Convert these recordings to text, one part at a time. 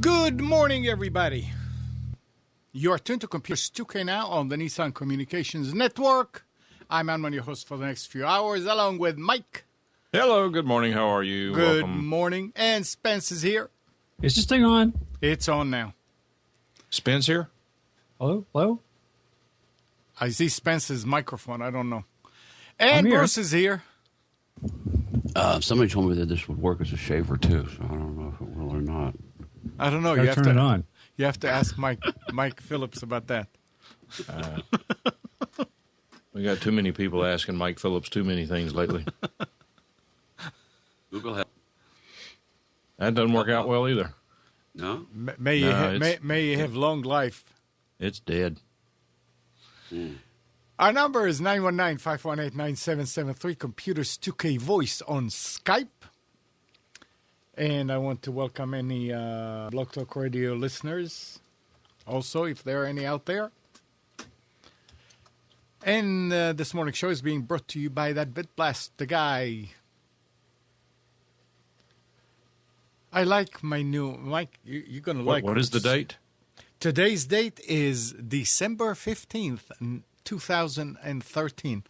Good morning, everybody. You are tuned to Computers 2K now on the Nissan Communications Network. I'm Anman, your host for the next few hours, along with Mike. Hello, good morning. How are you? Good Welcome. morning. And Spence is here. Is this thing on? It's on now. Spence here? Hello? Hello? I see Spence's microphone. I don't know. And Bruce is here. Somebody told me that this would work as a shaver, too, so I don't know if it will or not. I don't know. You have to turn it on. You have to ask Mike Phillips about that. We got too many people asking Mike Phillips too many things lately. Google help. That doesn't work out well either. No? May you have long life. It's dead. Our number is 919-518-9773, Computers 2K Voice on Skype. And I want to welcome any Blog Talk Radio listeners, also, if there are any out there. And this morning's show is being brought to you by that BitBlast, the guy. I like my new, Mike, you're going to like What is the date? Today's date is December 15th, 2013.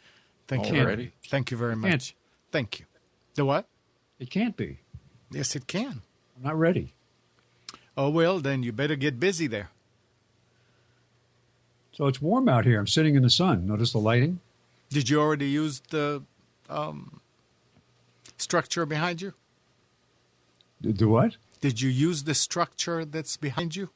Thank you. Already? Thank you very much. Thank you. The what? It can't be. Yes, it can. I'm not ready. Oh, well, then you better get busy there. So it's warm out here. I'm sitting in the sun. Notice the lighting? Did you already use the structure behind you? The what? Did you use the structure that's behind you?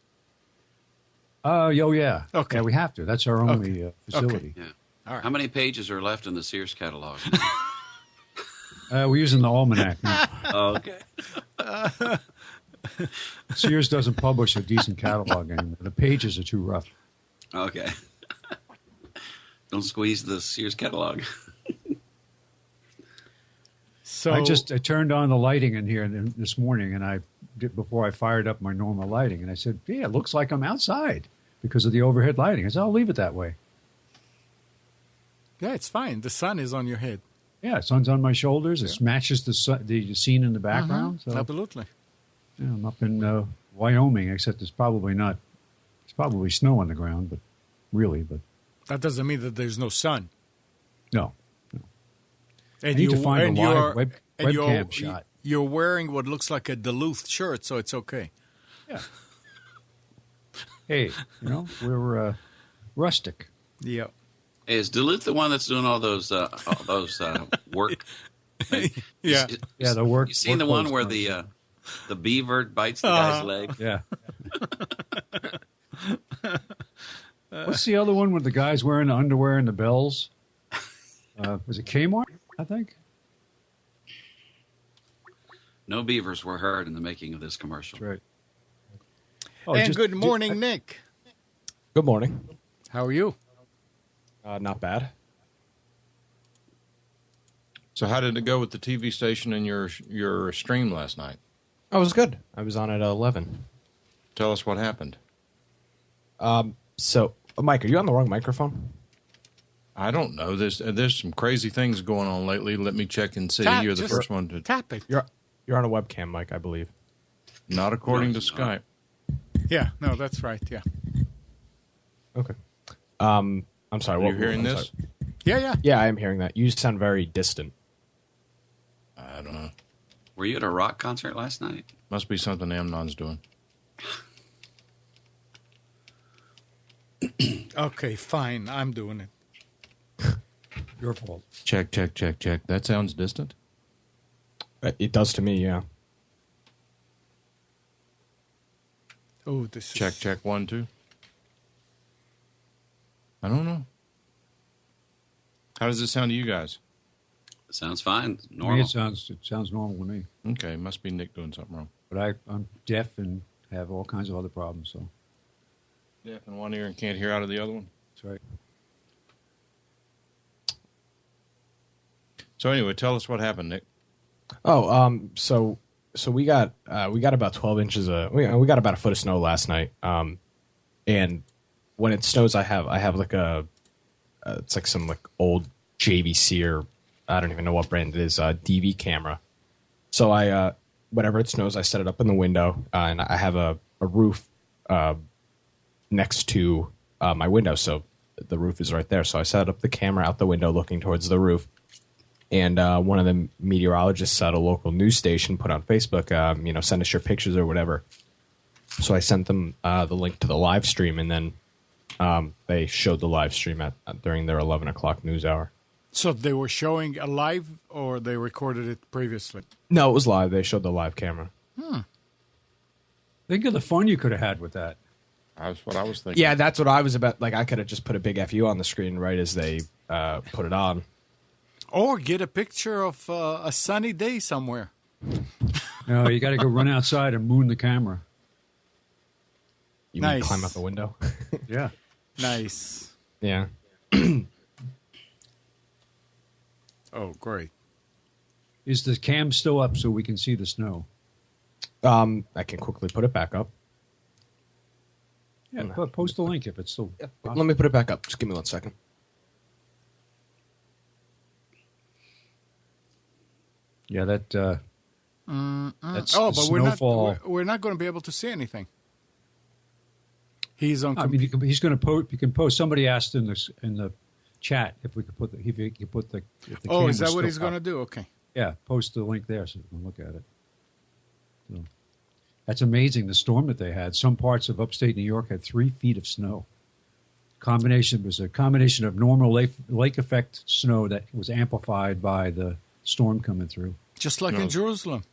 Oh, yeah. Okay. Yeah, we have to. That's our only facility. Yeah. All right. How many pages are left in the Sears catalog? We're using the almanac now. Oh, okay. Sears doesn't publish a decent catalog anymore. The pages are too rough. Okay. Don't squeeze the Sears catalog. So I turned on the lighting in here this morning, and before I fired up my normal lighting, and I said, "Yeah, it looks like I'm outside because of the overhead lighting." I said, "I'll leave it that way." yeah, it's fine. The sun is on your head. Yeah, sun's on my shoulders. It matches the scene in the background. So, Absolutely. yeah, I'm up in Wyoming, except it's probably snow on the ground, but That doesn't mean that there's no sun. no. And I need to find a live webcam shot. You're wearing what looks like a Duluth shirt, so it's okay. Yeah. Hey, we're rustic. Yeah. Hey, is Duluth the one that's doing all those work? Yeah. Yeah, the work. You seen the work one where clothes. the beaver bites the guy's leg? Yeah. What's the other one with the guys wearing the underwear and the bells? Was it Kmart, I think? No beavers were heard in the making of this commercial. That's right. Oh, And good morning, Nick. Good morning. How are you? Not bad. So how did it go with the TV station and your stream last night? I was good. I was on at 11. Tell us what happened. So, Mike, are you on the wrong microphone? I don't know. There's some crazy things going on lately. Let me check and see. You're the first one to... Tap it. You're on a webcam, Mike, I believe. Not according to Skype. Yeah, no, that's right, yeah. Okay. I'm sorry. Are you hearing this? Sorry. Yeah. Yeah, I am hearing that. You sound very distant. I don't know. Were you at a rock concert last night? Must be something Amnon's doing. Okay, fine. I'm doing it. Your fault. Check. That sounds distant. It does to me, yeah. Oh, this is... Check. 1, 2. I don't know. How does it sound to you guys? Sounds fine. To me, Normal. it sounds normal to me. Okay, must be Nick doing something wrong. But I'm deaf and have all kinds of other problems, so Deaf in one ear and can't hear out of the other one. that's right. So anyway, tell us what happened, Nick. Oh, so we got about 12 inches we got about a foot of snow last night. And when it snows, I have like it's like some like old JVC or I don't even know what brand it is, DV camera. So whenever it snows, I set it up in the window, and I have a roof next to my window, so the roof is right there. So I set up the camera out the window looking towards the roof. And one of the meteorologists at a local news station put on Facebook, send us your pictures or whatever. So I sent them the link to the live stream, and then they showed the live stream during their 11 o'clock news hour. So they were showing a live, or they recorded it previously? No, it was live. They showed the live camera. Think of the fun you could have had with that. That's what I was thinking. Yeah, that's what I was about. Like, I could have just put a big FU on the screen right as they put it on. Or get a picture of a sunny day somewhere. No, you got to go run outside and moon the camera. You Nice. mean climb out the window? Yeah. Nice. Yeah. Oh, great. Is the cam still up so we can see the snow? I can quickly put it back up. Yeah, but post the link if it's still. Let me put it back up. Just give me 1 second. Yeah, that's Oh, but snowfall. we're not going to be able to see anything. He's on. I mean, he's going to post. You can post. Somebody asked in the chat if we could put the if you put the. If the Oh, is camera's that what he's still going to up. do? Okay. Yeah, post the link there so you can look at it. So, that's amazing. The storm that they had. Some parts of upstate New York had 3 feet of snow. Was a combination of normal lake effect snow that was amplified by the storm coming through. Just like in Jerusalem.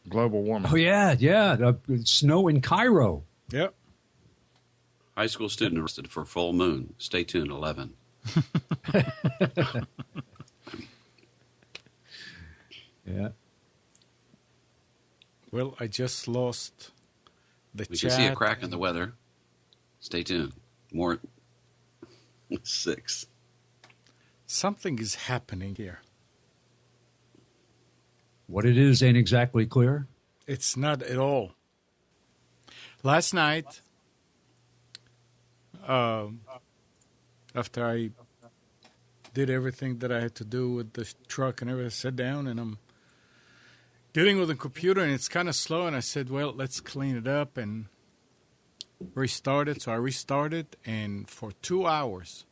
Global warming. Oh yeah, the snow in Cairo. Yep. High school student arrested for full moon. Stay tuned, 11. Yeah. Well, I just lost the We chat. can see a crack in the weather. Stay tuned. More 6. Something is happening here. What it is ain't exactly clear. It's not at all. Last night, after I did everything that I had to do with the truck and everything, I sat down and I'm getting with the computer and it's kind of slow. And I said, well, let's clean it up and restart it. So I restarted, and for 2 hours,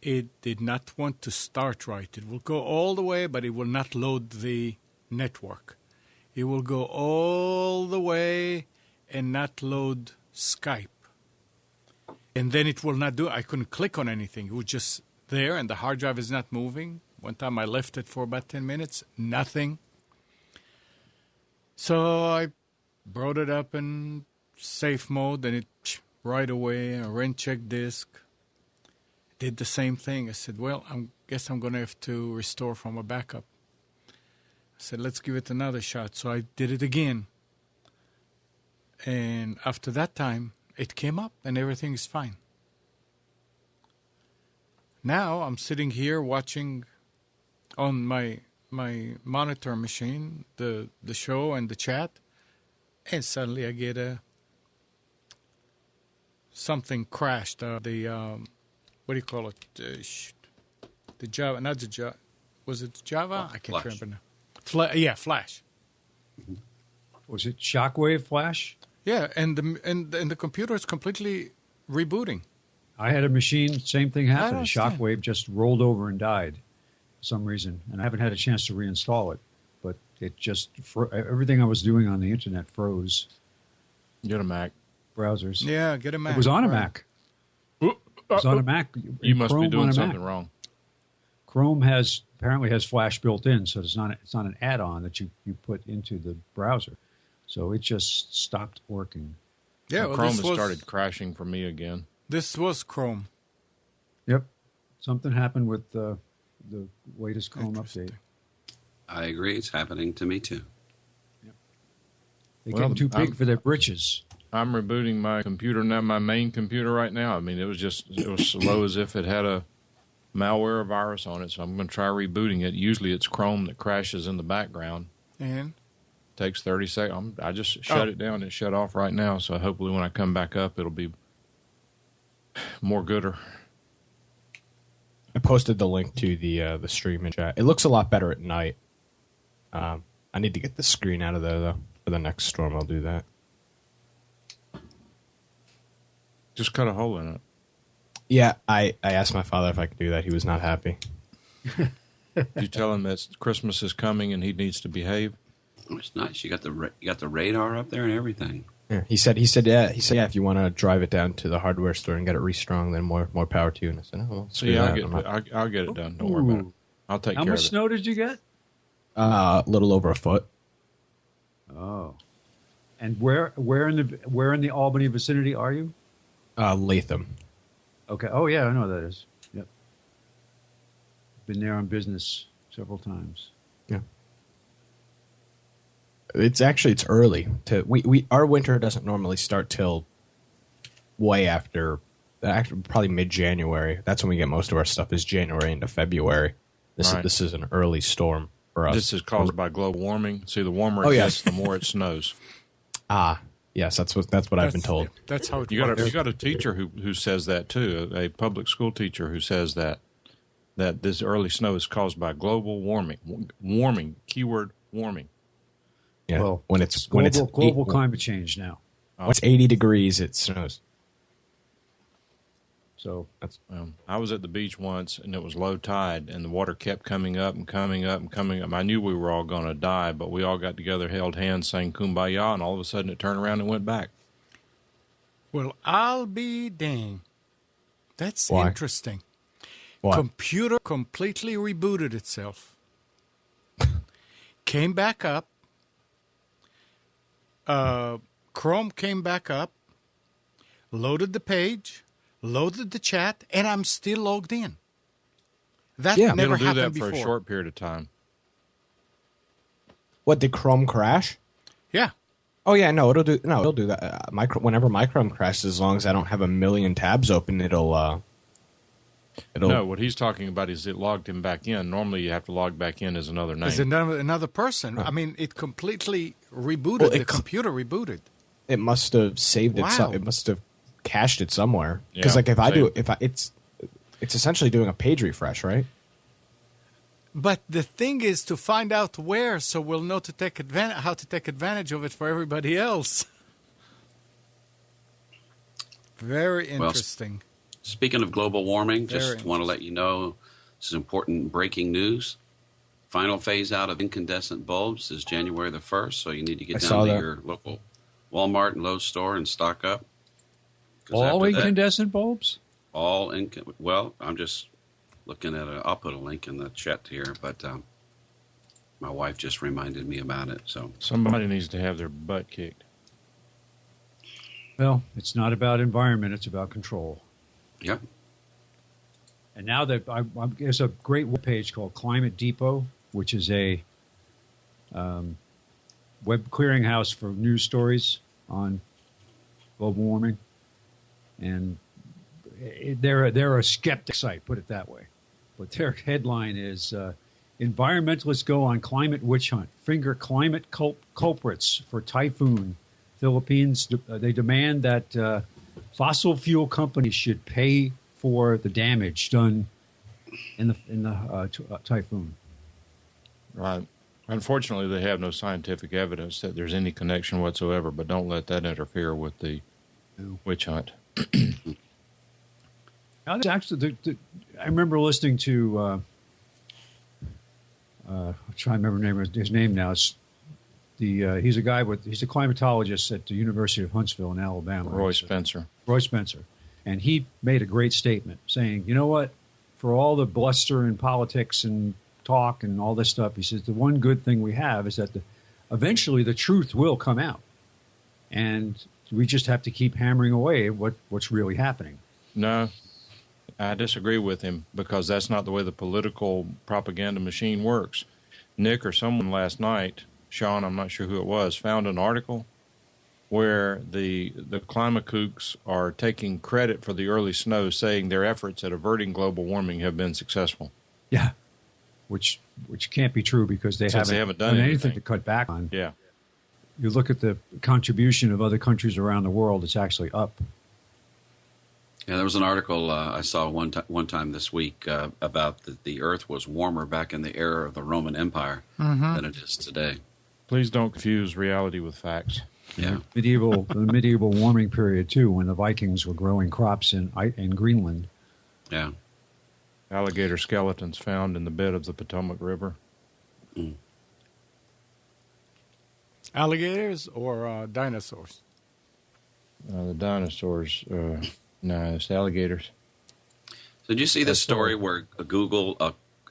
it did not want to start right. It will go all the way, but it will not load the network. It will go all the way and not load Skype. And then it will not do it. I couldn't click on anything. It was just there, and the hard drive is not moving. One time I left it for about 10 minutes, nothing. So I brought it up in safe mode, and it right away, a ran check disk. Did the same thing. I said, well, I guess I'm going to have to restore from a backup. I said, let's give it another shot. So I did it again. And after that time, it came up and everything is fine. Now I'm sitting here watching on my monitor machine the show and the chat, and suddenly I get something crashed. What do you call it? The Java, not the Java. Was it Java? I can't Flash. remember now. Flash. Was it Shockwave Flash? Yeah, and the computer is completely rebooting. I had a machine, same thing happened. understand. Shockwave just rolled over and died for some reason, and I haven't had a chance to reinstall it. But it just everything I was doing on the internet froze. Get a Mac. Browsers. Yeah, get a Mac. It was on a right. Mac. It was on a Mac. You must Chrome be on doing a something Mac. wrong. Chrome apparently has Flash built in, so it's not an add-on that you put into the browser. So it just stopped working. Yeah, well, Chrome this has was, started crashing for me again. This was Chrome. Yep. Something happened with the latest Chrome Interesting. update. I agree. It's happening to me, too. They're Well, getting too big I'm- for their britches. I'm rebooting my computer now, my main computer right now. I mean, it was slow as if it had a malware virus on it. So I'm going to try rebooting it. Usually it's Chrome that crashes in the background. And Takes 30 seconds. I just shut it down. It shut off right now. So hopefully when I come back up, it'll be more gooder. I posted the link to the stream in chat. It looks a lot better at night. I need to get the screen out of there, though. For the next storm, I'll do that. Just cut a hole in it. Yeah, I asked my father if I could do that. He was not happy. You tell him that Christmas is coming and he needs to behave. Oh, it's nice. You got the radar up there and everything. Yeah, he said, yeah, if you want to drive it down to the hardware store and get it restrung, then more power to you. And I said, oh, well, screw that. I'll get it done. Don't worry about it. I'll take care of it. How much snow did you get? A little over a foot. Oh, and where in the Albany vicinity are you? Latham. Okay. Oh yeah, I know what that is. Yep. Been there on business several times. Yeah. It's early. Our winter doesn't normally start till way after, actually probably mid-January. That's when we get most of our stuff, is January into February. This is an early storm for us. This is caused by global warming. See, the warmer it gets, the more it snows. Yes, that's what I've been told. That's how it You works. got a teacher who says that too. A public school teacher who says that this early snow is caused by global warming. Warming. Keyword warming. Yeah. Well, when it's global climate change now. When it's 80 degrees, it snows. So I was at the beach once, and it was low tide, and the water kept coming up and coming up and coming up. I knew we were all going to die, but we all got together, held hands, sang Kumbaya, and all of a sudden it turned around and went back. Well, I'll be dang. That's Why? interesting. What? Computer completely rebooted itself. Came back up. Chrome came back up. Loaded the page. Loaded the chat. And I'm still logged in. That never It'll do happened that before. for a short period of time. What, did Chrome crash? Yeah. Oh yeah, it'll do that. Whenever my Chrome crashes, as long as I don't have a million tabs open, it'll. No, what he's talking about is it logged him back in. Normally, you have to log back in as another name. As another person. I mean, it completely rebooted. The computer rebooted. It must have saved it. Wow. It must have cached it somewhere. Because Yeah, it's essentially doing a page refresh, right? But the thing is to find out where, so we'll know how to take advantage of it for everybody else. Very interesting. Speaking of global warming, Very just want to let you know this is important breaking news. Final phase out of incandescent bulbs is January the 1st, so you need to get down to your local Walmart and Lowe's store and stock up. All incandescent bulbs? Well, I'm just looking at I'll put a link in the chat here, but my wife just reminded me about it. So Somebody needs to have their butt kicked. Well, it's not about environment; it's about control. Yep. And now that there's a great webpage called Climate Depot, which is a web clearinghouse for news stories on global warming, and they're a skeptic site, put it that way. But their headline is "Environmentalists Go on Climate Witch Hunt: Finger Climate Culprits for Typhoon Philippines." They demand that fossil fuel companies should pay for the damage done in the typhoon. Right. Unfortunately, they have no scientific evidence that there's any connection whatsoever, but don't let that interfere with the witch hunt. Now, actually, I remember listening to, I'm trying to remember his name now. It's he's a climatologist at the University of Huntsville in Alabama. Roy Spencer. And he made a great statement saying, you know what, for all the bluster and politics and talk and all this stuff, he says the one good thing we have is that eventually the truth will come out. And we just have to keep hammering away at what's really happening. No, I disagree with him because that's not the way the political propaganda machine works. Nick or someone last night, Sean, I'm not sure who it was, found an article where the climate kooks are taking credit for the early snow, saying their efforts at averting global warming have been successful. Yeah, which can't be true because they haven't done anything to cut back on. Yeah. You look at the contribution of other countries around the world, it's actually up. Yeah, there was an article I saw one time this week about the Earth was warmer back in the era of the Roman Empire than it is today. Please don't confuse reality with facts. Yeah. The medieval warming period too, when the Vikings were growing crops in Greenland. Yeah. Alligator skeletons found in the bed of the Potomac River. Mm. Alligators or dinosaurs? The dinosaurs, no, it's the alligators. So did you see the story where Google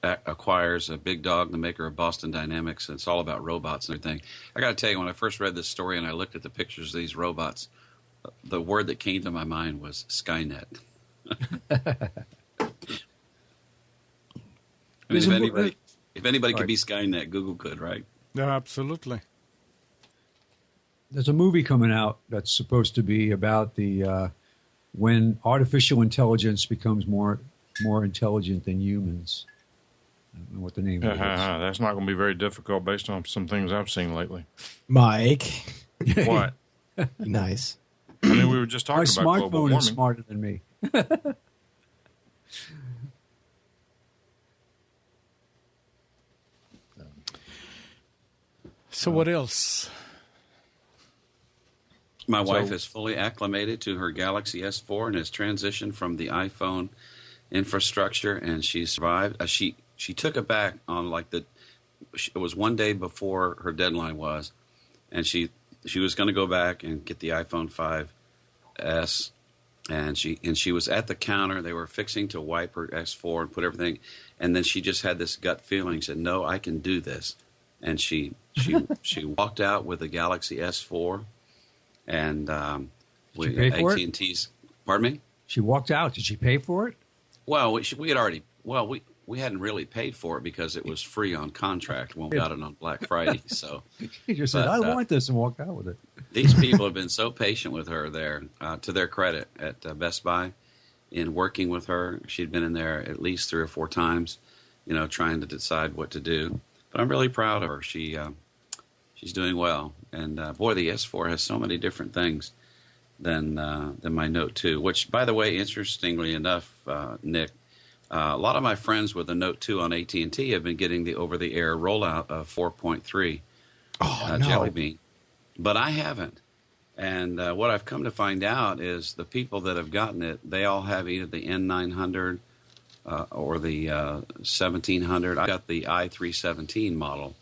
acquires a Big Dog, the maker of Boston Dynamics? It's all about robots and everything. I got to tell you, when I first read this story and I looked at the pictures of these robots, the word that came to my mind was Skynet. I mean, if anybody could be Skynet, Google could, right? Yeah, absolutely. There's a movie coming out that's supposed to be about the when artificial intelligence becomes more intelligent than humans. I don't know what the name of it is. That's not going to be very difficult based on some things I've seen lately. Mike. What? Nice. I mean, we were just talking about global smartphone warming. is smarter than me. So what else? My wife is fully acclimated to her Galaxy S4 and has transitioned from the iPhone infrastructure, and she survived. She took it back on it was one day before her deadline was, and she was going to go back and get the iPhone 5S, and she was at the counter. They were fixing to wipe her S4 and put everything, and then she just had this gut feeling. She said, "No, I can do this," and she walked out with the Galaxy S4. And Did she pay for AT&T's. Pardon me? She walked out. Did she pay for it? Well, we had already. Well, we hadn't really paid for it because it was free on contract when we got it on Black Friday. So you just said, "I want this," and walked out with it. These people have been so patient with her there. To their credit, at Best Buy, in working with her, she'd been in there at least 3 or 4 times, trying to decide what to do. But I'm really proud of her. She's doing well, and boy, the S4 has so many different things than my Note 2. Which, by the way, interestingly enough, Nick, a lot of my friends with the Note 2 on AT&T have been getting the over-the-air rollout of 4.3 Jelly Bean, but I haven't. And what I've come to find out is the people that have gotten it, they all have either the N900 or the 1700. I got the i317 model.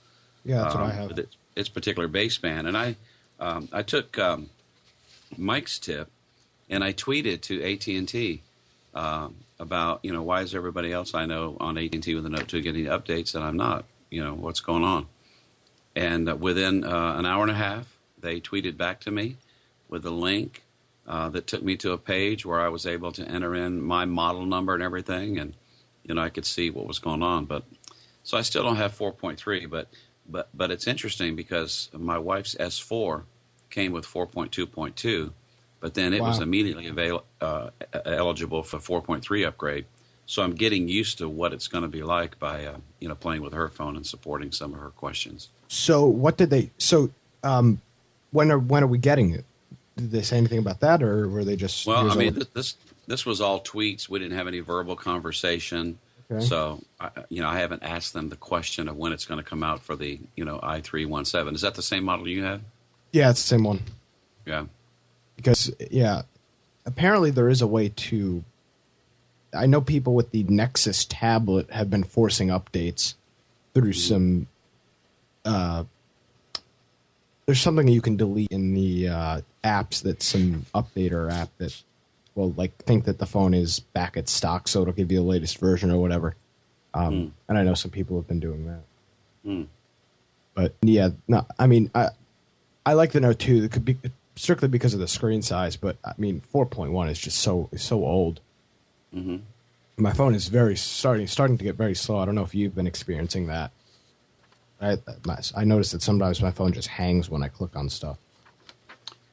Yeah, that's what I have. Its particular baseband, and I took Mike's tip, and I tweeted to AT&T about why is everybody else I know on AT&T with the Note 2 getting updates and I'm not, what's going on? And within an hour and a half, they tweeted back to me with a link that took me to a page where I was able to enter in my model number and everything, and I could see what was going on. But so I still don't have 4.3, But it's interesting because my wife's S4 came with 4.2.2, but then it was immediately eligible for 4.3 upgrade. So I'm getting used to what it's going to be like by playing with her phone and supporting some of her questions. So what did they? So when are we getting it? Did they say anything about that, or were they just? Well, I mean, this was all tweets. We didn't have any verbal conversation. Okay. So, I haven't asked them the question of when it's going to come out for the, i317. Is that the same model you have? Yeah, it's the same one. Yeah. Because, apparently there is a way to... I know people with the Nexus tablet have been forcing updates through some... there's something you can delete in the apps that's some updater app that... think that the phone is back at stock, so it'll give you the latest version or whatever. And I know some people have been doing that. But I mean, I like the Note 2. It could be strictly because of the screen size, but I mean, 4.1 is just so old. Mm-hmm. My phone is starting to get very slow. I don't know if you've been experiencing that. I noticed that sometimes my phone just hangs when I click on stuff.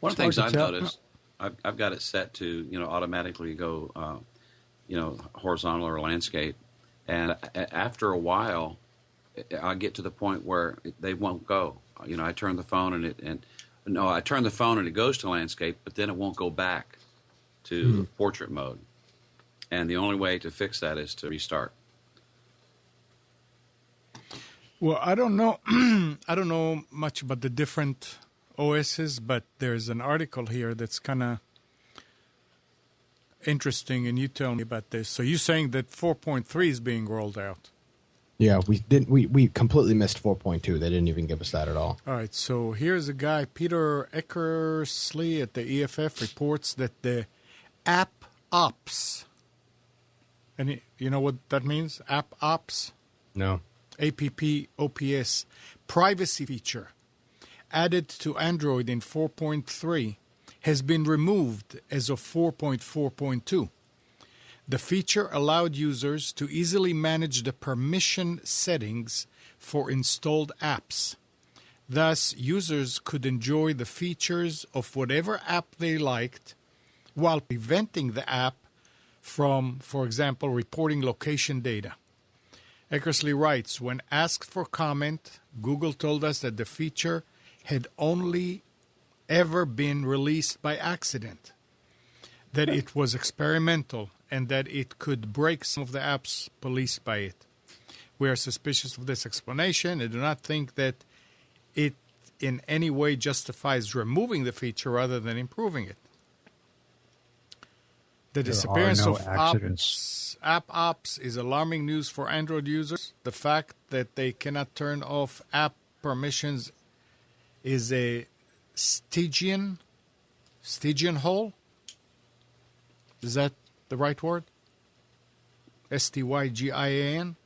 One of the things I've noticed. I've got it set to, automatically go, horizontal or landscape. And after a while, I get to the point where they won't go. I turn the phone I turn the phone and it goes to landscape, but then it won't go back to portrait mode. And the only way to fix that is to restart. Well, I don't know. I don't know much about the different OSs, but there's an article here that's kind of interesting, and you tell me about this. So you're saying that 4.3 is being rolled out? Yeah, we completely missed 4.2. They didn't even give us that at all. All right, so here's a guy, Peter Eckersley at the EFF, reports that the App Ops, and you know what that means? App Ops? No. APP-OPS, privacy feature added to Android in 4.3 has been removed as of 4.4.2. The feature allowed users to easily manage the permission settings for installed apps. Thus, users could enjoy the features of whatever app they liked while preventing the app from, for example, reporting location data. Eckersley writes, when asked for comment, Google told us that the feature had only ever been released by accident, that it was experimental, and that it could break some of the apps policed by it. We are suspicious of this explanation and do not think that it in any way justifies removing the feature rather than improving it. The disappearance of App Ops is alarming news for Android users. The fact that they cannot turn off app permissions is a Stygian hole? Is that the right word? Stygian?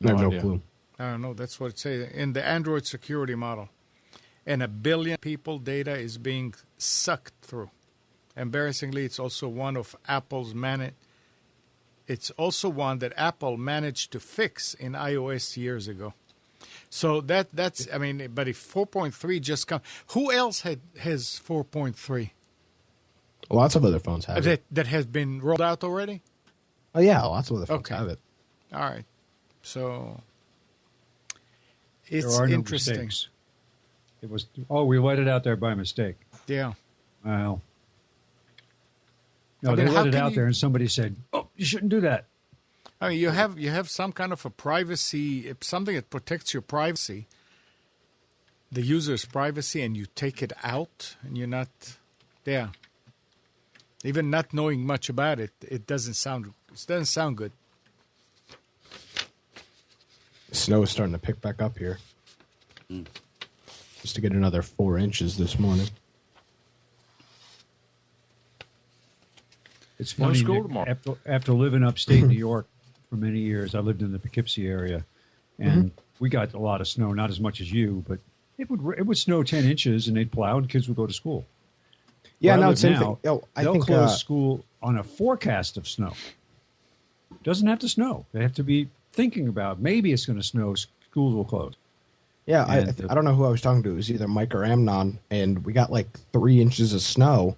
I have no idea. clue. I don't know. That's what it says in the Android security model. And 1 billion people data is being sucked through. Embarrassingly, it's also one of It's also one that Apple managed to fix in iOS years ago. So that's I mean, but if 4.3 just come, who else has 4.3? Lots of other phones have it. That has been rolled out already? Oh, yeah, lots of other phones Okay. have it. All right. So There it's are no interesting. mistakes. It was, we let it out there by mistake. Yeah. Well, no, I mean, they how let it can out you- there and somebody said, oh, you shouldn't do that. I mean, you have some kind of a privacy, something that protects your privacy, the user's privacy, and you take it out, and you're not, even not knowing much about it, it doesn't sound good. Snow is starting to pick back up here. Just to get another 4 inches this morning. It's No funny, school Nick, tomorrow. after living upstate New York for many years, I lived in the Poughkeepsie area, and we got a lot of snow, not as much as you, but it would snow 10 inches, and they'd plow, and kids would go to school. Yeah, Where I no, live same now, thing. I they'll think close school on a forecast of snow. Doesn't have to snow. They have to be thinking about maybe it's going to snow. Schools will close. yeah, and I don't know who I was talking to. It was either Mike or Amnon, and we got like 3 inches of snow.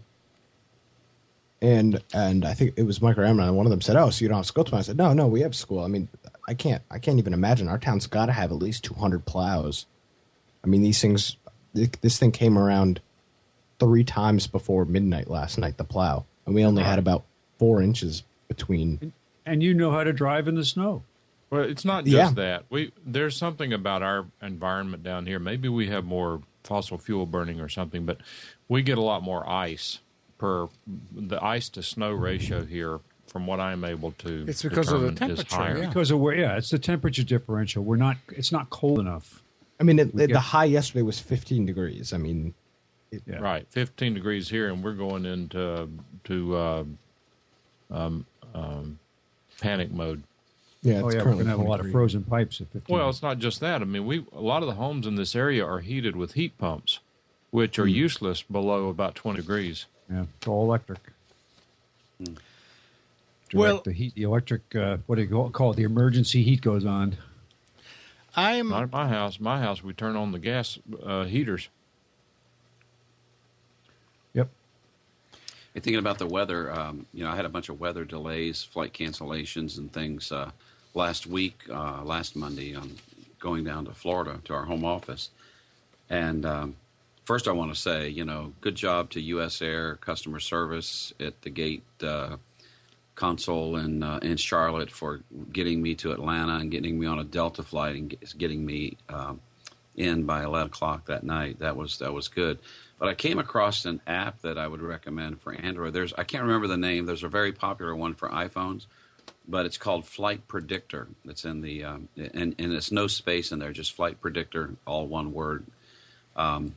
And I think it was Mike or Amnon, and one of them said, "Oh, so you don't have school tomorrow?" I said, "No, we have school. I mean, I can't even imagine. Our town's got to have at least 200 plows. I mean, these things. This thing came around 3 times before midnight last night. The plow, and we only had about 4 inches between. And you know how to drive in the snow. Well, it's not just that. There's something about our environment down here. Maybe we have more fossil fuel burning or something, but we get a lot more ice the ice to snow ratio here. From what I'm able to, It's because of the determine, is temperature, higher. yeah. Because of it's the temperature differential. It's not cold enough. I mean, the high yesterday was 15 degrees. I mean, Yeah. Right, 15 degrees here, and we're going into panic mode. yeah, Oh it's yeah, we're currently going to have a lot of 23. frozen pipes at 15. Well, it's not just that. I mean, a lot of the homes in this area are heated with heat pumps, which are useless below about 20 degrees. yeah, it's all electric. Well- the electric, what do you call it? The emergency heat goes on. Not at my house. My house, we turn on the gas heaters. Yep. You're thinking about the weather. I had a bunch of weather delays, flight cancellations, and things last week, last Monday, going down to Florida to our home office. And first, I want to say, good job to U.S. Air customer service at the gate console in Charlotte for getting me to Atlanta and getting me on a Delta flight and getting me in by 11 o'clock that night. That was good. But I came across an app that I would recommend for Android. I can't remember the name. There's a very popular one for iPhones, but it's called Flight Predictor. It's in the and it's no space in there, just Flight Predictor, all one word. And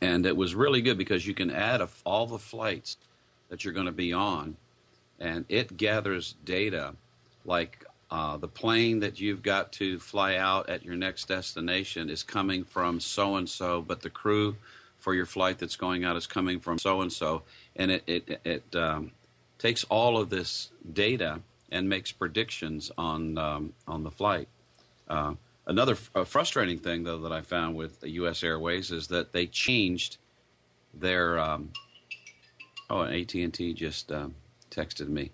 it was really good because you can add all the flights that you're going to be on, and it gathers data like the plane that you've got to fly out at your next destination is coming from so-and-so, but the crew for your flight that's going out is coming from so-and-so. And it takes all of this data and makes predictions on the flight. Another frustrating thing, though, that I found with the U.S. Airways is that they changed their and AT&T just texted me.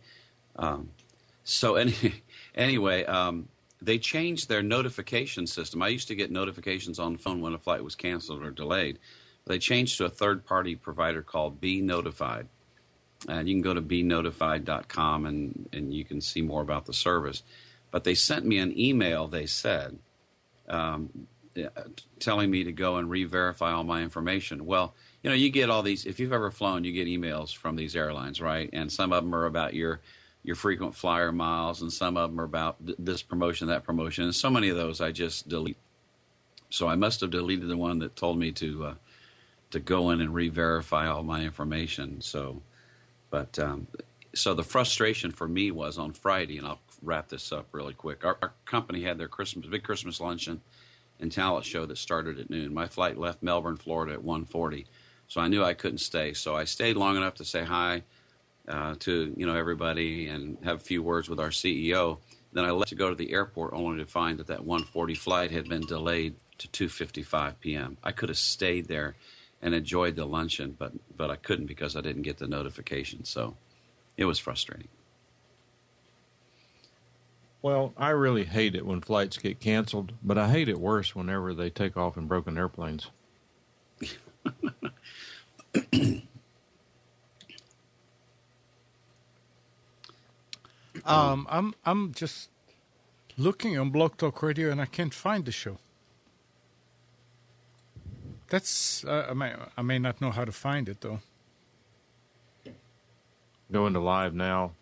Anyway, they changed their notification system. I used to get notifications on the phone when a flight was canceled or delayed. They changed to a third-party provider called Be Notified. And you can go to benotified.com and you can see more about the service. But they sent me an email, they said, telling me to go and re-verify all my information. Well, you get all these, if you've ever flown, you get emails from these airlines, right? And some of them are about your frequent flyer miles, and some of them are about this promotion, that promotion. And so many of those I just delete. So I must have deleted the one that told me to go in and re-verify all my information. So the frustration for me was on Friday, and I'll wrap this up really quick. Our company had their big Christmas luncheon and talent show that started at noon. My flight left Melbourne, Florida at 1:40, so I knew I couldn't stay. So I stayed long enough to say hi to everybody and have a few words with our CEO. Then I left to go to the airport, only to find that 1:40 flight had been delayed to 2:55 p.m. I could have stayed there and enjoyed the luncheon, but I couldn't because I didn't get the notification. So it was frustrating. Well, I really hate it when flights get canceled, but I hate it worse whenever they take off in broken airplanes. I'm just looking on Blog Talk Radio and I can't find the show. That's I may not know how to find it though. Go into live now,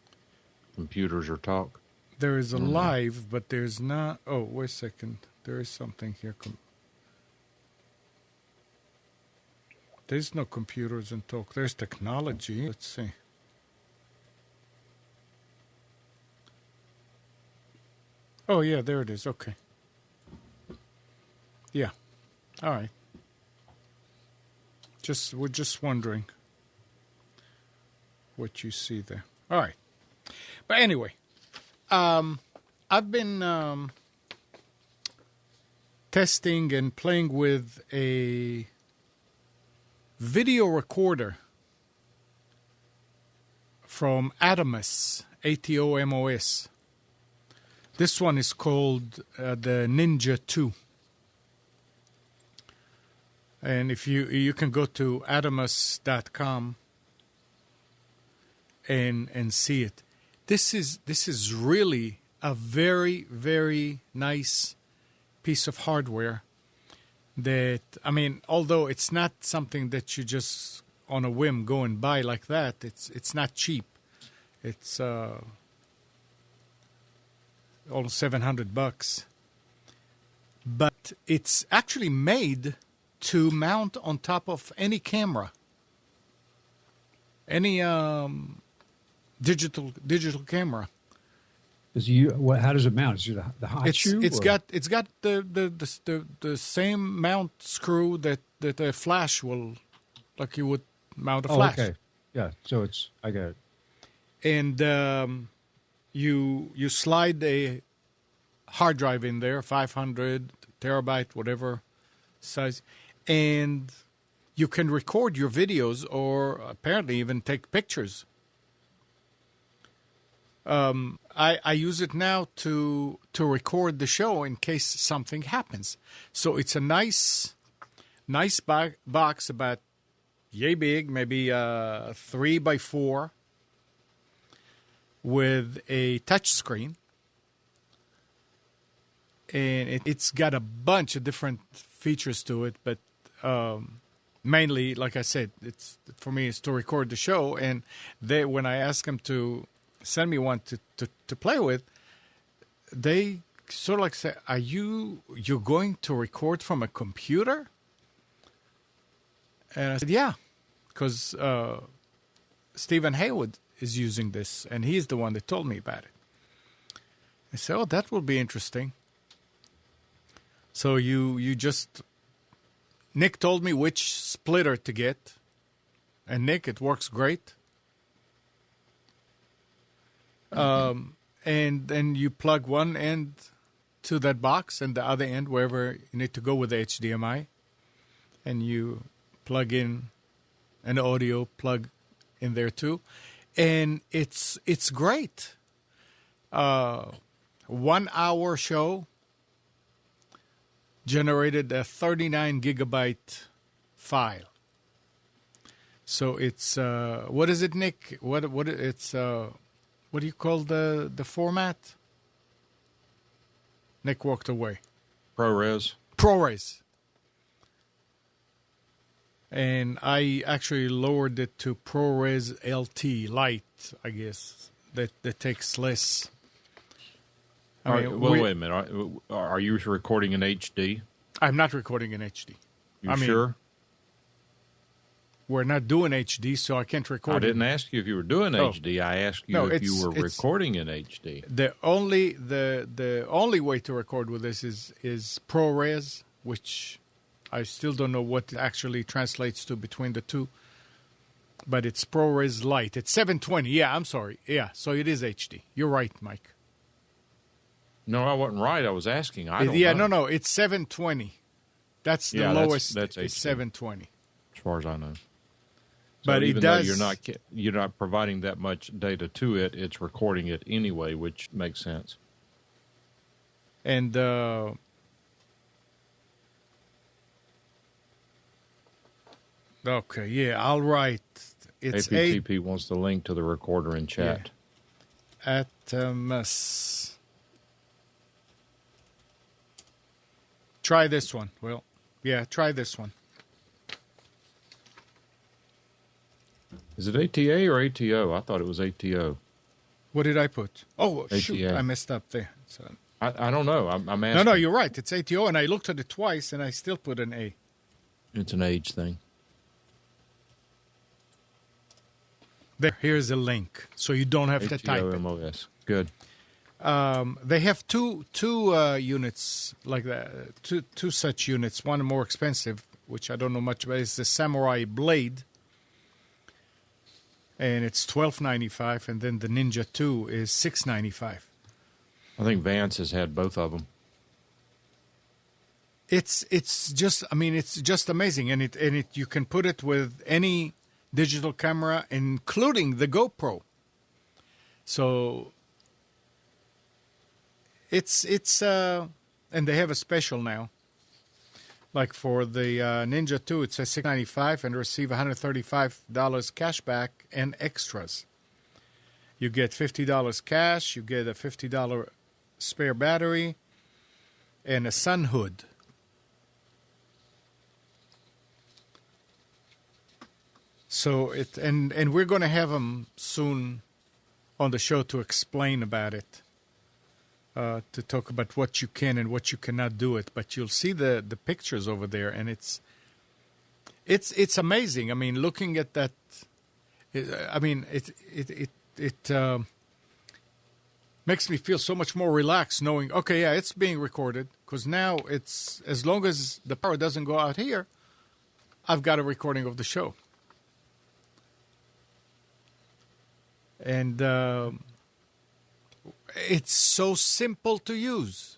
computers or talk. There is a live, but there's not. Oh, wait a second. There is something here. There's no computers and talk. There's technology. Let's see. Oh, yeah, there it is. Okay. Yeah. All right. We're just wondering what you see there. All right. But anyway, I've been testing and playing with a video recorder from Atomos, ATOMOS. This one is called the Ninja 2. And if you can go to atomos.com and see it. This is really a very, very nice piece of hardware that, I mean, although it's not something that you just on a whim go and buy like that, it's not cheap. It's almost $700. But it's actually made to mount on top of any camera. Any digital camera. How does it mount? Is it the hot shoe? It's got the same mount screw that a flash will, like you would mount a flash. Okay. Yeah. So I got it. And you slide a hard drive in there, 500 terabyte, whatever size, and you can record your videos or apparently even take pictures. I use it now to record the show in case something happens. So it's a nice box, about yay big, maybe 3x4, with a touch screen, and it's got a bunch of different features to it, but mainly, like I said, it's for me it's to record the show. And when I ask them to send me one to play with, they sort of like say, "Are you're going to record from a computer?" And I said, "Yeah, because Stephen Haywood is using this, and he's the one that told me about it." I said, "Oh, that will be interesting." So you just, Nick told me which splitter to get, and Nick, it works great. And then you plug one end to that box and the other end wherever you need to go with the HDMI, and you plug in an audio plug in there too, and it's great. 1 hour show generated a 39 gigabyte file. So it's what is it, Nick? What it's what do you call the format? Nick walked away. ProRes. ProRes. And I actually lowered it to ProRes LT Lite, I guess. That takes less. Wait a minute. Are you recording in HD? I'm not recording in HD. Sure? We're not doing HD, so I can't record. I didn't ask you if you were doing HD. I asked you if you were recording in HD. The only way to record with this is ProRes, which I still don't know what it actually translates to between the two. But it's ProRes Lite. It's 720. Yeah, I'm sorry. Yeah, so it is HD. You're right, Mike. No, I wasn't right. I was asking. I don't know. No. It's 720. That's the lowest. That's it's 720. As far as I know. So but even it does. Though you're not providing that much data to it, it's recording it anyway, which makes sense. And okay, yeah, I'll write. It's APTP wants the link to the recorder in chat. Yeah. Atmos. Try this one. Well, yeah, try this one. Is it ATA or ATO? I thought it was ATO. What did I put? Oh, ATA. shoot, I messed up there. So, I don't know. I'm asking. No, you're right. It's ATO, and I looked at it twice, and I still put an A. It's an age thing. Here's a link, so you don't have to type it. MOS. Good. They have two units like that, two such units. One more expensive, which I don't know much about. It's the Samurai Blade, and it's $12.95, and then the Ninja 2 is $6.95. I think Vance has had both of them. It's just amazing, and you can put it with any digital camera, including the GoPro. So it's and they have a special now. Like for the Ninja 2, it says $6.95 and receive $135 cash back and extras. You get $50 cash, you get a $50 spare battery, and a sun hood. So and we're going to have them soon on the show to explain about it, to talk about what you can and what you cannot do it. But you'll see the pictures over there, and it's amazing. I mean, looking at that, it makes me feel so much more relaxed knowing, okay, yeah, it's being recorded, because now it's, as long as the power doesn't go out here, I've got a recording of the show. And it's so simple to use.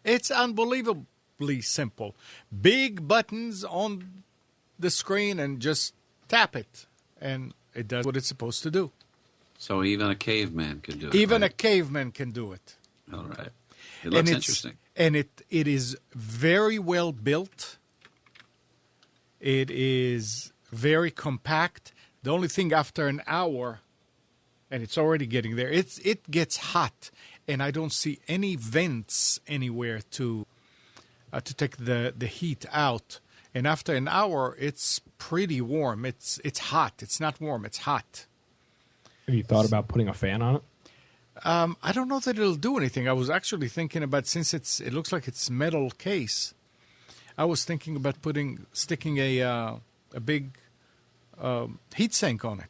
It's unbelievably simple. Big buttons on the screen and just tap it, and it does what it's supposed to do. So even a caveman can do it. Even right? a caveman can do it. All right. It looks interesting. And it is very well built. It is very compact. The only thing, after an hour, and it's already getting there, it gets hot, and I don't see any vents anywhere to to take the heat out. And after an hour, it's pretty warm. It's hot. It's not warm. It's hot. Have you thought about putting a fan on it? I don't know that it'll do anything. I was actually thinking about, since it looks like it's metal case, I was thinking about sticking a big heat sink on it.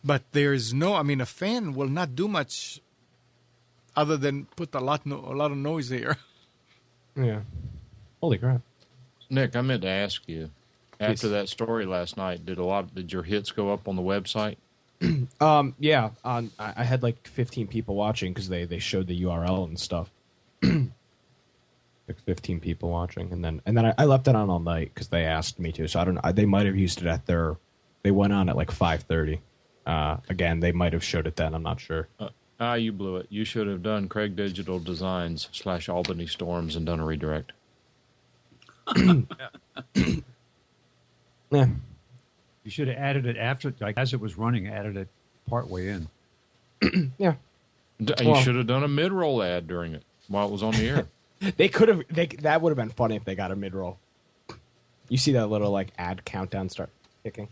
But there's no, I mean, a fan will not do much other than put a lot of noise there. Yeah. Holy crap. Nick, I meant to ask you, after that story last night, did your hits go up on the website? Yeah. I had like 15 people watching because they showed the URL and stuff. Like 15 people watching, and then I left it on all night because they asked me to. So I don't know. They might have used it they went on at like 5:30. Again, they might have showed it then. I'm not sure. You blew it. You should have done Craig Digital Designs /Albany Storms and done a redirect. Yeah. You should have added it after, like as it was running, added it partway in. Yeah. You should have done a mid-roll ad during it while it was on the air. They could have. That would have been funny if they got a mid-roll. You see that little like ad countdown start ticking.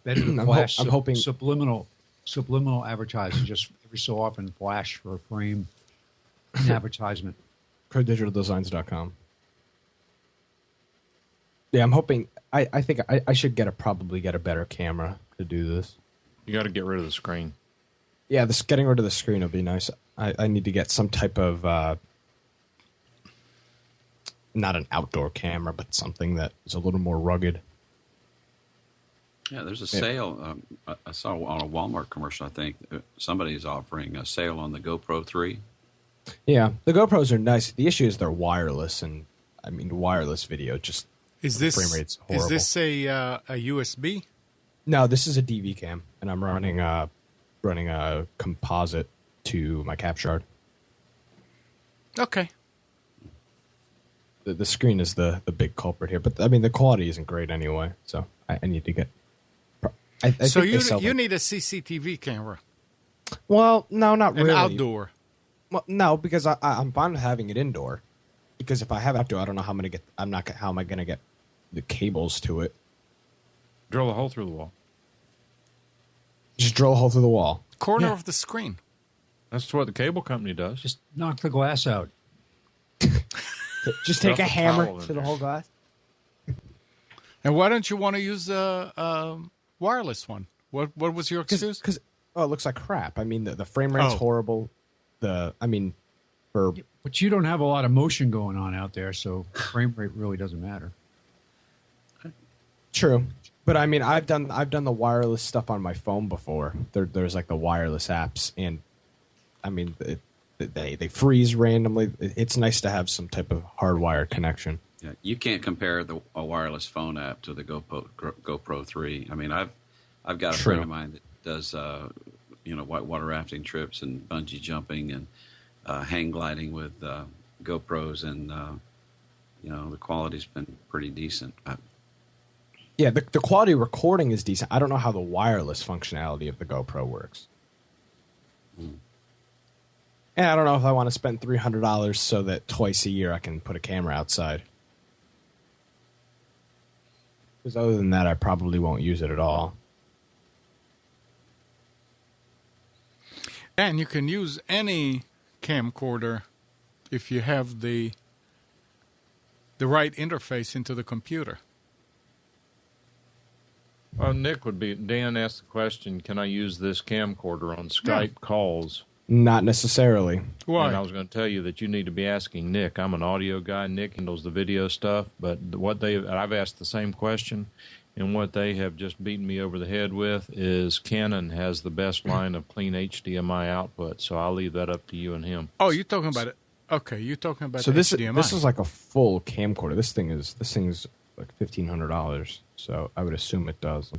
Better to flash. I'm hoping subliminal advertising, just every so often flash for a frame advertisement. CraigDigitalDesigns.com. Yeah, I'm hoping. I think I should probably get a better camera to do this. You got to get rid of the screen. Yeah, getting rid of the screen would be nice. I need to get some type of not an outdoor camera, but something that is a little more rugged. Yeah, there's a sale. I saw on a Walmart commercial, I think. Somebody's offering a sale on the GoPro 3. Yeah, the GoPros are nice. The issue is they're wireless, and I mean, wireless video just frame rate's horrible. Is this a USB? No, this is a DV cam, and I'm running a composite to my capture card. Okay. The screen is the big culprit here, but I mean the quality isn't great anyway, so I need to get. So you need a CCTV camera. Well, no, not really. Outdoor. Well, no, because I'm fine with having it indoor. Because if I have outdoor, I don't know how I'm gonna get. How am I gonna get the cables to it? Drill a hole through the wall. Just drill a hole through the wall. Corner of the screen. That's what the cable company does. Just knock the glass out. Just take a hammer to the whole glass. And why don't you want to use a wireless one? What was your excuse? Because it looks like crap. I mean, the frame rate's horrible. But you don't have a lot of motion going on out there, so frame rate really doesn't matter. True, but I mean, I've done the wireless stuff on my phone before. There's like the wireless apps, and I mean, they freeze randomly. It's nice to have some type of hardwired connection. Yeah, you can't compare a wireless phone app to the GoPro 3. I mean, I've got a friend of mine that does whitewater rafting trips and bungee jumping and hang gliding with GoPros, and the quality's been pretty decent. Yeah, the quality recording is decent. I don't know how the wireless functionality of the GoPro works. And I don't know if I want to spend $300 so that twice a year I can put a camera outside. Because other than that, I probably won't use it at all. And you can use any camcorder if you have the right interface into the computer. Well, Dan asked the question, can I use this camcorder on Skype calls? Not necessarily. Why? And I was going to tell you that you need to be asking Nick. I'm an audio guy. Nick handles the video stuff. But I've asked the same question, and what they have just beaten me over the head with is Canon has the best line of clean HDMI output. So I'll leave that up to you and him. Oh, you're talking about it. Okay, you're talking about so HDMI. This is like a full camcorder. This thing's like $1,500. So I would assume it does.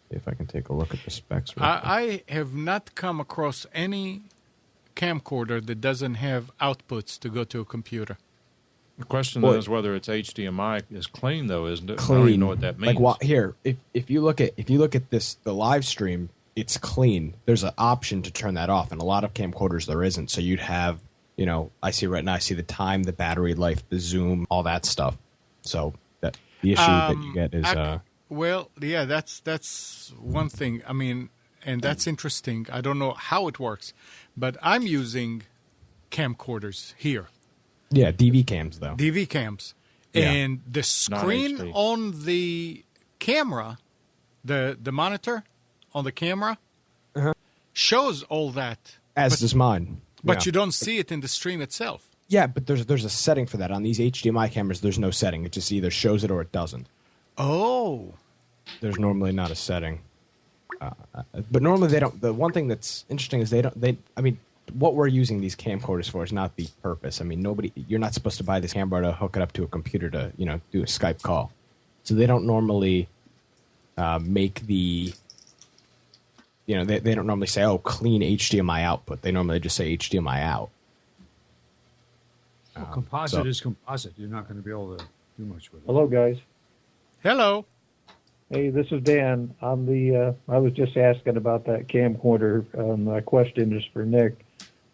If I can take a look at the specs. I have not come across any camcorder that doesn't have outputs to go to a computer. The question is whether it's HDMI is clean, though, isn't it? Clean. I don't even know what that means. Like here, if you look at this, the live stream, it's clean. There's an option to turn that off, and a lot of camcorders there isn't. So you'd have, I see right now, I see the time, the battery life, the zoom, all that stuff. So that the issue that you get is that's one thing. I mean, and that's interesting. I don't know how it works, but I'm using camcorders here. Yeah, DV cams though. DV cams. Yeah. And the screen on the camera, the monitor on the camera shows all that. As does mine. But you don't see it in the stream itself. Yeah, but there's a setting for that. On these HDMI cameras, there's no setting. It just either shows it or it doesn't. Oh. There's normally not a setting. But normally they don't. The one thing that's interesting is what we're using these camcorders for is not the purpose. I mean, you're not supposed to buy this camera to hook it up to a computer to, do a Skype call. So they don't normally make the, they don't normally say, clean HDMI output. They normally just say HDMI out. Composite is composite. You're not going to be able to do much with it. Hello, guys. Hello. Hey, this is Dan. I was just asking about that camcorder. My question is for Nick.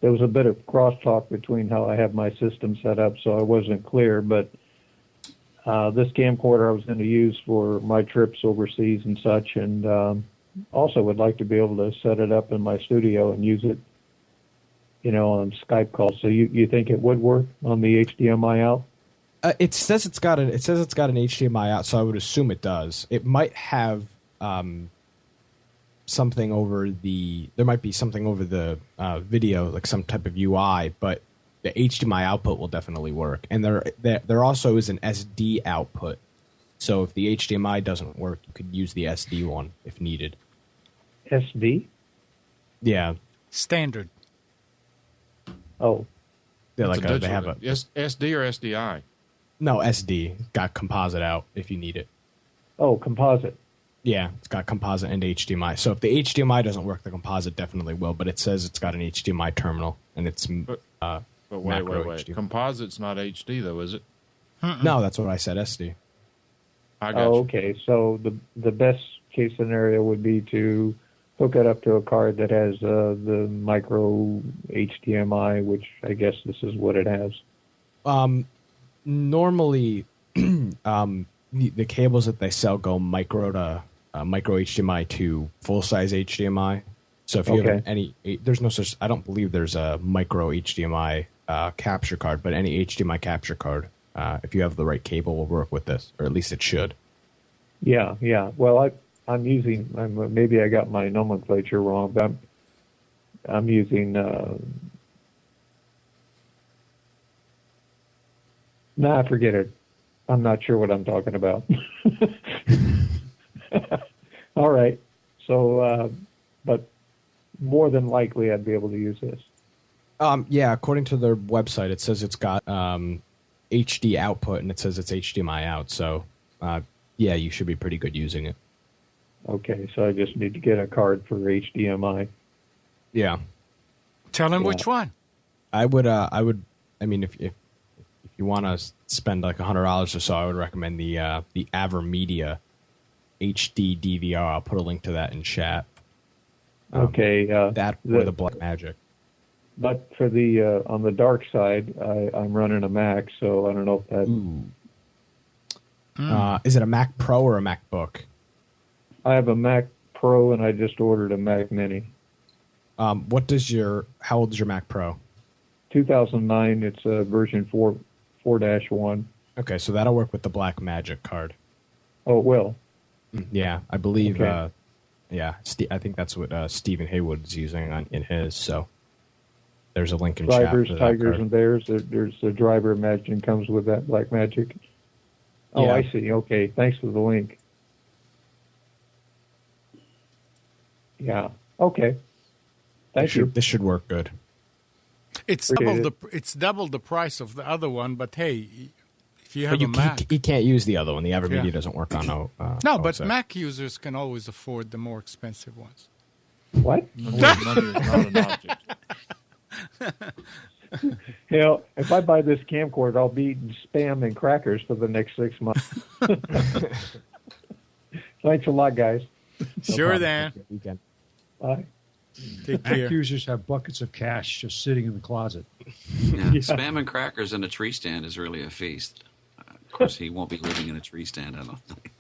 There was a bit of crosstalk between how I have my system set up, so I wasn't clear. But this camcorder I was going to use for my trips overseas and such, and also would like to be able to set it up in my studio and use it, on Skype calls. So you think it would work on the HDMI out? It says it's got an HDMI out, so I would assume it does. It might have something over the. There might be something over the video, like some type of UI, but the HDMI output will definitely work. And there also is an SD output. So if the HDMI doesn't work, you could use the SD one if needed. SD? Yeah. Standard. Oh. Yeah, they have a SD or SDI. No, SD. Got composite out if you need it. Oh, composite. Yeah, it's got composite and HDMI. So if the HDMI doesn't work, the composite definitely will. But it says it's got an HDMI terminal, and it's But wait. HD. Composite's not HD, though, is it? No, that's what I said, SD. I got you. Okay. So the best case scenario would be to hook it up to a card that has the micro HDMI, which I guess this is what it has. Normally, the cables that they sell go micro HDMI to full size HDMI. So if you have there's no such. I don't believe there's a micro HDMI capture card, but any HDMI capture card, if you have the right cable, will work with this, or at least it should. Yeah. Well, I'm using. Maybe I got my nomenclature wrong, but I'm using. Forget it. I'm not sure what I'm talking about. All right. So, but more than likely, I'd be able to use this. Yeah, according to their website, it says it's got HD output, and it says it's HDMI out. So, yeah, you should be pretty good using it. Okay, so I just need to get a card for HDMI. Yeah. Tell him which one. I would. I mean, if you want to spend like $100 or so, I would recommend the AverMedia HD DVR. I'll put a link to that in chat. Okay. That or the Blackmagic. But for the on the dark side, I'm running a Mac, so I don't know if that. Is it a Mac Pro or a MacBook? I have a Mac Pro, and I just ordered a Mac Mini. How old is your Mac Pro? 2009. It's version 4-1. Okay, so that'll work with the Blackmagic card. Oh, it will. Yeah, I believe. Okay. I think that's what Stephen Haywood is using in his. So there's a link in chat for that Tigers, card. and bears. There's the driver. Imagine comes with that Blackmagic. Oh, Yeah. I see. Okay, thanks for the link. Yeah. Okay. Thank you. This should work good. It's double the price of the other one, but hey, if you have a Mac, you can't use the other one. The AverMedia doesn't work on no, but OSX. Mac users can always afford the more expensive ones. What? Money is not an object. Hell, if I buy this camcorder, I'll be eating Spam and crackers for the next 6 months. Thanks a lot, guys. Sure, Dan. Weekend. Bye. Take Mac care. users have buckets of cash just sitting in the closet. Yeah. Spam and crackers in a tree stand is really a feast. Of course, he won't be living in a tree stand, I don't think.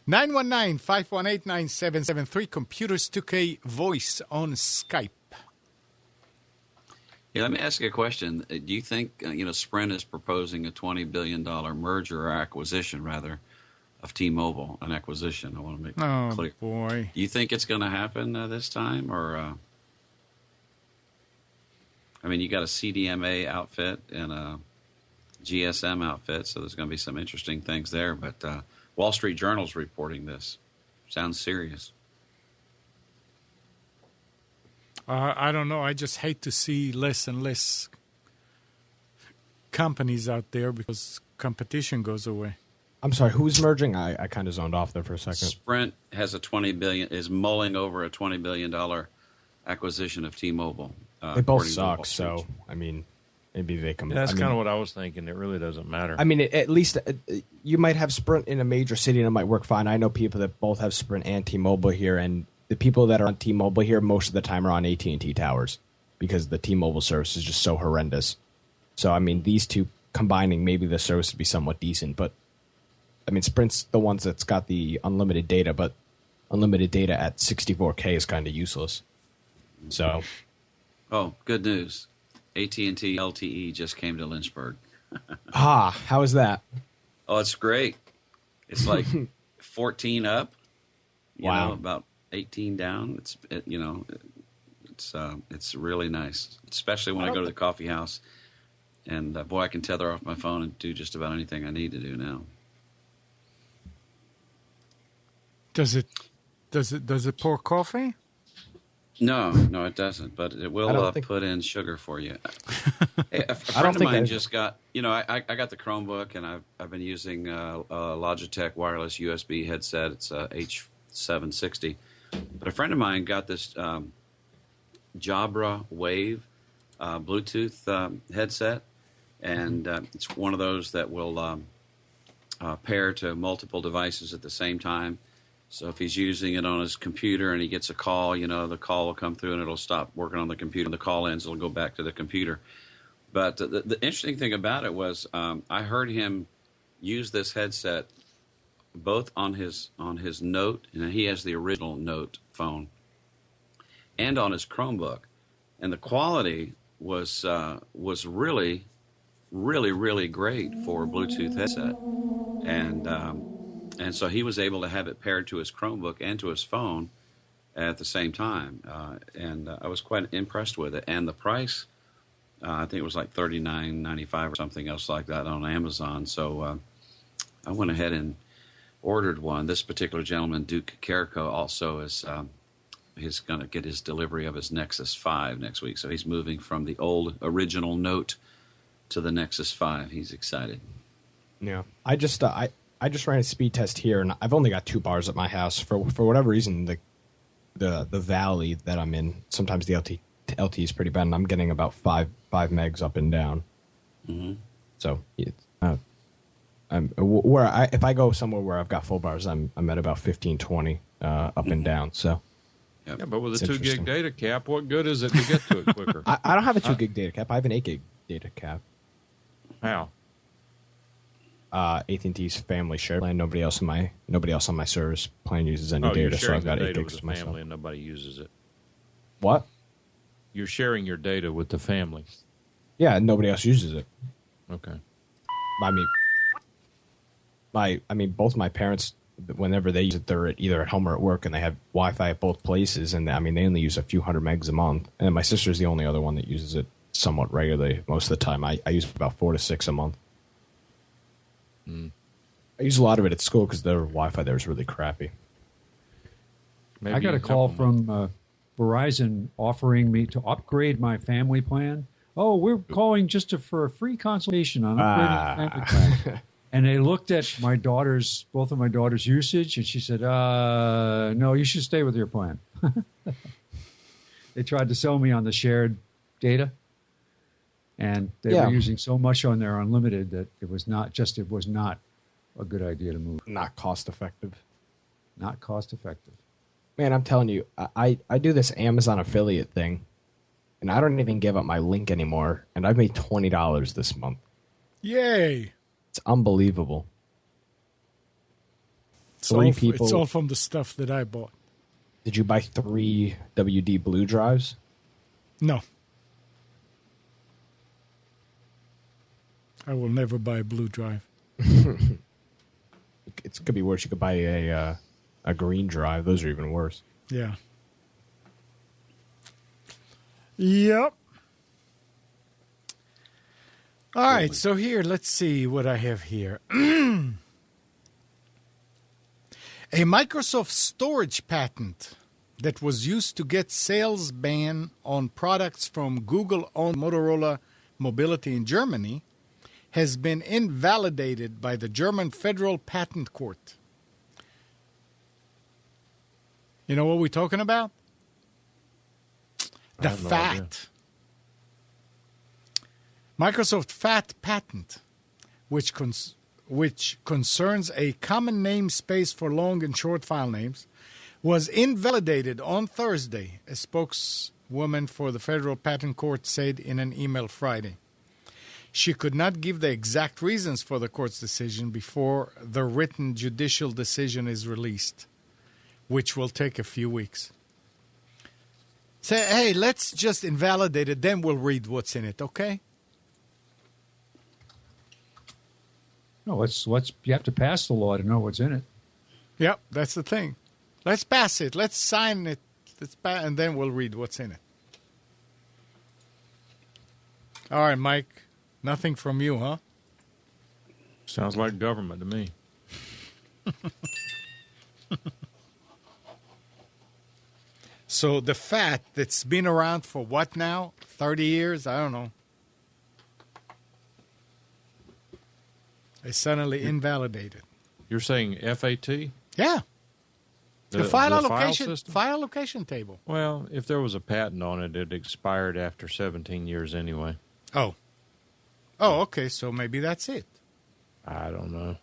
919-518-9773. Computers 2K voice on Skype. Yeah, let me ask you a question. Do you think Sprint is proposing a $20 billion merger or acquisition, rather, of T-Mobile? An acquisition. I want to make that clear. Oh boy! Do you think it's going to happen this time, or? I mean, you got a CDMA outfit and a GSM outfit, so there's going to be some interesting things there. But Wall Street Journal's reporting this. Sounds serious. I don't know. I just hate to see less and less companies out there because competition goes away. I'm sorry, who's merging? I kind of zoned off there for a second. Sprint has is mulling over a $20 billion acquisition of T-Mobile. They both suck, so, I mean, maybe they come... That's kind of what I was thinking. It really doesn't matter. I mean, at least you might have Sprint in a major city and it might work fine. I know people that both have Sprint and T-Mobile here, and the people that are on T-Mobile here most of the time are on AT&T towers because the T-Mobile service is just so horrendous. So, I mean, these two combining, maybe the service would be somewhat decent. But, I mean, Sprint's the ones that's got the unlimited data, but unlimited data at 64K is kind of useless. So... Oh, good news. AT&T LTE just came to Lynchburg. how is that? Oh, it's great. It's like 14 up, Wow. About 18 down. It's really nice, especially when I go to the coffee house. And boy, I can tether off my phone and do just about anything I need to do now. Does it pour coffee? No, it doesn't. But it will put in sugar for you. A friend of mine just got. I got the Chromebook, and I've been using a Logitech wireless USB headset. It's a H760. But a friend of mine got this Jabra Wave Bluetooth headset, and it's one of those that will pair to multiple devices at the same time. So if he's using it on his computer and he gets a call, the call will come through and it'll stop working on the computer. The call ends, it'll go back to the computer. But the interesting thing about it was I heard him use this headset both on his Note, and he has the original Note phone, and on his Chromebook. And the quality was really, really, really great for a Bluetooth headset. And so he was able to have it paired to his Chromebook and to his phone at the same time. And I was quite impressed with it. And the price, I think it was like $39.95 or something else like that on Amazon. So I went ahead and ordered one. This particular gentleman, Duke Carrico, also he's going to get his delivery of his Nexus 5 next week. So he's moving from the old original Note to the Nexus 5. He's excited. Yeah. I just ran a speed test here, and I've only got 2 bars at my house. For whatever reason, the valley that I'm in, sometimes the LT is pretty bad, and I'm getting about 5 megs up and down. Mm-hmm. So if I go somewhere where I've got full bars, I'm at about 15, 20 up and down. So yeah, but with a 2 gig data cap, what good is it to get to it quicker? I don't have a 2 gig data cap. I have an 8 gig data cap. How? AT&T's family share plan. Nobody else on my service plan uses any data, so I've got 8 gigs with myself. family and nobody uses it. What? You're sharing your data with the family. Yeah, nobody else uses it. Okay. I mean, both my parents, whenever they use it, they're either at home or at work, and they have Wi-Fi at both places. And I mean, they only use a few hundred megs a month. And my sister's the only other one that uses it somewhat regularly. Most of the time, I use about 4 to 6 a month. Mm. I use a lot of it at school because their Wi-Fi there is really crappy. Maybe I got a call from Verizon offering me to upgrade my family plan. Oh, we're calling just for a free consultation on upgrading the family plan. And they looked at both of my daughter's usage, and she said, no, you should stay with your plan. They tried to sell me on the shared data, and they were using so much on their unlimited that it was not a good idea to move. Not cost effective. Not cost effective. Man, I'm telling you, I do this Amazon affiliate thing, and I don't even give up my link anymore, and I've made $20 this month. Yay! It's unbelievable. It's all from the stuff that I bought. Did you buy 3 WD Blue drives? No. I will never buy a blue drive. It could be worse. You could buy a green drive. Those are even worse. Yeah. Yep. All right, so here, let's see what I have here. A Microsoft storage patent that was used to get sales ban on products from Google-owned Motorola Mobility in Germany has been invalidated by the German Federal Patent Court. You know what we're talking about? The FAT. Microsoft FAT patent, which concerns a common namespace for long and short file names, was invalidated on Thursday, a spokeswoman for the Federal Patent Court said in an email Friday. She could not give the exact reasons for the court's decision before the written judicial decision is released, which will take a few weeks. Say, hey, let's just invalidate it, then we'll read what's in it, okay? No, you have to pass the law to know what's in it. Yep, that's the thing. Let's pass it. Let's sign it. And then we'll read what's in it. All right, Mike. Nothing from you, huh? Sounds like government to me. So the FAT that's been around for what now? 30 years? I don't know. They suddenly invalidated. You're saying FAT? Yeah. The file allocation system? file allocation table. Well, if there was a patent on it, it expired after 17 years anyway. Oh, okay. So maybe that's it. I don't know.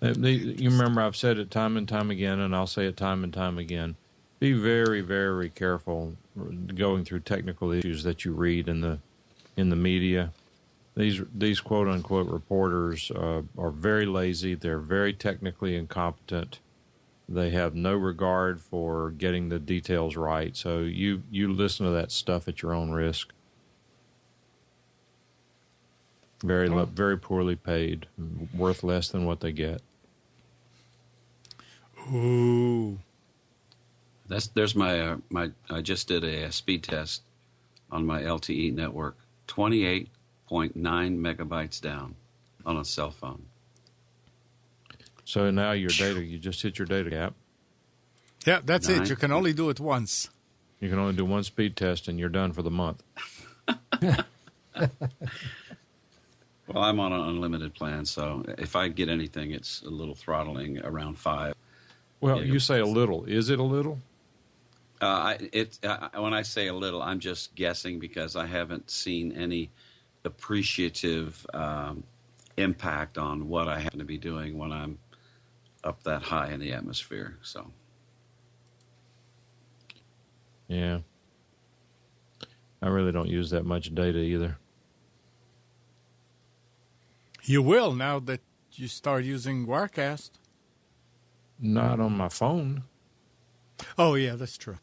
You remember I've said it time and time again, and I'll say it time and time again. Be very, very careful going through technical issues that you read in the media. These quote unquote reporters are very lazy. They're very technically incompetent. They have no regard for getting the details right. So you listen to that stuff at your own risk. Very poorly paid, worth less than what they get. Ooh. There's my I just did a speed test on my LTE network. 28.9 megabytes down on a cell phone. So now your data, you just hit your data cap. Yeah, that's it. You can only do it once. You can only do one speed test and you're done for the month. Well, I'm on an unlimited plan, so if I get anything, it's a little throttling around 5. Well, you say a little. Is it a little? When I say a little, I'm just guessing because I haven't seen any appreciative impact on what I happen to be doing when I'm up that high in the atmosphere. So, yeah, I really don't use that much data either. You will now that you start using Wirecast. Not on my phone. Oh yeah, that's true.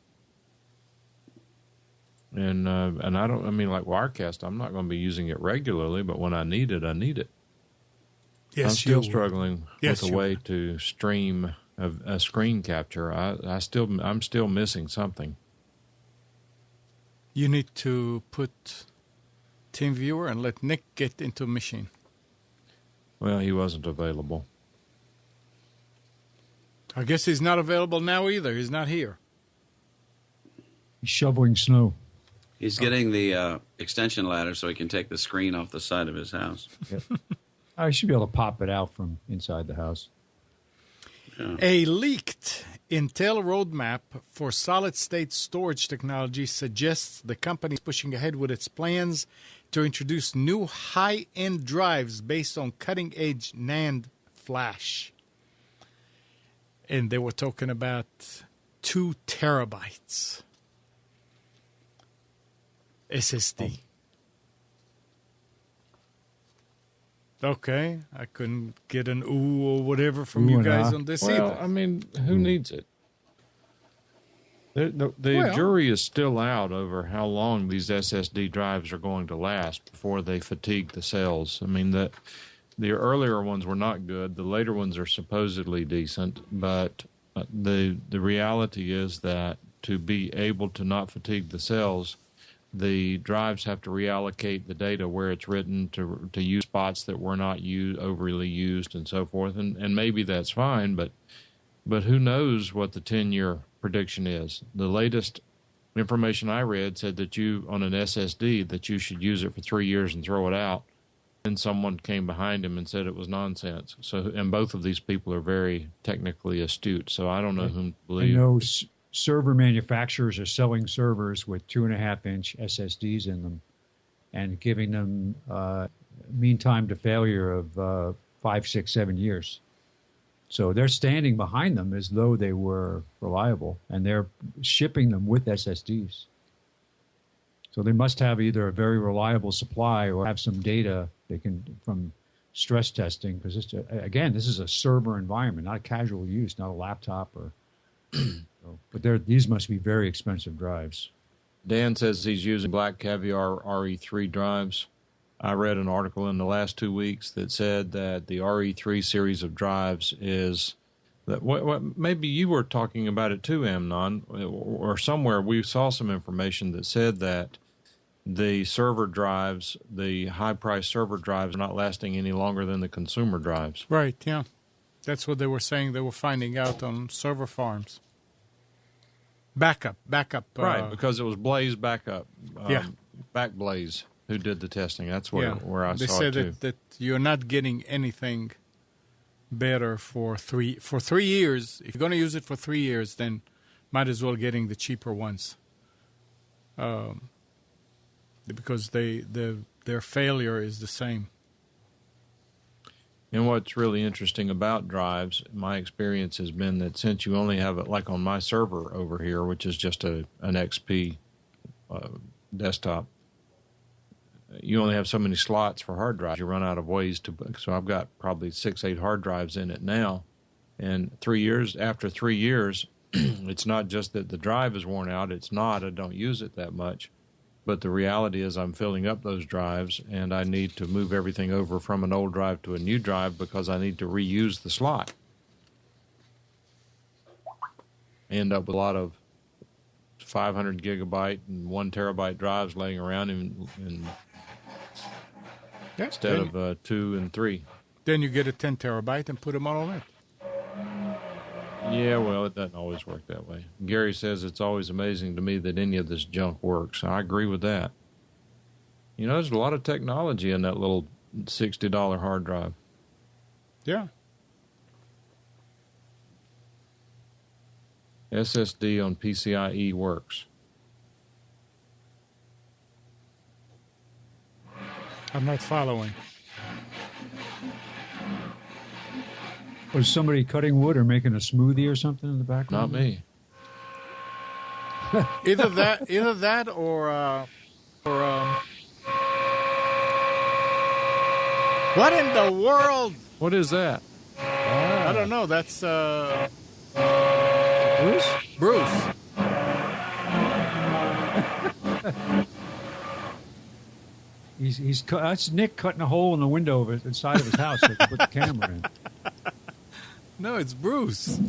And I don't. I mean, like Wirecast, I'm not going to be using it regularly, but when I need it, I need it. Yes, I'm still struggling with a way to stream a screen capture. I'm still missing something. You need to put TeamViewer and let Nick get into a machine. Well, he wasn't available. I guess he's not available now either. He's not here. He's shoveling snow. He's getting the extension ladder so he can take the screen off the side of his house. Yep. I should be able to pop it out from inside the house. Yeah. A leaked Intel roadmap for solid-state storage technology suggests the company is pushing ahead with its plans to introduce new high-end drives based on cutting-edge NAND flash. And they were talking about 2 terabytes SSD. Okay, I couldn't get an ooh or whatever from you guys on this well, either. I mean, who needs it? The jury is still out over how long these SSD drives are going to last before they fatigue the cells. I mean, the earlier ones were not good. The later ones are supposedly decent, but the reality is that to be able to not fatigue the cells, the drives have to reallocate the data where it's written to use spots that were not overly used and so forth. And maybe that's fine, but who knows what the 10-year prediction is. The latest information I read said that on an SSD, that you should use it for 3 years and throw it out. And someone came behind him and said it was nonsense. And both of these people are very technically astute. So I don't know whom to believe. I know server manufacturers are selling servers with 2.5-inch SSDs in them and giving them mean time to failure of 5, 6, 7 years. So they're standing behind them as though they were reliable, and they're shipping them with SSDs. So they must have either a very reliable supply or have some data they can from stress testing, because this is a server environment, not a casual use, not a laptop or. But these must be very expensive drives. Dan says he's using Black Caviar RE3 drives. I read an article in the last 2 weeks that said that the RE3 series of drives is that what maybe you were talking about it too, Amnon, or somewhere we saw some information that said that the server drives, the high-priced server drives, are not lasting any longer than the consumer drives. Right, yeah. That's what they were saying they were finding out on server farms. Backup. Right, because it was Blaze Backup. Yeah. Backblaze who did the testing. That's where I they saw it too. They said that you're not getting anything better for 3 years. If you're going to use it for 3 years, then might as well getting the cheaper ones. Because their failure is the same. And what's really interesting about drives, my experience has been that since you only have it, like on my server over here, which is just an XP desktop, you only have so many slots for hard drives. You run out of ways to. So I've got probably 6-8 hard drives in it now. And after 3 years, it's not just that the drive is worn out. It's not. I don't use it that much. But the reality is I'm filling up those drives, and I need to move everything over from an old drive to a new drive because I need to reuse the slot. I end up with a lot of 500 gigabyte and 1 terabyte drives laying around instead of 2 and 3. Then you get a 10 terabyte and put them all on it. Yeah, well, it doesn't always work that way. Gary says it's always amazing to me that any of this junk works. I agree with that. You know, there's a lot of technology in that little $60 hard drive. Yeah. SSD on PCIe works. I'm not following. Was somebody cutting wood or making a smoothie or something in the background? Not me. Either that or what in the world? What is that? I don't know. That's Bruce? That's Nick cutting a hole in the window of inside of his house so he can put the camera in. No, it's Bruce.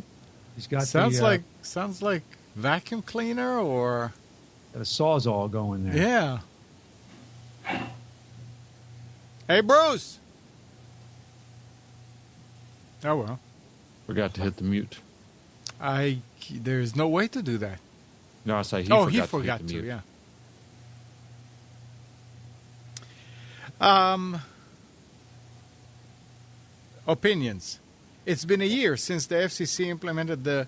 He's got sounds like vacuum cleaner or a sawzall going there. Yeah. Hey, Bruce. Oh well. Forgot to hit the mute. There's no way to do that. No, I say he forgot to hit the mute. Yeah. Opinions. It's been a year since the FCC implemented the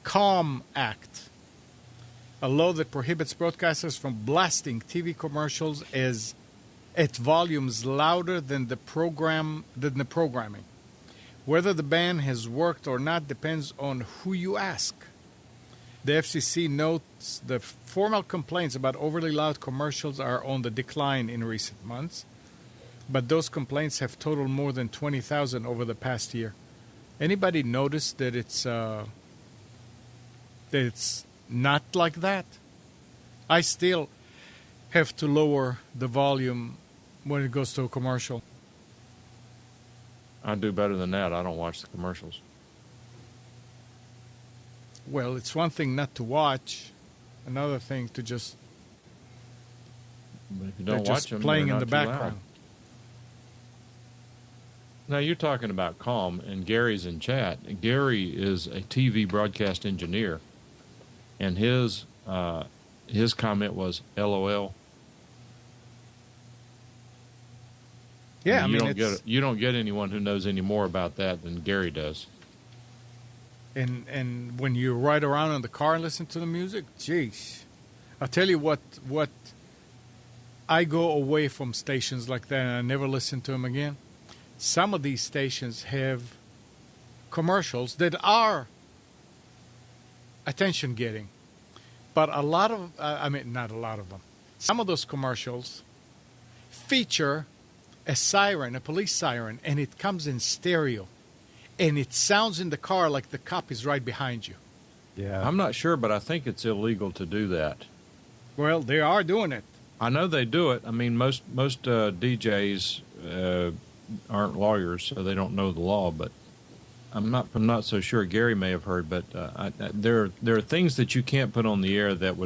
CALM Act, a law that prohibits broadcasters from blasting TV commercials at volumes louder than the programming. Whether the ban has worked or not depends on who you ask. The FCC notes the formal complaints about overly loud commercials are on the decline in recent months, but those complaints have totaled more than 20,000 over the past year. Anybody notice that it's not like that? I still have to lower the volume when it goes to a commercial. I do better than that. I don't watch the commercials. Well, it's one thing not to watch, another thing to just But if you don't watch just them, playing they're in the not too loud. background. Now, you're talking about calm, and Gary's in chat. Gary is a TV broadcast engineer, and his comment was LOL. Yeah, I mean, you don't get anyone who knows any more about that than Gary does. And when you ride around in the car and listen to the music, jeez. I'll tell you what I go away from stations like that and I never listen to them again. Some of these stations have commercials that are attention-getting, but a lot of, not a lot of them. Some of those commercials feature a siren, a police siren, and it comes in stereo. And it sounds in the car like the cop is right behind you. Yeah, I'm not sure, but I think it's illegal to do that. Well, they are doing it. I know they do it. I mean, most DJs aren't lawyers, so they don't know the law. But I'm not so sure. Gary may have heard, but there are things that you can't put on the air that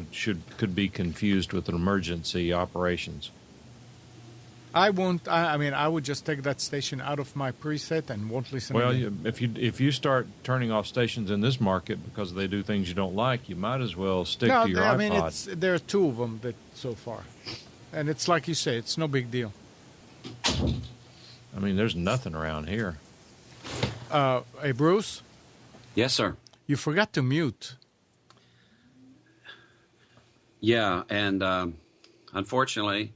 could be confused with an emergency operations. I won't. I would just take that station out of my preset and won't listen. Well, again. if you start turning off stations in this market because they do things you don't like, you might as well stick to your iPod. There are two of them that so far, and it's like you say, it's no big deal. I mean, there's nothing around here. Hey, Bruce. Yes, sir. You forgot to mute. Yeah, and unfortunately,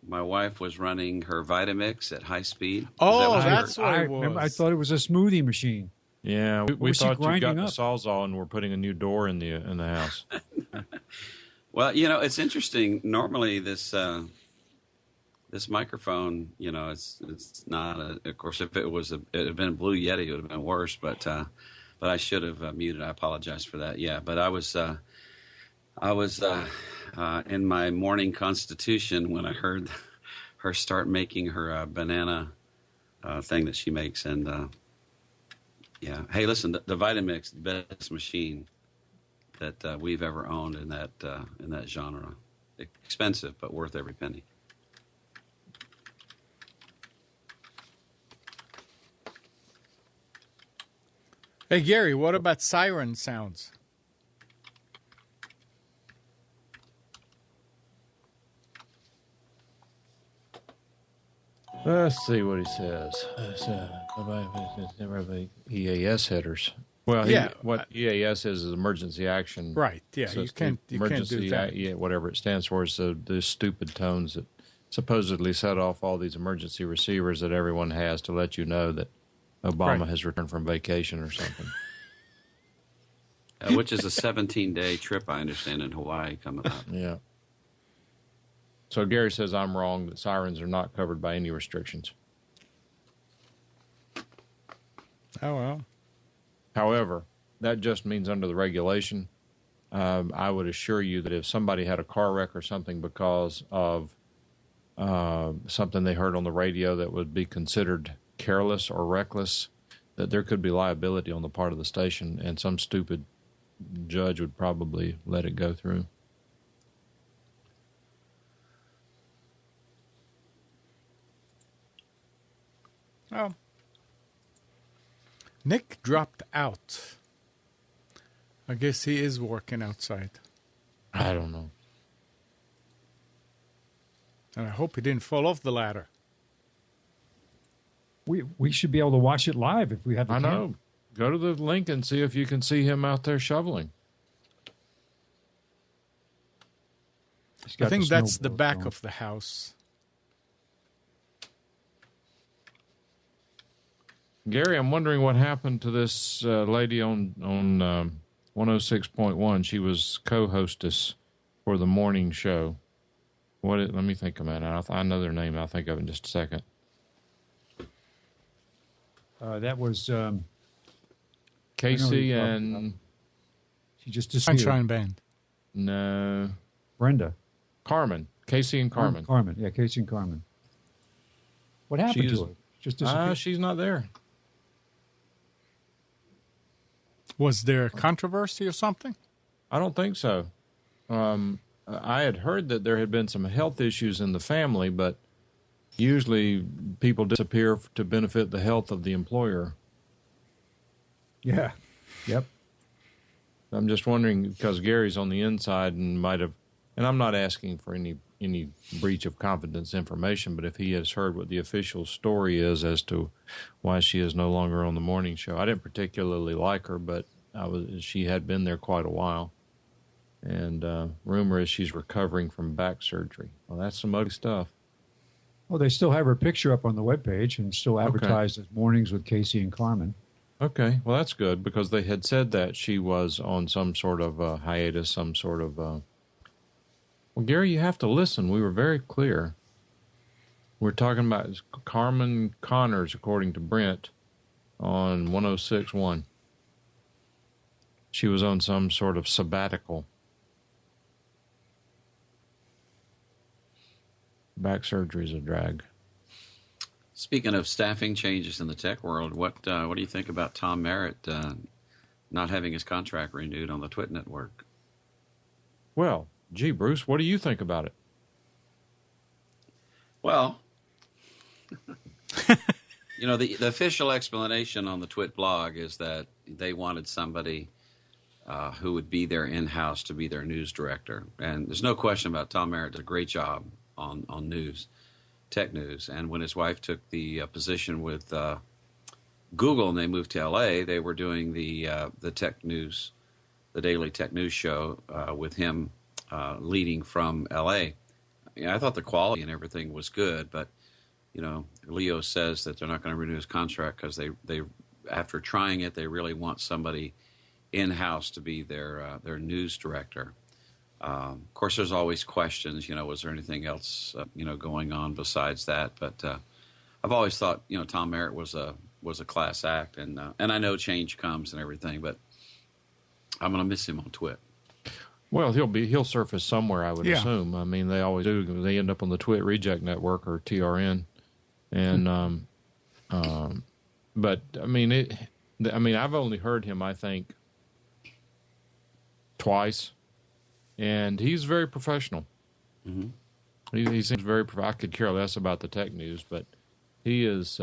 my wife was running her Vitamix at high speed. Oh, that's what it was. Remember, I thought it was a smoothie machine. Yeah, we thought you got the up? Sawzall and we're putting a new door in the house. Well, it's interesting. Normally, this microphone, it's not. Of course, if it had been a Blue Yeti, it would have been worse. But I should have muted. I apologize for that. Yeah, but I was in my morning constitution when I heard her start making her banana thing that she makes. And yeah, hey, listen, the Vitamix, the best machine that we've ever owned in that genre. Expensive, but worth every penny. Hey, Gary, what about siren sounds? Let's see what he says. EAS headers. Well, yeah. What EAS is emergency action. Right. Yeah. So you can't do that. Yeah, whatever it stands for is the stupid tones that supposedly set off all these emergency receivers that everyone has to let you know that Obama has returned from vacation or something. Which is a 17-day trip, I understand, in Hawaii coming up. Yeah. So Gary says I'm wrong, that sirens are not covered by any restrictions. Oh, well. However, that just means under the regulation, I would assure you that if somebody had a car wreck or something because of something they heard on the radio that would be considered careless or reckless, that there could be liability on the part of the station, and some stupid judge would probably let it go through. Oh. Nick dropped out. I guess he is working outside. I don't know. And I hope he didn't fall off the ladder. We should be able to watch it live if we have the I camera. know. Go to the link and see if you can see him out there shoveling. I think that's the back of the house. Gary, I'm wondering what happened to this lady on 106.1. She was co-hostess for the morning show. Let me think a minute. I know their name. I'll think of it in just a second. That was Casey and... She just disappeared. Sunshine Band. No. Brenda. Carmen. Casey and Carmen. Carmen. Yeah, Casey and Carmen. What happened to her? Just disappeared. She's not there. Was there controversy or something? I don't think so. I had heard that there had been some health issues in the family, but usually people disappear to benefit the health of the employer. Yeah. Yep. I'm just wondering, because Gary's on the inside and might have, and I'm not asking for any breach of confidence information, but if he has heard what the official story is as to why she is no longer on the morning show. I didn't particularly like her, but she had been there quite a while. And rumor is she's recovering from back surgery. Well, that's some ugly stuff. Well, they still have her picture up on the webpage and still advertised as Mornings with Casey and Carmen. Okay, well, that's good, because they had said that she was on some sort of hiatus, some sort of... Well, Gary, you have to listen. We were very clear. We're talking about Carmen Connors, according to Brent, on 106.1. She was on some sort of sabbatical. Back surgery's a drag. Speaking of staffing changes in the tech world, what do you think about Tom Merritt not having his contract renewed on the Twit network? Well, gee, Bruce, what do you think about it? Well, the official explanation on the Twit blog is that they wanted somebody who would be their in-house to be their news director. And there's no question about Tom Merritt did a great job on news. Tech news, and when his wife took the position with Google and they moved to LA, they were doing the tech news, the daily tech news show with him leading from LA. I thought the quality and everything was good, but Leo says that they're not going to renew his contract because they after trying it, they really want somebody in house to be their news director. Of course, there's always questions. Was there anything else going on besides that? But I've always thought Tom Merritt was a class act, and I know change comes and everything, but I'm going to miss him on Twit. Well, he'll surface somewhere, I would assume. I mean, they always do. They end up on the Twit Reject Network or TRN, and but I mean I've only heard him, I think, twice. And he's very professional. Mm-hmm. He seems very. I could care less about the tech news, but he is.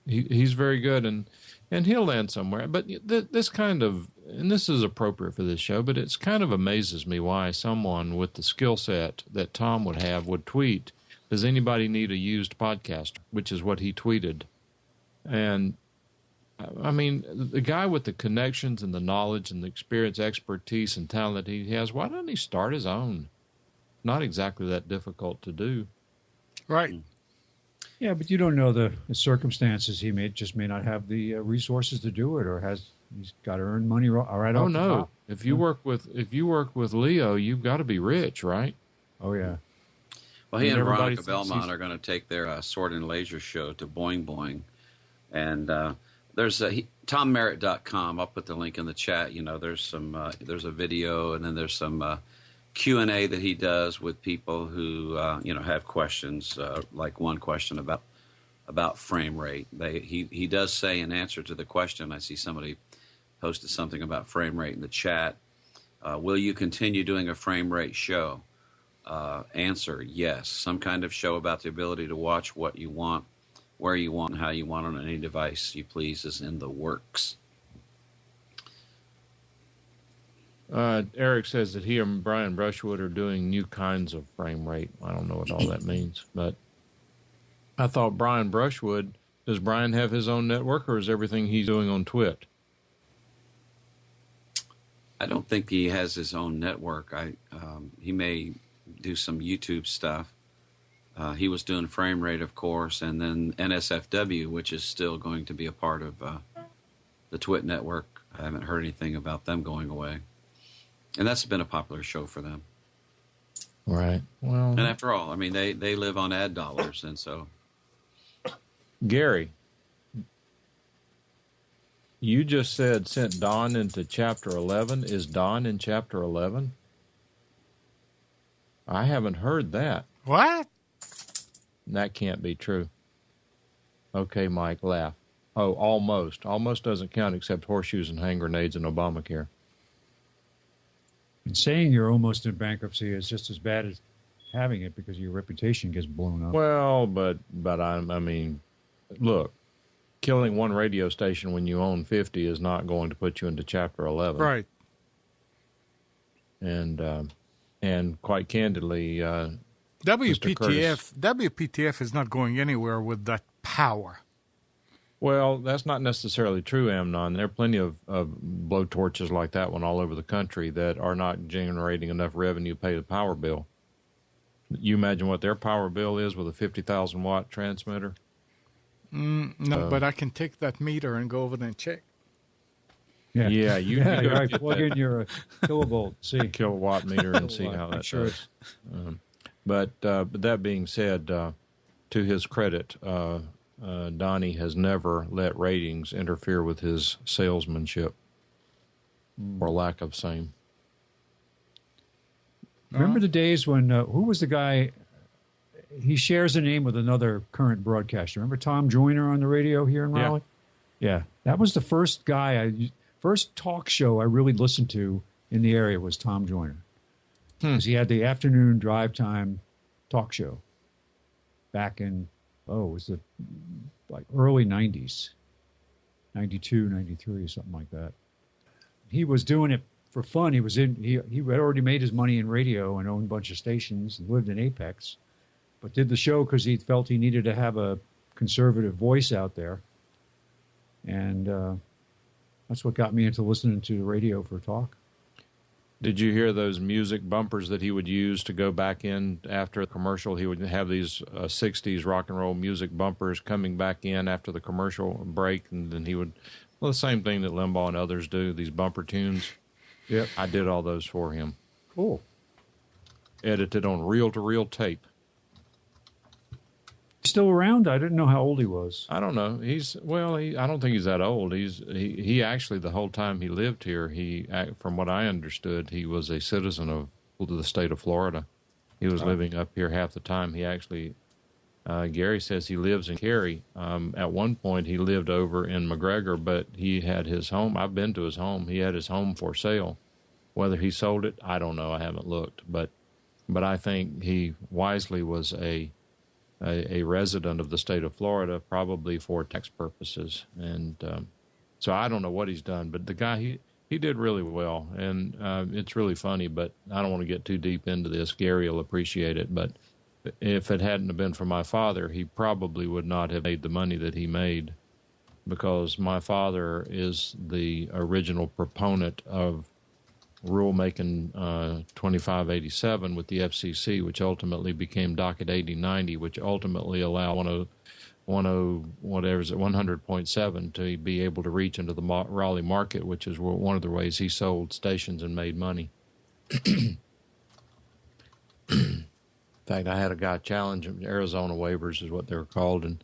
He's very good, and he'll land somewhere. But this kind of, and this is appropriate for this show, but it's kind of amazes me why someone with the skill set that Tom would have would tweet, "Does anybody need a used podcaster?" Which is what he tweeted, and. I mean, the guy with the connections and the knowledge and the experience, expertise, and talent he has, why doesn't he start his own? Not exactly that difficult to do. Right. Yeah, but you don't know the circumstances. He may not have the resources to do it, or he's got to earn money right off the top. If you work with Leo, you've got to be rich, right? Oh yeah. Well, he and Veronica Belmont are going to take their Sword and Laser show to Boing Boing, and there's TomMerritt.com. I'll put the link in the chat. There's there's a video, and then there's some Q&A that he does with people who have questions, like one question about frame rate. He does say in answer to the question, I see somebody posted something about frame rate in the chat. Will you continue doing a frame rate show? Answer, yes. Some kind of show about the ability to watch what you want, where you want, and how you want on any device you please is in the works. Eric says that he and Brian Brushwood are doing new kinds of frame rate. I don't know what all that means, but I thought Brian Brushwood, does Brian have his own network, or is everything he's doing on Twit? I don't think he has his own network. He may do some YouTube stuff. He was doing frame rate, of course, and then NSFW, which is still going to be a part of the Twit network I haven't heard anything about them going away. And that's been a popular show for them. Right. Well, and after all, I mean, they live on ad dollars, and so. Gary, you just said sent Don into Chapter 11. Is Don in Chapter 11? I haven't heard that. What? That can't be true. Okay, Mike, laugh. Oh, almost. Almost doesn't count except horseshoes and hand grenades and Obamacare. And saying you're almost in bankruptcy is just as bad as having it because your reputation gets blown up. Well, but I mean, look, killing one radio station when you own 50 is not going to put you into Chapter 11. Right. And quite candidly, WPTF is not going anywhere with that power. Well, that's not necessarily true, Amnon. There are plenty of blowtorches like that one all over the country that are not generating enough revenue to pay the power bill. You imagine what their power bill is with a 50,000-watt transmitter? No, but I can take that meter and go over there and check. Yeah, you right. Plug in your kilovolt, see kilowatt meter and see how that does. But that being said, to his credit, Donnie has never let ratings interfere with his salesmanship, or lack of same. Remember the days when, who was the guy, he shares a name with another current broadcaster. Remember Tom Joyner on the radio here in Raleigh? Yeah. That was the first guy, first talk show I really listened to in the area was Tom Joyner. Because he had the afternoon drive time talk show back in, it was the like early 90s, 92, 93, something like that. He was doing it for fun. He had already made his money in radio and owned a bunch of stations and lived in Apex, but did the show because he felt he needed to have a conservative voice out there. And that's what got me into listening to the radio for talk. Did you hear those music bumpers that he would use to go back in after a commercial? He would have these 60s rock and roll music bumpers coming back in after the commercial break, and then he would, the same thing that Limbaugh and others do, these bumper tunes. Yep. I did all those for him. Cool. Edited on reel-to-reel tape. Still around? I didn't know how old he was. I don't know. I don't think he's that old. He actually, the whole time he lived here, from what I understood, he was a citizen of the state of Florida. He was living up here half the time. He actually, Gary says he lives in Cary. At one point, he lived over in McGregor, but he had his home. I've been to his home. He had his home for sale. Whether he sold it, I don't know. I haven't looked. But I think he wisely was a resident of the state of Florida, probably for tax purposes. And so I don't know what he's done, but the guy, he did really well. And it's really funny, but I don't want to get too deep into this. Gary will appreciate it. But if it hadn't have been for my father, he probably would not have made the money that he made, because my father is the original proponent of rulemaking 2587 with the FCC, which ultimately became Docket 8090, which ultimately allowed 100.7 to be able to reach into the Raleigh market, which is one of the ways he sold stations and made money. In fact, I had a guy challenge him. Arizona waivers is what they were called, and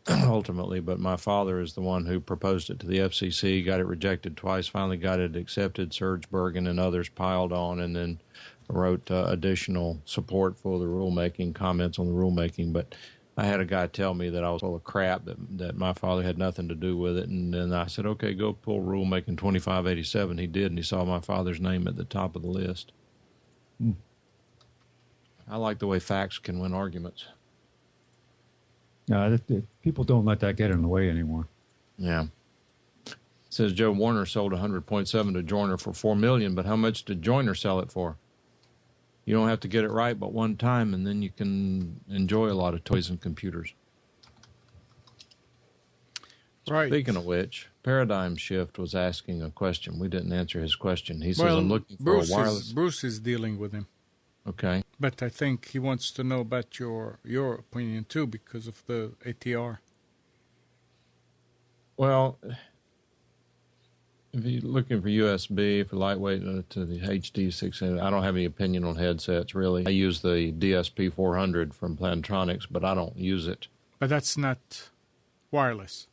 ultimately, but my father is the one who proposed it to the FCC, got it rejected twice, finally got it accepted. Serge Bergen and others piled on and then wrote additional support for the rulemaking, comments on the rulemaking. But I had a guy tell me that I was full of crap, that my father had nothing to do with it. And then I said, okay, go pull rulemaking 2587. He did, and he saw my father's name at the top of the list. I like the way facts can win arguments. No, people don't let that get in the way anymore. Yeah. It says Joe Warner sold 100.7 to Joyner for $4 million, but how much did Joyner sell it for? You don't have to get it right but one time, and then you can enjoy a lot of toys and computers. Right. Speaking of which, Paradigm Shift was asking a question. We didn't answer his question. He says, I'm looking for a wireless... Bruce is dealing with him. Okay. But I think he wants to know about your opinion, too, because of the ATR. Well, if you're looking for USB for lightweight to the HD 600, I don't have any opinion on headsets really. I use the DSP 400 from Plantronics, but I don't use it. But that's not wireless.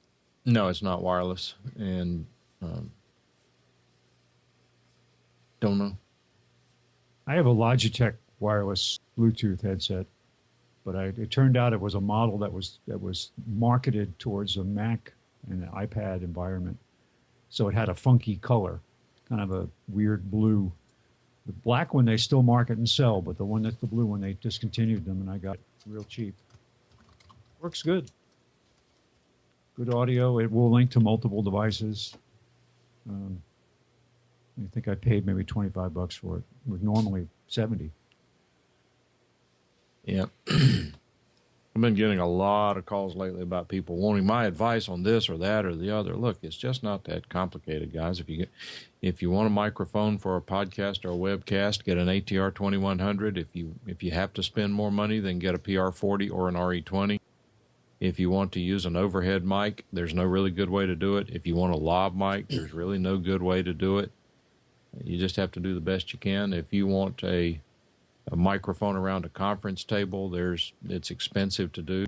No, it's not wireless, and don't know. I have a Logitech wireless Bluetooth headset, but it turned out it was a model that was marketed towards a Mac and an iPad environment. So it had a funky color, kind of a weird blue. The black one they still market and sell, but the one that's the blue one, they discontinued them, and I got it real cheap. Works good. Good audio. It will link to multiple devices. I think I paid maybe $25 for it. It was normally $70. Yeah. I've been getting a lot of calls lately about people wanting my advice on this or that or the other. Look, it's just not that complicated, guys. If you want a microphone for a podcast or a webcast, get an ATR 2100. If you have to spend more money, then get a PR40 or an RE20. If you want to use an overhead mic, there's no really good way to do it. If you want a lav mic, there's really no good way to do it. You just have to do the best you can. If you want a microphone around a conference table, it's expensive to do.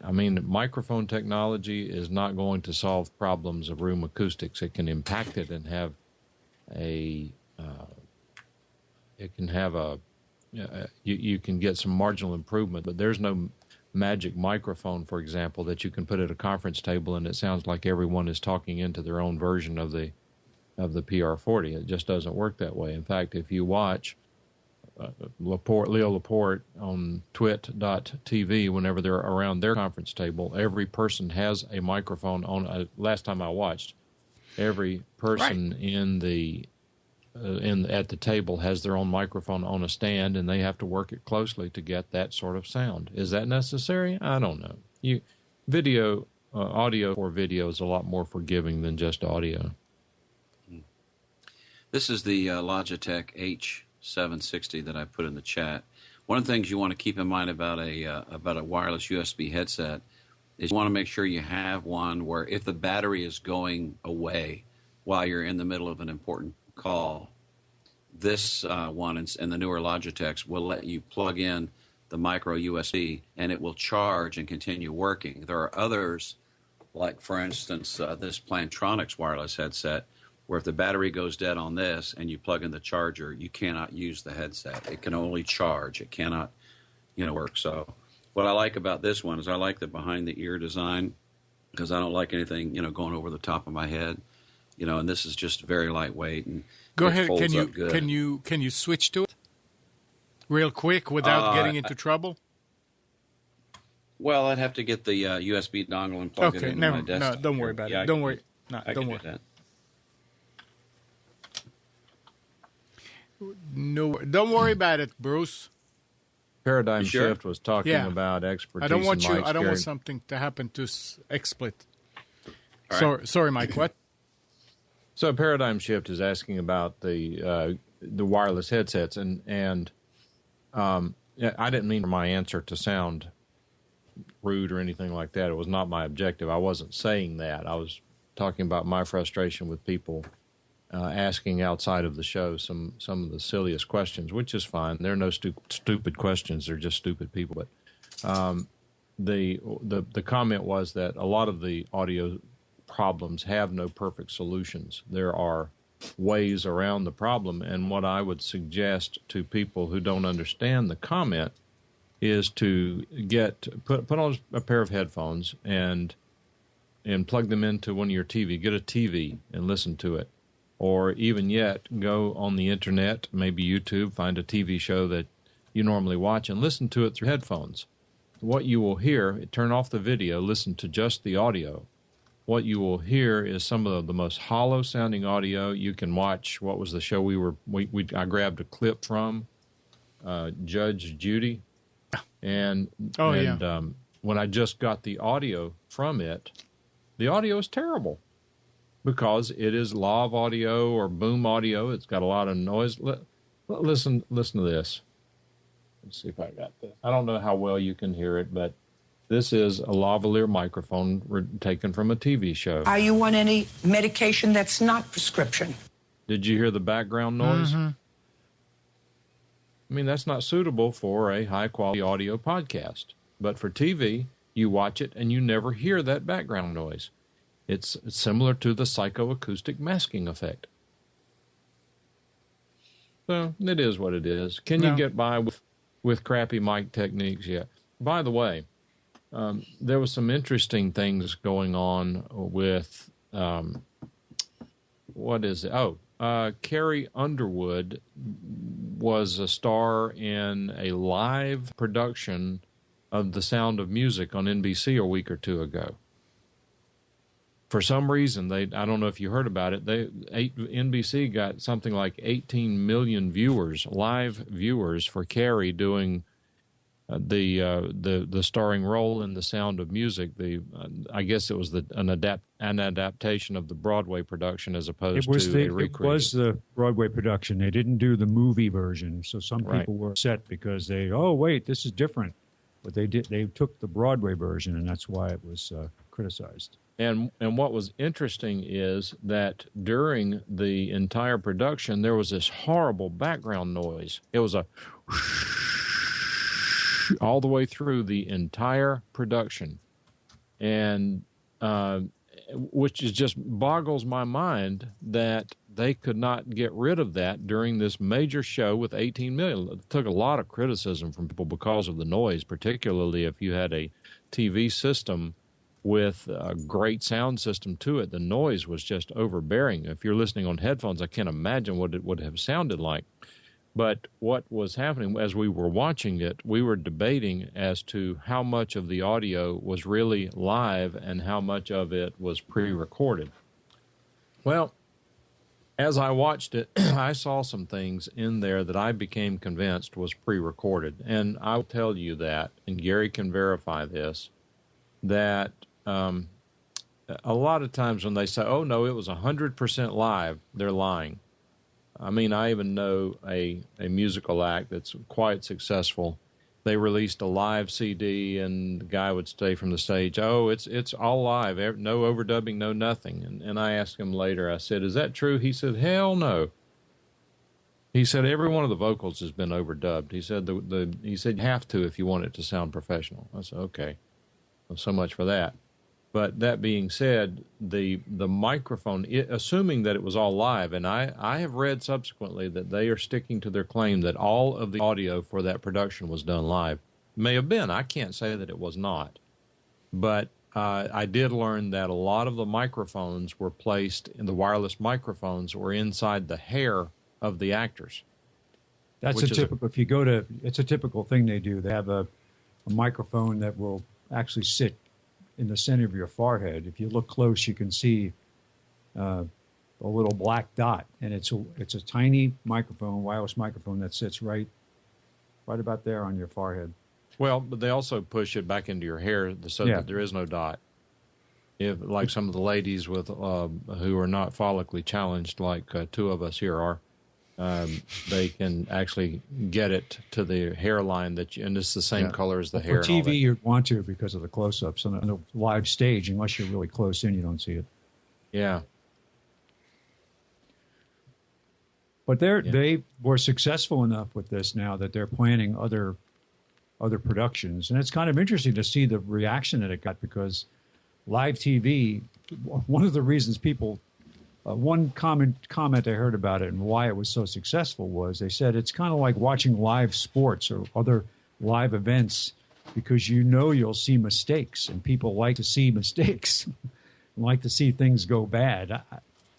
Microphone technology is not going to solve problems of room acoustics. It can impact it and have you can get some marginal improvement, but there's no magic microphone, for example, that you can put at a conference table and it sounds like everyone is talking into their own version of the PR40. It just doesn't work that way. In fact, if you watch Leo Laporte on twit.tv, whenever they're around their conference table, every person has a microphone on. Last time I watched, every person at the table has their own microphone on a stand, and they have to work it closely to get that sort of sound. Is that necessary? I don't know. Audio or video is a lot more forgiving than just audio. This is the Logitech H760 that I put in the chat. One of the things you want to keep in mind about a wireless USB headset is you want to make sure you have one where if the battery is going away while you're in the middle of an important call, this one and the newer Logitechs will let you plug in the micro USB and it will charge and continue working. There are others, like for instance this Plantronics wireless headset, where if the battery goes dead on this and you plug in the charger, you cannot use the headset. It can only charge. It cannot, work. So what I like about this one is I like the behind the ear design because I don't like anything, going over the top of my head. And this is just very lightweight and go ahead. Can you switch to it real quick without getting into trouble? Well, I'd have to get the USB dongle and plug it into my desktop. No, don't worry about it. Don't worry. No, don't worry. No, don't worry about it, Bruce. Paradigm Shift was talking about expertise. I don't want something to happen to XSplit. Right. Sorry, Mike. What? So Paradigm Shift is asking about the wireless headsets, and I didn't mean for my answer to sound rude or anything like that. It was not my objective. I wasn't saying that. I was talking about my frustration with people asking outside of the show some of the silliest questions, which is fine. There are no stupid questions. They're just stupid people. But the comment was that a lot of the audio problems have no perfect solutions. There are ways around the problem, and what I would suggest to people who don't understand the comment is to put on a pair of headphones and plug them into one of your TV. Get a TV and listen to it. Or even yet, go on the internet, maybe YouTube, find a TV show that you normally watch and listen to it through headphones. What you will hear, turn off the video, listen to just the audio. What you will hear is some of the most hollow-sounding audio. You can watch, what was the show I grabbed a clip from, Judge Judy. And when I just got the audio from it, the audio is terrible. Because it is lav audio or boom audio. It's got a lot of noise. Listen to this. Let's see if I got this. I don't know how well you can hear it, but This is a lavalier microphone taken from a TV show. Are you on any medication that's not prescription? Did you hear the background noise? Mm-hmm. I mean, that's not suitable for a high-quality audio podcast. But for TV, you watch it and you never hear that background noise. It's similar to the psychoacoustic masking effect. So it is what it is. Can you get by with crappy mic techniques? Yeah. By the way, there was some interesting things going on with, what is it? Carrie Underwood was a star in a live production of The Sound of Music on NBC a week or two ago. For some reason, I don't know if you heard about it, NBC got something like 18 million viewers, live viewers, for Carrie doing the starring role in The Sound of Music. I guess it was an adaptation of the Broadway production as opposed to a recreation. It was the Broadway production. They didn't do the movie version, so some people were upset because wait, this is different. But they took the Broadway version, and that's why it was criticized. And what was interesting is that during the entire production, there was this horrible background noise. It was a all the way through the entire production, and which is just boggles my mind that they could not get rid of that during this major show with 18 million. It took a lot of criticism from people because of the noise, particularly if you had a TV system with a great sound system to it. The noise was just overbearing. If you're listening on headphones, I can't imagine what it would have sounded like. But what was happening as we were watching it, we were debating as to how much of the audio was really live and how much of it was pre-recorded. Well, as I watched it, I saw some things in there that I became convinced was pre-recorded. And I'll tell you that, and Gary can verify this, that a lot of times when they say, oh, no, it was 100% live, they're lying. I mean, I even know a musical act that's quite successful. They released a live CD, and the guy would say from the stage, oh, it's all live, no overdubbing, no nothing. And I asked him later, I said, is that true? He said, hell no. He said, every one of the vocals has been overdubbed. He said, he said, you have to if you want it to sound professional. I said, okay. Well, so much for that. But that being said, the microphone, assuming that it was all live, and I have read subsequently that they are sticking to their claim that all of the audio for that production was done live. May have been. I can't say that it was not. But I did learn that a lot of the microphones were placed, in the wireless microphones were inside the hair of the actors. That's a typical, if you go to, it's a typical thing they do. They have a microphone that will actually sit in the center of your forehead. If you look close, you can see a little black dot, and it's a tiny microphone, wireless microphone that sits right about there on your forehead. Well, but they also push it back into your hair so that there is no dot. If like some of the ladies with who are not follically challenged, like two of us here are, they can actually get it to the hairline and it's the same color as the hair. For TV, you'd want to because of the close-ups. On a live stage, unless you're really close in, you don't see it. Yeah. But they were successful enough with this now that they're planning other productions, and it's kind of interesting to see the reaction that it got, because live TV, one of the reasons people. One comment I heard about it and why it was so successful was they said it's kind of like watching live sports or other live events, because you'll see mistakes, and people like to see mistakes and like to see things go bad.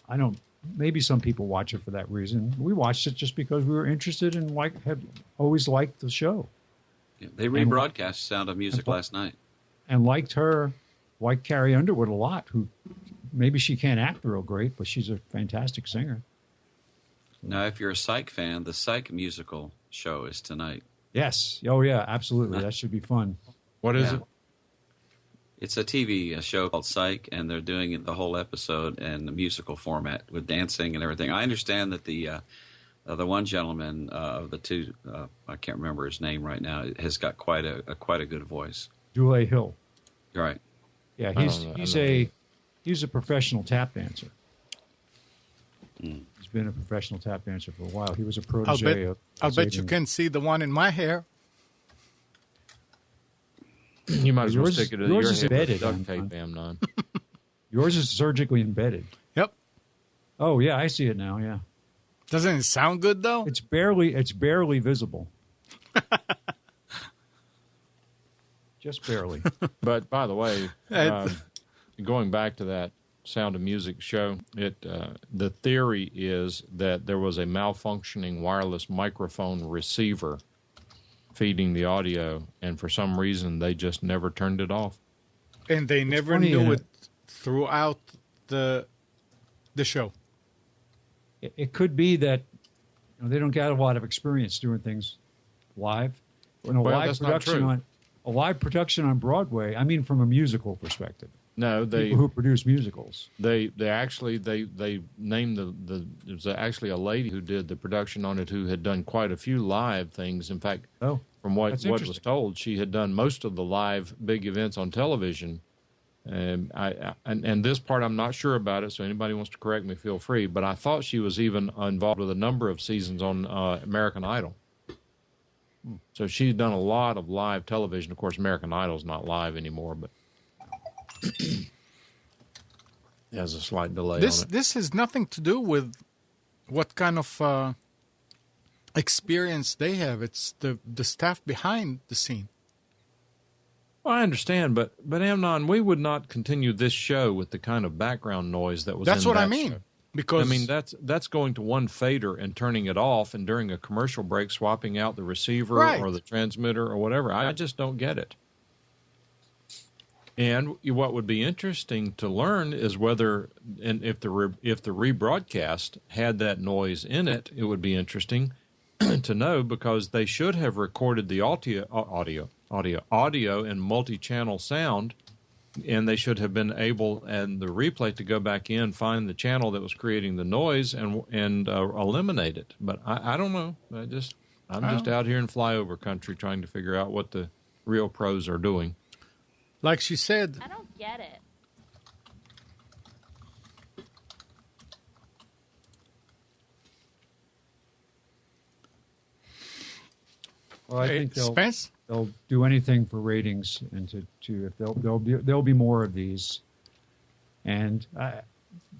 I don't. Maybe some people watch it for that reason. We watched it just because we were interested and have always liked the show. Yeah, they rebroadcast Sound of Music last night. And liked Carrie Underwood a lot, who maybe she can't act real great, but she's a fantastic singer. Now, if you're a Psych fan, the Psych musical show is tonight. Yes. Oh, yeah, absolutely. That should be fun. What is it? It's a TV show called Psych, and they're doing the whole episode in the musical format with dancing and everything. I understand that the one gentleman of the two, I can't remember his name right now, has got quite a good voice. Dule Hill. Right. Yeah, he's a professional tap dancer. He's been a professional tap dancer for a while. He was a protege of. I'll bet you can see the one in my hair. You might as well stick it to your is head embedded, with duct tape, Amnon. Yours is surgically embedded. Yep. Oh yeah, I see it now. Yeah. Doesn't it sound good though? It's barely visible. Just barely. But by the way, going back to that Sound of Music show, the theory is that there was a malfunctioning wireless microphone receiver feeding the audio, and for some reason they just never turned it off. And they never knew it throughout the show. It could be that they don't get a lot of experience doing things live. A live production on Broadway. I mean, from a musical perspective. No, people who produce musicals. They named there was actually a lady who did the production on it who had done quite a few live things. In fact, from what was told, she had done most of the live big events on television. And and this part I'm not sure about it, so anybody wants to correct me, feel free. But I thought she was even involved with a number of seasons on American Idol. So she's done a lot of live television. Of course, American Idol's not live anymore, but there's a slight delay on it. This has nothing to do with what kind of experience they have. It's the staff behind the scene. Well, I understand, but Amnon, we would not continue this show with the kind of background noise that was. That's in what that I mean. Show. Because I mean that's going to one fader and turning it off, and during a commercial break swapping out the receiver or the transmitter or whatever. I just don't get it. And what would be interesting to learn is whether, and if the rebroadcast had that noise in it, it would be interesting to know, because they should have recorded the audio and multi-channel sound, and they should have been able, and the replay, to go back in, find the channel that was creating the noise, and eliminate it. But I don't know. I'm just out here in flyover country trying to figure out what the real pros are doing. Like she said, I don't get it. Well, I think Spence? They'll do anything for ratings, and to if there'll be more of these. And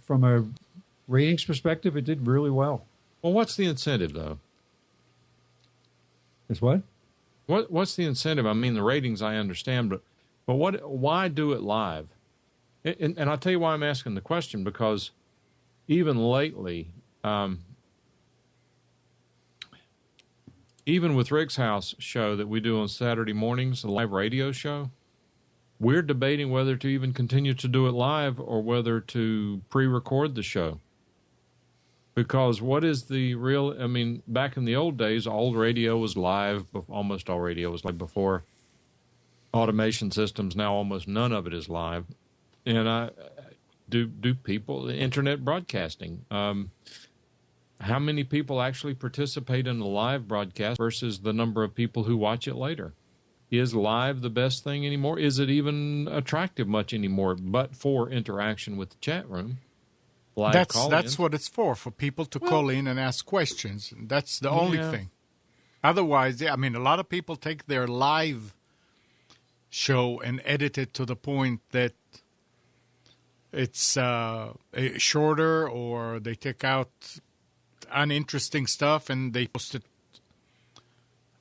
from a ratings perspective, it did really well. Well, what's the incentive, though? Is what? What's the incentive? I mean, the ratings I understand, but why do it live? And I'll tell you why I'm asking the question, because even lately, even with Rick's House show that we do on Saturday mornings, the live radio show, we're debating whether to even continue to do it live or whether to pre-record the show. Because what is the real, I mean, back in the old days, old radio was live, almost all radio was live before automation systems. Now almost none of it is live. And do people, internet broadcasting, how many people actually participate in a live broadcast versus the number of people who watch it later? Is live the best thing anymore? Is it even attractive much anymore, but for interaction with the chat room? That's what it's for people to call in and ask questions. That's the only thing. Otherwise, I mean, a lot of people take their live show and edit it to the point that it's shorter, or they take out uninteresting stuff and they post it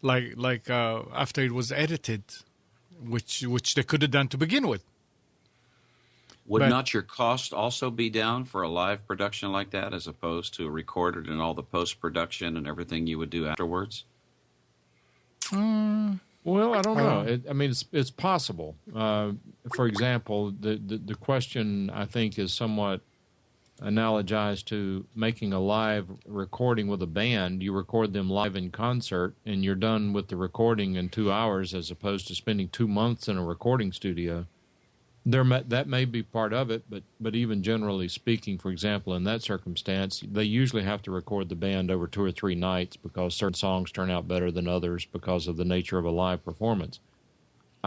like after it was edited, which they could have done to begin with. Would not your cost also be down for a live production like that, as opposed to recorded and all the post-production and everything you would do afterwards? Well, I don't know. I mean, it's possible. For example, the question, I think, is somewhat analogized to making a live recording with a band. You record them live in concert, and you're done with the recording in 2 hours, as opposed to spending 2 months in a recording studio. That may be part of it, but even generally speaking, for example, in that circumstance, they usually have to record the band over 2 or 3 nights because certain songs turn out better than others because of the nature of a live performance.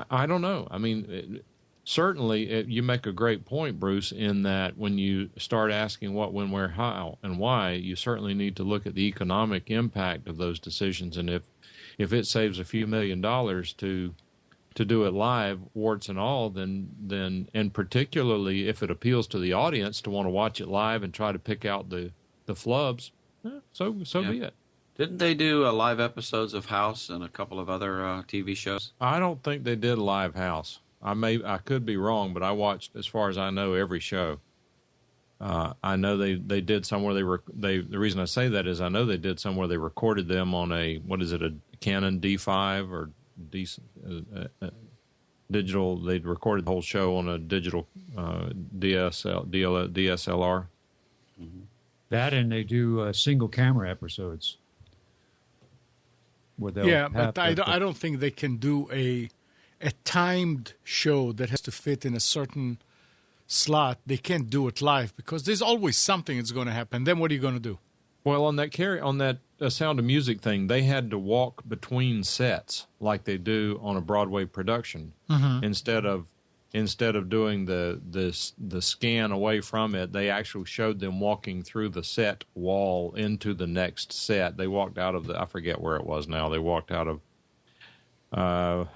I don't know. I mean, certainly you make a great point, Bruce, in that when you start asking what, when, where, how, and why, you certainly need to look at the economic impact of those decisions. And if it saves a few $1 million to do it live, warts and all, then and particularly if it appeals to the audience to want to watch it live and try to pick out the flubs, so be it. Didn't they do live episodes of House and a couple of other TV shows? I don't think they did live House. I could be wrong, but I watched, as far as I know, every show. I know they did somewhere the reason I say that is I know they did somewhere they recorded them on a Canon D5 or digital. They recorded the whole show on a digital DSLR. Mm-hmm. That, and they do single camera episodes. But I don't think they can do a timed show that has to fit in a certain slot. They can't do it live because there's always something that's going to happen. Then what are you going to do? Well, on that Sound of Music thing, they had to walk between sets like they do on a Broadway production. Mm-hmm. Instead of doing the scan away from it, they actually showed them walking through the set wall into the next set. They walked out of I forget where it was now. They walked out of. But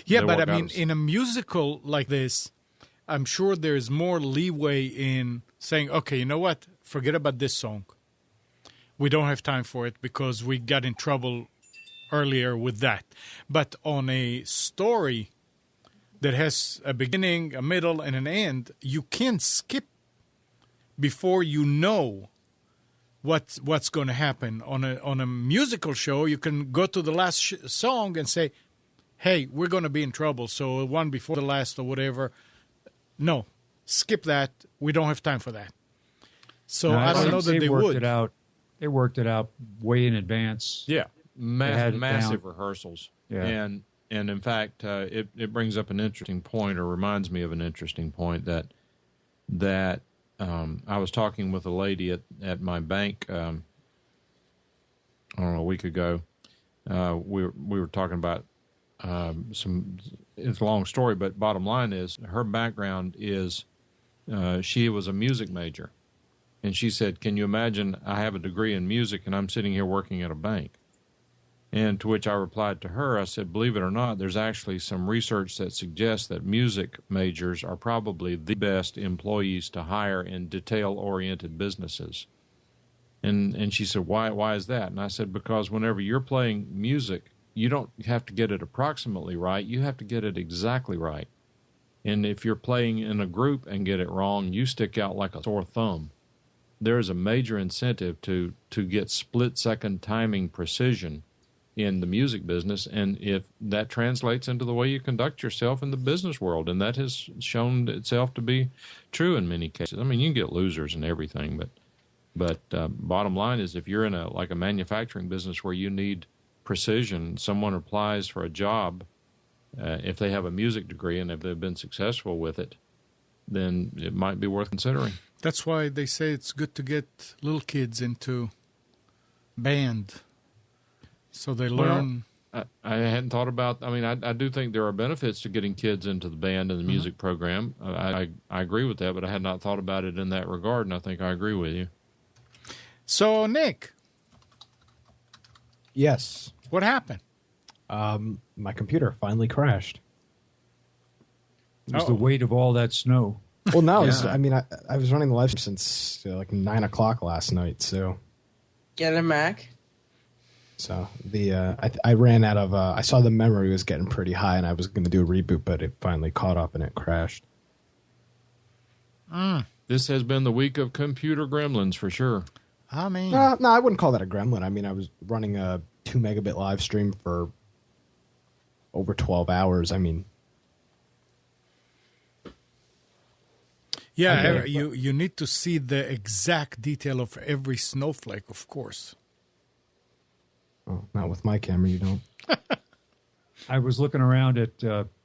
I mean, in a musical like this, I'm sure there's more leeway in saying, okay, you know what? Forget about this song. We don't have time for it because we got in trouble earlier with that. But on a story that has a beginning, a middle, and an end, you can't skip before you know what's going to happen. On a musical show, you can go to the last song and say, hey, we're going to be in trouble, so one before the last or whatever. No, skip that. We don't have time for that. So I don't know that they would. They worked it out way in advance. Yeah, massive rehearsals. Yeah. And in fact, it brings up an interesting point, or reminds me of an interesting point that I was talking with a lady at my bank. I don't know, a week ago. We were talking about some. It's a long story, but bottom line is her background is she was a music major, and she said, "Can you imagine? I have a degree in music, and I'm sitting here working at a bank." And to which I replied to her, I said, believe it or not, there's actually some research that suggests that music majors are probably the best employees to hire in detail-oriented businesses. And she said, why is that? And I said, because whenever you're playing music, you don't have to get it approximately right. You have to get it exactly right. And if you're playing in a group and get it wrong, you stick out like a sore thumb. There's a major incentive to get split-second timing precision in the music business, and if that translates into the way you conduct yourself in the business world, and that has shown itself to be true in many cases. I mean, you can get losers and everything, but bottom line is, if you're in a manufacturing business where you need precision, someone applies for a job, if they have a music degree and if they've been successful with it, then it might be worth considering. That's why they say it's good to get little kids into band. So they learn. Well, I hadn't thought about. I mean, I do think there are benefits to getting kids into the band and the music program. I agree with that, but I had not thought about it in that regard, and I think I agree with you. So, Nick. Yes. What happened? My computer finally crashed. It was the weight of all that snow. Well, no, I was running the live stream since like 9 o'clock last night, so. Get a Mac. So I ran out of. I saw the memory was getting pretty high, and I was going to do a reboot, but it finally caught up and it crashed. This has been the week of computer gremlins for sure. I mean, no, I wouldn't call that a gremlin. I mean, I was running a 2 megabit live stream for over 12 hours. I mean, yeah, you need to see the exact detail of every snowflake, of course. Oh, not with my camera, you don't. I was looking around at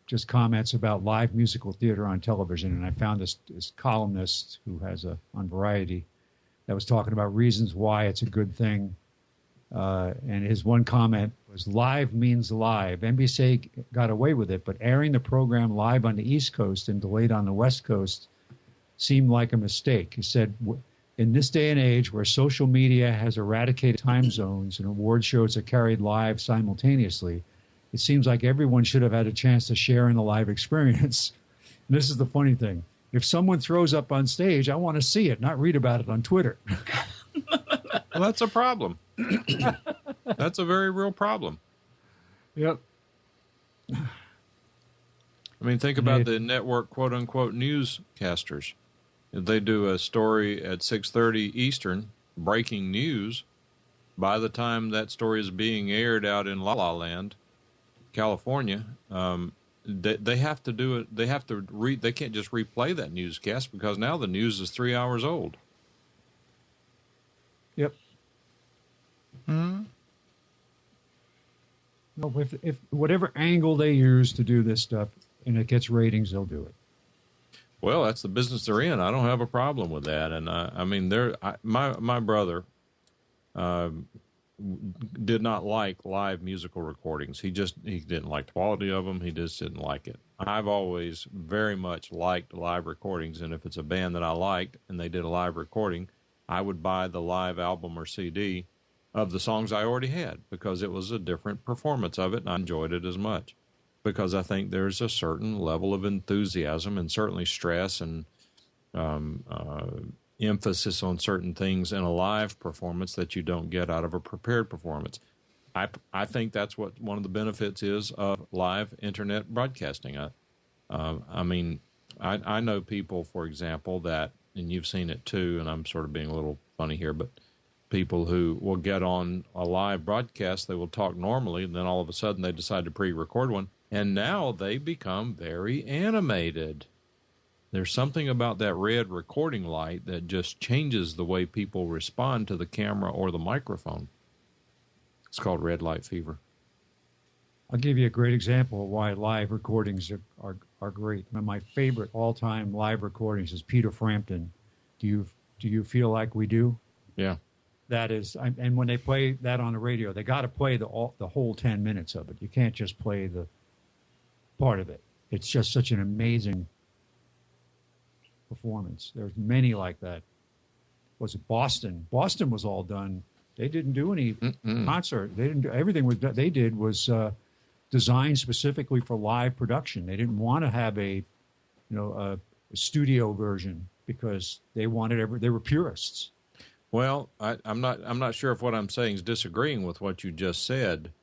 just comments about live musical theater on television, and I found this columnist who has on Variety that was talking about reasons why it's a good thing And his one comment was, "Live means live." NBC got away with it, but airing the program live on the East Coast and delayed on the West Coast seemed like a mistake. He said, "In this day and age where social media has eradicated time zones and award shows are carried live simultaneously, it seems like everyone should have had a chance to share in the live experience." And this is the funny thing. If someone throws up on stage, I want to see it, not read about it on Twitter. Well, that's a problem. That's a very real problem. Yep. I mean, think about the network quote-unquote newscasters. If they do a story at 6:30 Eastern, breaking news, by the time that story is being aired out in La La Land, California, they have to do it. They have to they can't just replay that newscast because now the news is 3 hours old. Yep. No, if whatever angle they use to do this stuff and it gets ratings, they'll do it. Well, that's the business they're in. I don't have a problem with that. And I mean, my brother did not like live musical recordings. He didn't like the quality of them. He just didn't like it. I've always very much liked live recordings, and if it's a band that I liked and they did a live recording, I would buy the live album or CD of the songs I already had because it was a different performance of it, and I enjoyed it as much because I think there's a certain level of enthusiasm and certainly stress and emphasis on certain things in a live performance that you don't get out of a prepared performance. I think that's what one of the benefits is of live internet broadcasting. I mean, I know people, for example, that, and you've seen it too, and I'm sort of being a little funny here, but people who will get on a live broadcast, they will talk normally, and then all of a sudden they decide to pre-record one, and now they become very animated. There's something about that red recording light that just changes the way people respond to the camera or the microphone. It's called red light fever. I'll give you a great example of why live recordings are great. One of my favorite all-time live recordings is Peter Frampton. Do you feel like we do? Yeah. That is, and when they play that on the radio, they got to play the whole 10 minutes of it. You can't just play the part of it. It's just such an amazing performance. There's many like that. Was it Boston? Boston was all done. They didn't do any concert. They didn't do everything. They did was designed specifically for live production. They didn't want to have a studio version because they wanted they were purists. Well, I'm not sure if what I'm saying is disagreeing with what you just said,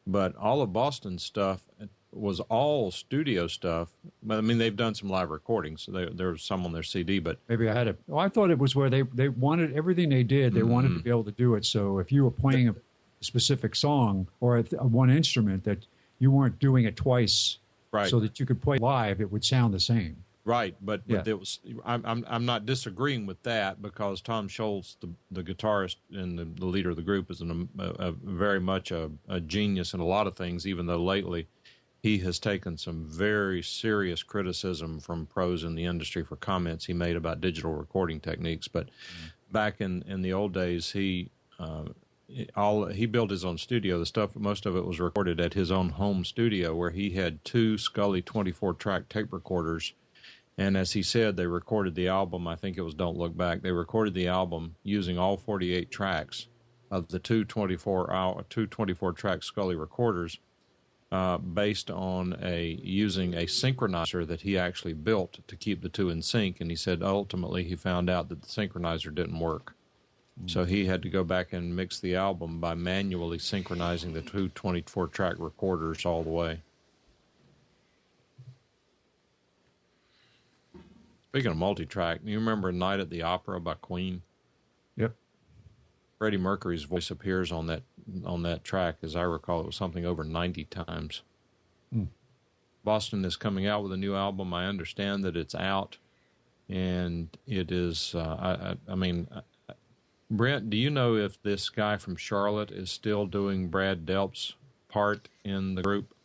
but all of Boston's stuff was all studio stuff. I mean, they've done some live recordings. So there's some on their CD, but maybe I had it. Well, I thought it was where they wanted everything they did. They wanted to be able to do it. So if you were playing a specific song or one instrument, that you weren't doing it twice, right? So that you could play live, it would sound the same. Right, but it was. I'm not disagreeing with that because Tom Scholz, the guitarist and the leader of the group, is very much a genius in a lot of things. Even though lately he has taken some very serious criticism from pros in the industry for comments he made about digital recording techniques. But back in the old days, he built his own studio. The stuff, most of it was recorded at his own home studio, where he had two Scully 24-track tape recorders. And as he said, they recorded the album. I think it was "Don't Look Back." They recorded the album using all 48 tracks of the two 24-track Scully recorders, based on using a synchronizer that he actually built to keep the two in sync. And he said ultimately he found out that the synchronizer didn't work. So he had to go back and mix the album by manually synchronizing the two 24-track recorders all the way. Speaking of multi-track, you remember "Night at the Opera" by Queen? Yep. Freddie Mercury's voice appears on that track, as I recall. It was something over 90 times. Boston is coming out with a new album. I understand that it's out, and it is. I mean, Brent, do you know if this guy from Charlotte is still doing Brad Delp's part in the group?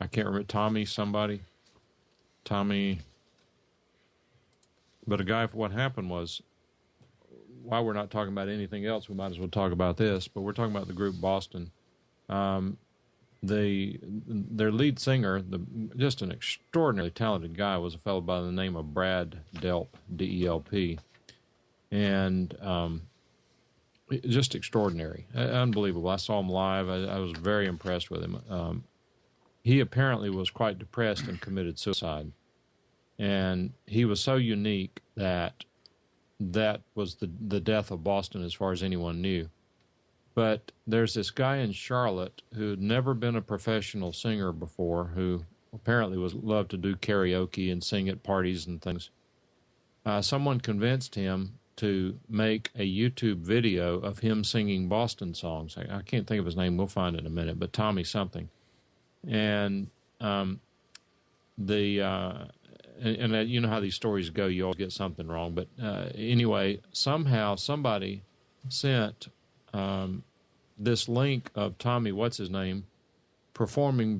I can't remember. Tommy. But what happened was, while we're not talking about anything else, we might as well talk about this. But we're talking about the group Boston. Their lead singer, just an extraordinarily talented guy, was a fellow by the name of Brad Delp, D-E-L-P, and just extraordinary, unbelievable. I saw him live. I was very impressed with him. He apparently was quite depressed and committed suicide, and he was so unique that was the death of Boston as far as anyone knew. But there's this guy in Charlotte who'd never been a professional singer before, who apparently loved to do karaoke and sing at parties and things. Someone convinced him to make a YouTube video of him singing Boston songs. I can't think of his name. We'll find it in a minute, but Tommy something. And and you know how these stories go. You always get something wrong. But anyway, somehow somebody sent this link of Tommy, what's his name, performing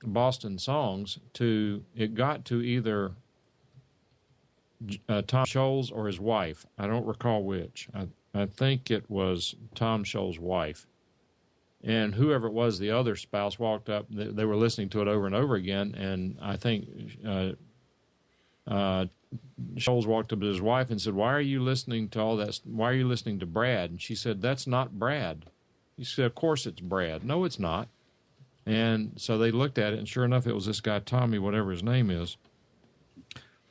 Boston songs it got to either Tom Scholl's or his wife. I don't recall which. I think it was Tom Scholl's wife. And whoever it was, the other spouse walked up. They were listening to it over and over again, and I think Scholes walked up to his wife and said, "Why are you listening to all that? Why are you listening to Brad?" And she said, "That's not Brad." He said, "Of course it's Brad." "No, it's not." And so they looked at it, and sure enough, it was this guy, Tommy, whatever his name is.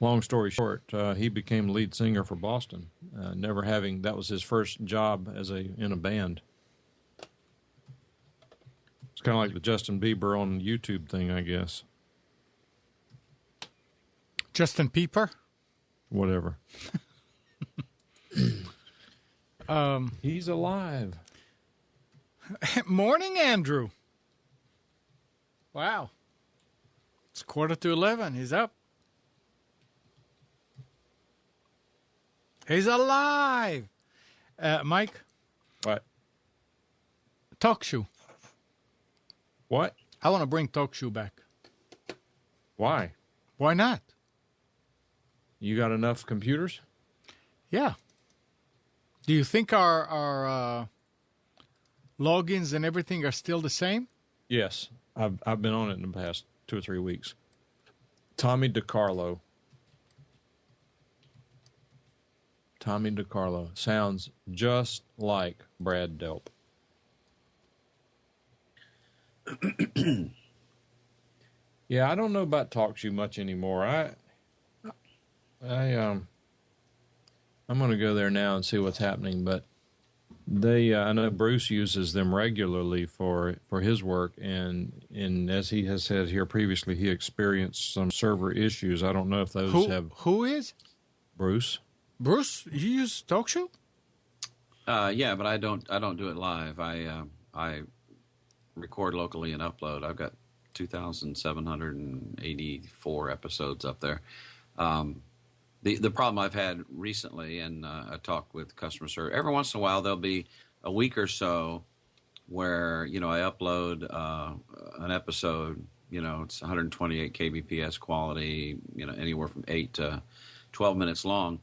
Long story short, he became lead singer for Boston, that was his first job in a band. It's kind of like the Justin Bieber on YouTube thing, I guess. Justin Bieber? Whatever. He's alive. Morning, Andrew. Wow. It's 11:15. He's up. He's alive. Mike? What? Talk shoe. What? I want to bring talk shoe back. Why? Why not? You got enough computers? Yeah. Do you think our logins and everything are still the same? Yes. I've been on it in the past 2 or 3 weeks. Tommy DiCarlo. Tommy DiCarlo. Sounds just like Brad Delp. Yeah, I don't know about TalkShoe much anymore. I'm going to go there now and see what's happening, but I know Bruce uses them regularly for his work, and as he has said here previously, he experienced some server issues. I don't know if those Who is? Bruce. Bruce, you use TalkShoe? Yeah, but I don't do it live. I record locally and upload. I've got 2,784 episodes up there. The problem I've had recently, and I talk with customer service, every once in a while there'll be a week or so where, I upload an episode, it's 128 kbps quality, anywhere from 8 to 12 minutes long.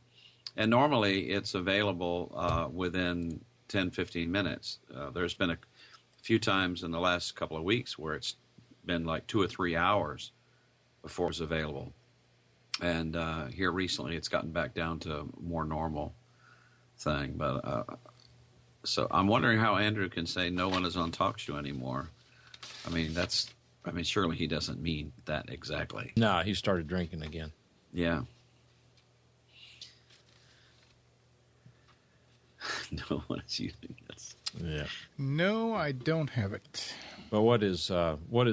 And normally it's available within 10, 15 minutes. There's been a few times in the last couple of weeks where it's been like 2 or 3 hours before it's available. And here recently it's gotten back down to a more normal thing. But so I'm wondering how Andrew can say no one is on TalkShoe anymore. Surely he doesn't mean that exactly. No, he started drinking again. Yeah. No one is using this. Yeah. No, I don't have it. But what is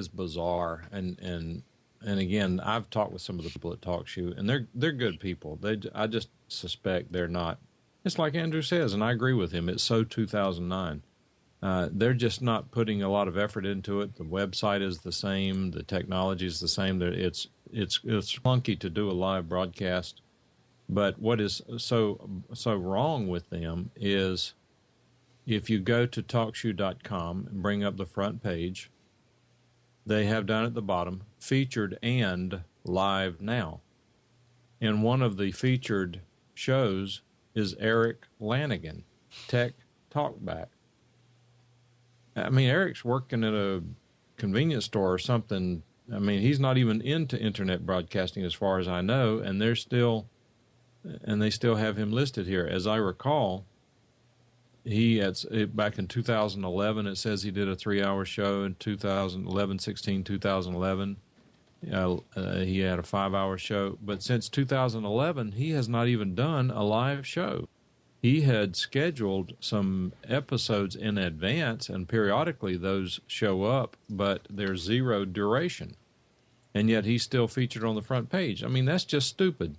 bizarre, and again, I've talked with some of the people at TalkShoe, and they're good people. I just suspect they're not. It's like Andrew says, and I agree with him. It's so 2009. They're just not putting a lot of effort into it. The website is the same. The technology is the same. It's clunky to do a live broadcast. But what is so wrong with them is if you go to TalkShoe.com and bring up the front page, they have down at the bottom, featured and live now. And one of the featured shows is Eric Lanigan, Tech Talkback. I mean, Eric's working at a convenience store or something. I mean, he's not even into internet broadcasting as far as I know, and they still have him listed here. As I recall, back in 2011, it says he did a 3-hour show in 2011, 2011. He had a 5-hour show, but since 2011, he has not even done a live show. He had scheduled some episodes in advance, and periodically those show up, but they're 0 duration. And yet he's still featured on the front page. I mean, that's just stupid.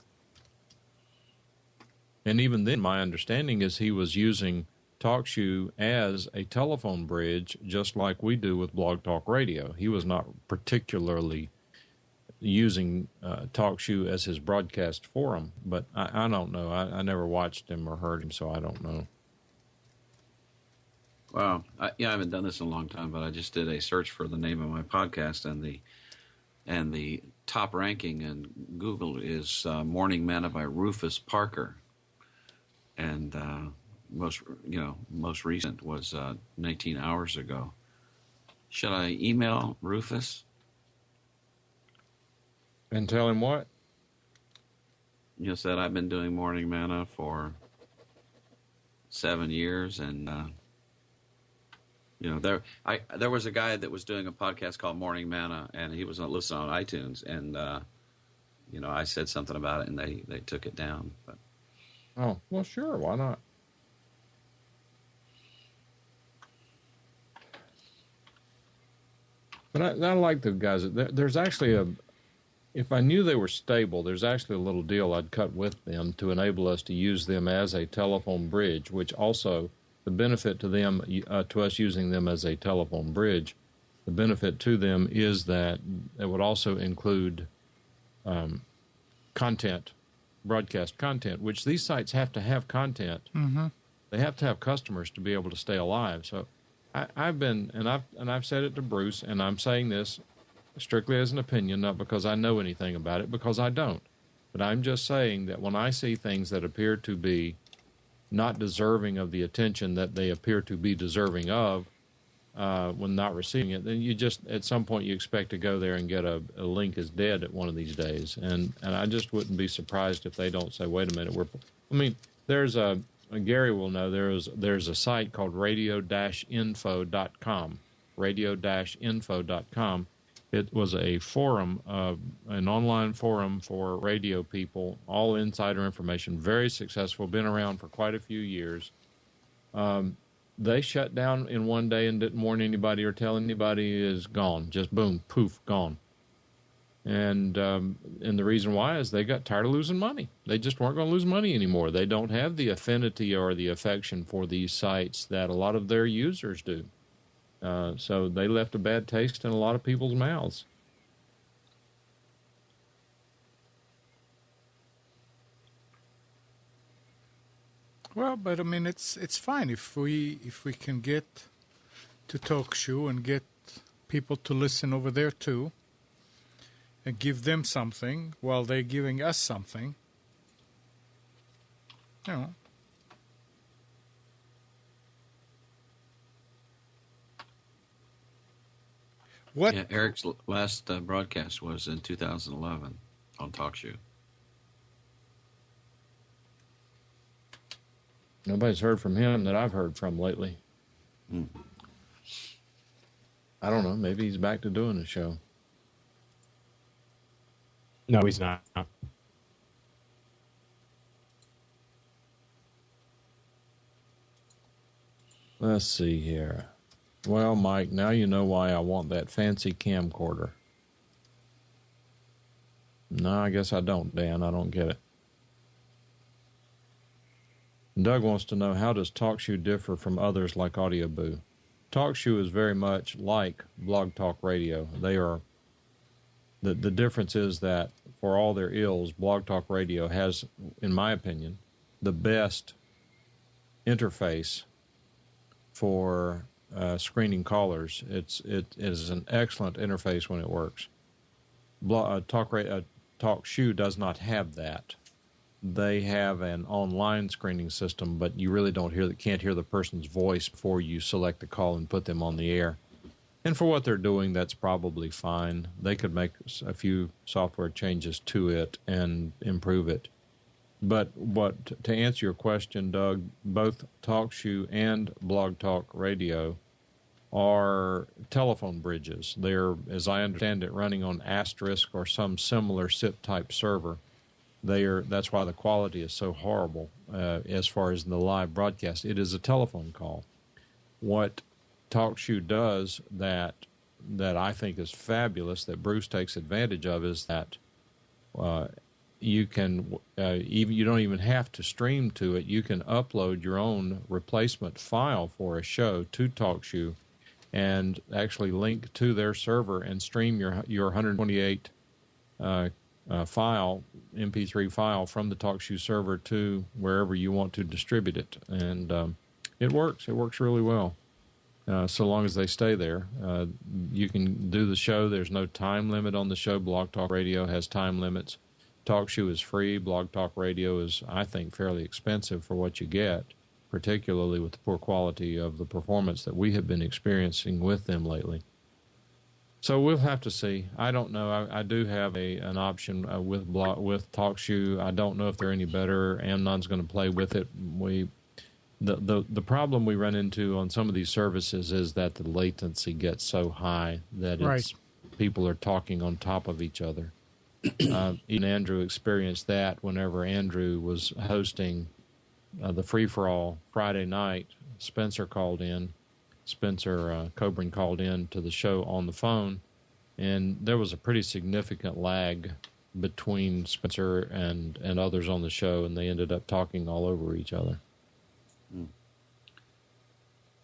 And even then, my understanding is he was using TalkShoe as a telephone bridge, just like we do with Blog Talk Radio. He was not particularly using TalkShoe as his broadcast forum, but I don't know. I never watched him or heard him, so I don't know. Wow. I haven't done this in a long time, but I just did a search for the name of my podcast, and the top ranking in Google is Morning Manna by Rufus Parker, and most recent was 19 hours ago. Should I email Rufus? And tell him what? You said I've been doing Morning Manna for 7 years, and there was a guy that was doing a podcast called Morning Manna, and he was listening on iTunes, and I said something about it, and they took it down. But oh, well, sure, why not? But I like the guys. There's actually if I knew they were stable, there's actually a little deal I'd cut with them to enable us to use them as a telephone bridge, which also, the benefit to them, to us using them as a telephone bridge, the benefit to them is that it would also include content, broadcast content, which these sites have to have content. Mm-hmm. They have to have customers to be able to stay alive. So I've said it to Bruce, and I'm saying this strictly as an opinion, not because I know anything about it, because I don't. But I'm just saying that when I see things that appear to be not deserving of the attention that they appear to be deserving of, when not receiving it, then you just, at some point, you expect to go there and get a link is dead at one of these days. And I just wouldn't be surprised if they don't say, wait a minute, there's Gary will know, there's a site called radio-info.com, radio-info.com. It was a forum, an online forum for radio people, all insider information, very successful, been around for quite a few years. They shut down in one day and didn't warn anybody or tell anybody, is gone. Just boom, poof, gone. And the reason why is they got tired of losing money. They just weren't going to lose money anymore. They don't have the affinity or the affection for these sites that a lot of their users do. So they left a bad taste in a lot of people's mouths. Well, but I mean, it's fine if we can get to TalkShoe and get people to listen over there too, and give them something while they're giving us something. You know. What? Yeah, Eric's last broadcast was in 2011 on TalkShoe. Nobody's heard from him that I've heard from lately. I don't know. Maybe he's back to doing the show. No, he's not. Let's see here. Well, Mike, now you know why I want that fancy camcorder. No, I guess I don't, Dan. I don't get it. Doug wants to know, how does TalkShoe differ from others like AudioBoo? TalkShoe is very much like Blog Talk Radio. They are the difference is that for all their ills, Blog Talk Radio has, in my opinion, the best interface for screening callers. It is an excellent interface when it works. TalkShoe does not have that. they have an online screening system, but you really can't hear the person's voice before you select the call and put them on the air. And for what they're doing, that's probably fine. They could make a few software changes to it and improve it. But to answer your question, Doug, both TalkShoe and Blog Talk Radio are telephone bridges. They're, as I understand it, running on Asterisk or some similar SIP-type server. That's why the quality is so horrible as far as the live broadcast. It is a telephone call. What TalkShoe does that I think is fabulous, that Bruce takes advantage of, is that you can you don't even have to stream to it. You can upload your own replacement file for a show to TalkShoe and actually link to their server and stream your 128 file, MP3 file from the TalkShoe server to wherever you want to distribute it. And it works. It works really well. So long as they stay there. You can do the show. There's no time limit on the show. Blog Talk Radio has time limits. TalkShoe is free. Blog Talk Radio is, I think, fairly expensive for what you get, particularly with the poor quality of the performance that we have been experiencing with them lately. So we'll have to see. I don't know. I do have an option with TalkShoe. I don't know if they're any better. Amnon's going to play with it. The problem we run into on some of these services is that the latency gets so high that people are talking on top of each other. Even Andrew experienced that whenever Andrew was hosting the free-for-all Friday night. Spencer Coburn called in to the show on the phone, and there was a pretty significant lag between Spencer and others on the show, and they ended up talking all over each other.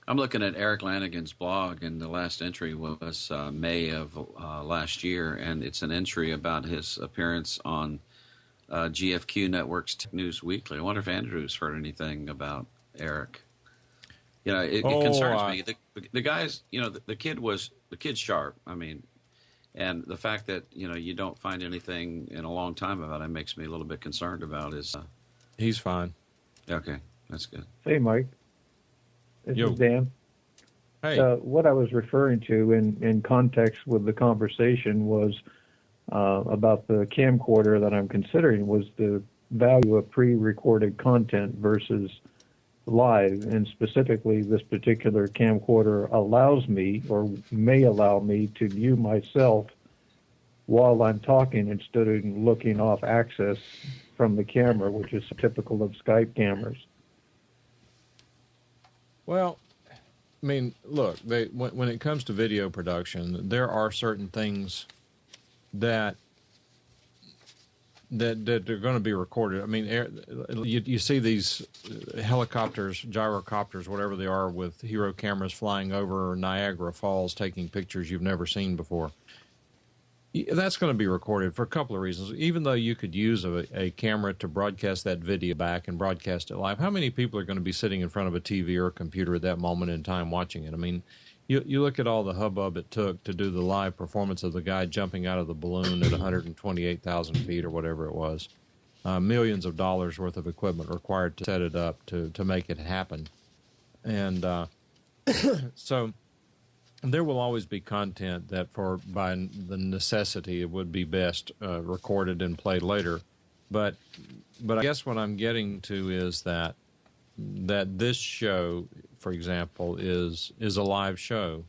I'm looking at Eric Lanigan's blog, and the last entry was May of last year, and it's an entry about his appearance on GFQ Network's Tech News Weekly. I wonder if Andrew's heard anything about Eric. You know, it concerns me. The guy's, you know, the kid's sharp. I mean, and the fact that, you know, you don't find anything in a long time about him makes me a little bit concerned about his. He's fine. Okay, that's good. Hey, Mike. This Yo. is Dan. Hey. What I was referring to in context with the conversation was about the camcorder that I'm considering was the value of pre-recorded content versus live, and specifically this particular camcorder allows me or may allow me to view myself while I'm talking instead of looking off axis from the camera, which is typical of Skype cameras. Well, I mean, look, when it comes to video production, there are certain things that are going to be recorded. I mean, you see these helicopters, gyrocopters, whatever they are, with hero cameras flying over Niagara Falls taking pictures you've never seen before. That's going to be recorded for a couple of reasons. Even though you could use a camera to broadcast that video back and broadcast it live, how many people are going to be sitting in front of a TV or a computer at that moment in time watching it? I mean, you look at all the hubbub it took to do the live performance of the guy jumping out of the balloon at 128,000 feet or whatever it was. Millions of dollars worth of equipment required to set it up to make it happen. And so there will always be content that by the necessity it would be best recorded and played later. But I guess what I'm getting to is that this show, for example, is a live show.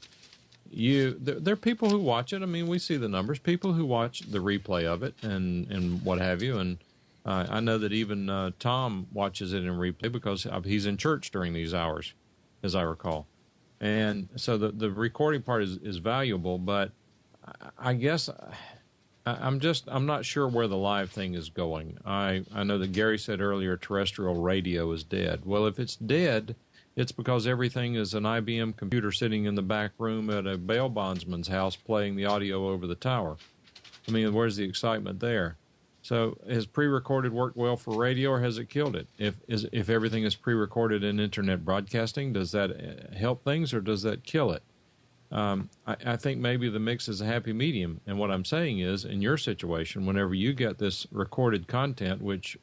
There are people who watch it. I mean, we see the numbers. People who watch the replay of it and what have you. And I know that even Tom watches it in replay because he's in church during these hours, as I recall. And so the recording part is valuable, but I guess I'm not sure where the live thing is going. I know that Gary said earlier terrestrial radio is dead. Well, if it's dead, it's because everything is an IBM computer sitting in the back room at a bail bondsman's house playing the audio over the tower. I mean, where's the excitement there? So has pre-recorded worked well for radio, or has it killed it? If everything is pre-recorded in internet broadcasting, does that help things or does that kill it? I think maybe the mix is a happy medium. And what I'm saying is, in your situation, whenever you get this recorded content, which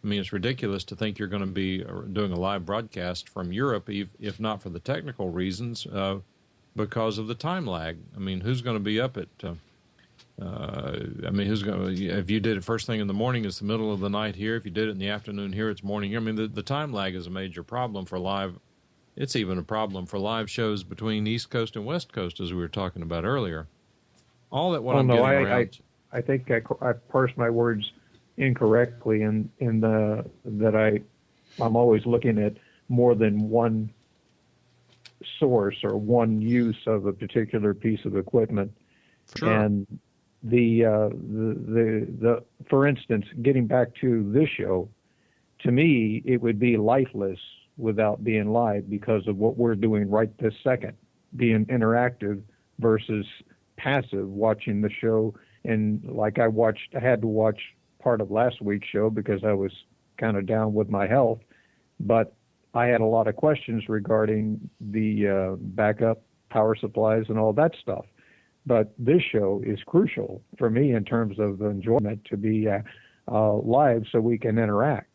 I mean, it's ridiculous to think you're going to be doing a live broadcast from Europe, if not for the technical reasons, because of the time lag. I mean, who's going to be up at? Who's going to? If you did it first thing in the morning, it's the middle of the night here. If you did it in the afternoon here, it's morning here. I mean, the time lag is a major problem for live. It's even a problem for live shows between East Coast and West Coast, as we were talking about earlier. All that I think I parsed my words incorrectly in that I'm always looking at more than one source or one use of a particular piece of equipment. Sure. And the for instance, getting back to this show, to me it would be lifeless without being live because of what we're doing right this second, being interactive versus passive, watching the show. And like I had to watch part of last week's show because I was kind of down with my health, but I had a lot of questions regarding the backup power supplies and all that stuff. But this show is crucial for me in terms of enjoyment to be live so we can interact.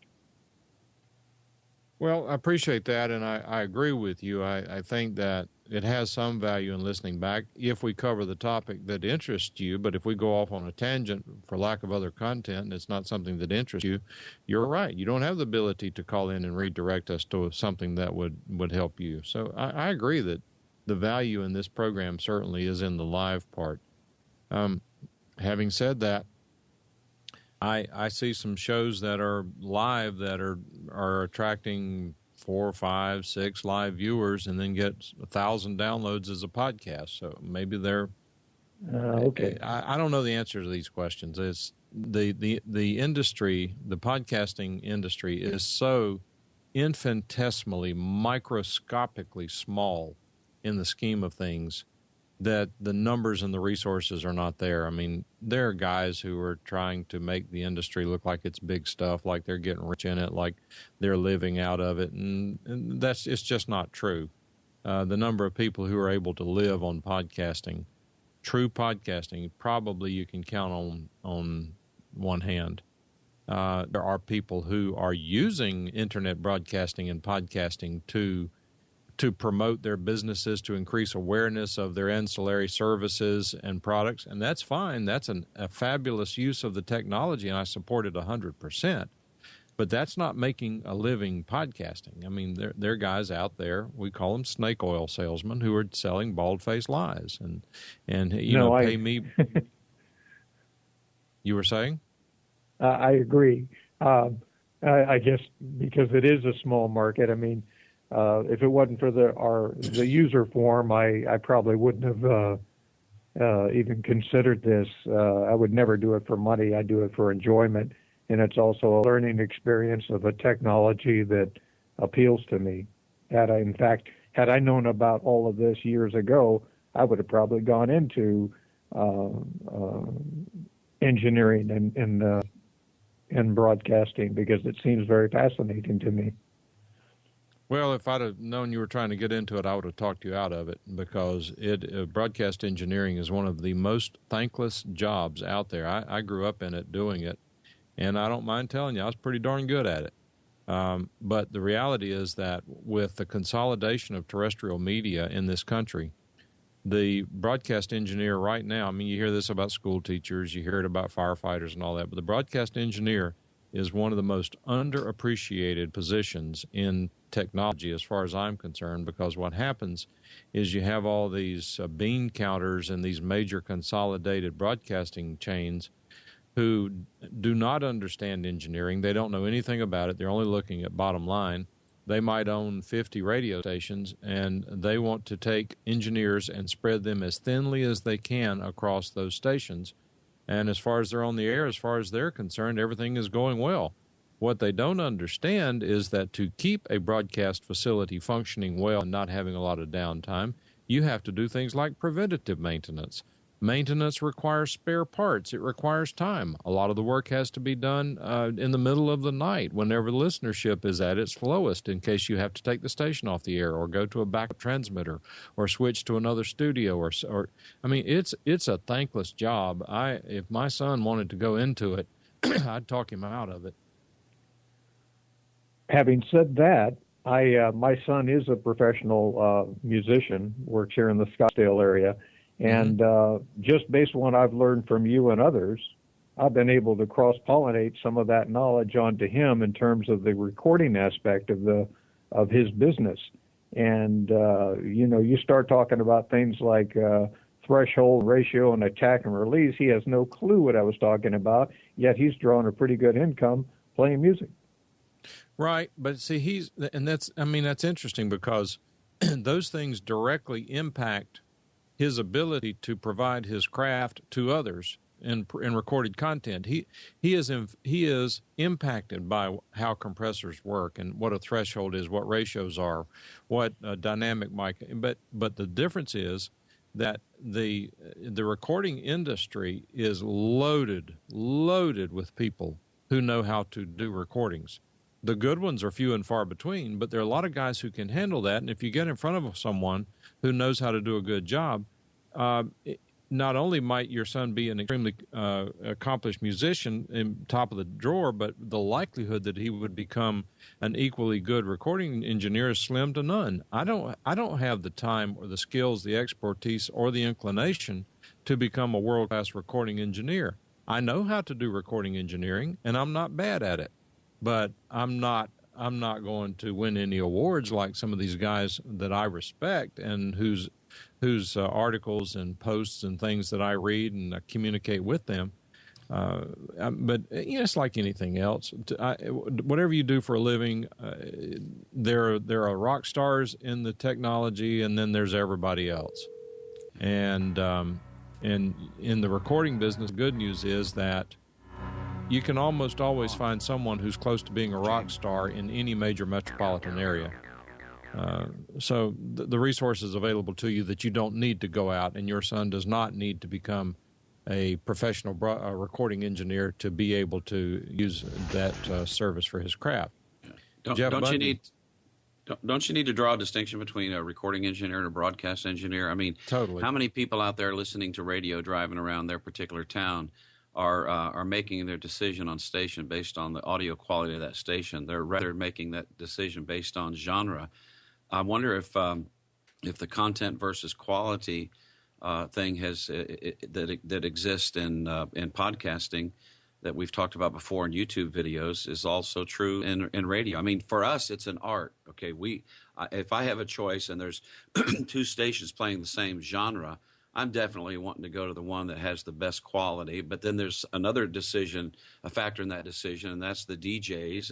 Well, I appreciate that, and I agree with you. I think that it has some value in listening back if we cover the topic that interests you, but if we go off on a tangent for lack of other content and it's not something that interests you, you're right. You don't have the ability to call in and redirect us to something that would help you. So I agree that the value in this program certainly is in the live part. Having said that, I see some shows that are live that are attracting 4, 5, 6 live viewers and then get 1,000 downloads as a podcast. So maybe they're okay. I don't know the answer to these questions. It's the industry, the podcasting industry is so infinitesimally, microscopically small in the scheme of things that the numbers and the resources are not there. I mean, there are guys who are trying to make the industry look like it's big stuff, like they're getting rich in it, like they're living out of it, and it's just not true. The number of people who are able to live on podcasting, true podcasting, probably you can count on one hand. There are people who are using internet broadcasting and podcasting to promote their businesses, to increase awareness of their ancillary services and products, and that's fine. That's a fabulous use of the technology, and I support it 100%. But that's not making a living podcasting. I mean, there are guys out there, we call them snake oil salesmen, who are selling bald-faced lies. And pay me. You were saying? I agree. I guess because it is a small market. I mean, if it wasn't for the user form, I probably wouldn't have even considered this. I would never do it for money. I do it for enjoyment, and it's also a learning experience of a technology that appeals to me. Had I known about all of this years ago, I would have probably gone into engineering and broadcasting because it seems very fascinating to me. Well, if I'd have known you were trying to get into it, I would have talked you out of it because broadcast engineering is one of the most thankless jobs out there. I grew up in it, doing it, and I don't mind telling you, I was pretty darn good at it. But the reality is that with the consolidation of terrestrial media in this country, the broadcast engineer right now, I mean, you hear this about school teachers, you hear it about firefighters and all that, but the broadcast engineer is one of the most underappreciated positions in technology as far as I'm concerned, because what happens is you have all these bean counters and these major consolidated broadcasting chains who do not understand engineering. They don't know anything about it. They're only looking at bottom line. They might own 50 radio stations, and they want to take engineers and spread them as thinly as they can across those stations. And as far as they're on the air, as far as they're concerned, everything is going well. What they don't understand is that to keep a broadcast facility functioning well and not having a lot of downtime, you have to do things like preventative maintenance. Maintenance requires spare parts. It requires time. A lot of the work has to be done in the middle of the night whenever the listenership is at its lowest, in case you have to take the station off the air or go to a backup transmitter or switch to another studio. Or I mean, it's a thankless job. If my son wanted to go into it, I'd talk him out of it. Having said that, my son is a professional musician, works here in the Scottsdale area, and just based on what I've learned from you and others, I've been able to cross-pollinate some of that knowledge onto him in terms of the recording aspect of his business. And you start talking about things like threshold, ratio, and attack and release. He has no clue what I was talking about, yet he's drawing a pretty good income playing music. Right, but see, that's interesting because those things directly impact his ability to provide his craft to others in recorded content. He is impacted by how compressors work and what a threshold is, what ratios are, what a dynamic mic. But the difference is that the recording industry is loaded with people who know how to do recordings. The good ones are few and far between, but there are a lot of guys who can handle that. And if you get in front of someone who knows how to do a good job, not only might your son be an extremely accomplished musician in top of the drawer, but the likelihood that he would become an equally good recording engineer is slim to none. I don't have the time or the skills, the expertise, or the inclination to become a world-class recording engineer. I know how to do recording engineering, and I'm not bad at it. But I'm not going to win any awards like some of these guys that I respect and whose articles and posts and things that I read and communicate with them. But it's like anything else. Whatever you do for a living, there are rock stars in the technology, and then there's everybody else. And in the recording business, the good news is that you can almost always find someone who's close to being a rock star in any major metropolitan area. So the resources available to you that you don't need to go out, and your son does not need to become a professional recording engineer to be able to use that service for his craft. Don't you need to draw a distinction between a recording engineer and a broadcast engineer? I mean, totally. How many people out there listening to radio driving around their particular town are making their decision on station based on the audio quality of that station? They're rather making that decision based on genre. I wonder if the content versus quality thing that exists in podcasting that we've talked about before in YouTube videos is also true in radio. I mean, for us, it's an art. Okay, if I have a choice and there's two stations playing the same genre, I'm definitely wanting to go to the one that has the best quality. But then there's another a factor in that decision, and that's the DJs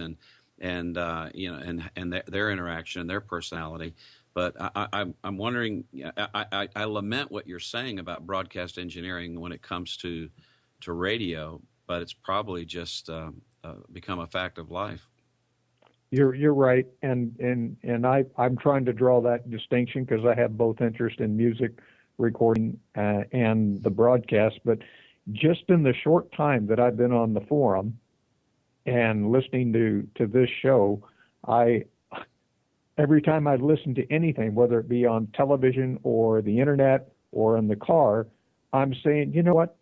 and their interaction and their personality. But I'm wondering. I lament what you're saying about broadcast engineering when it comes to radio, but it's probably just become a fact of life. You're right, and I'm trying to draw that distinction because I have both interest in music recording and the broadcast. But just in the short time that I've been on the forum and listening to this show, every time I listen to anything, whether it be on television or the internet or in the car, I'm saying, you know what?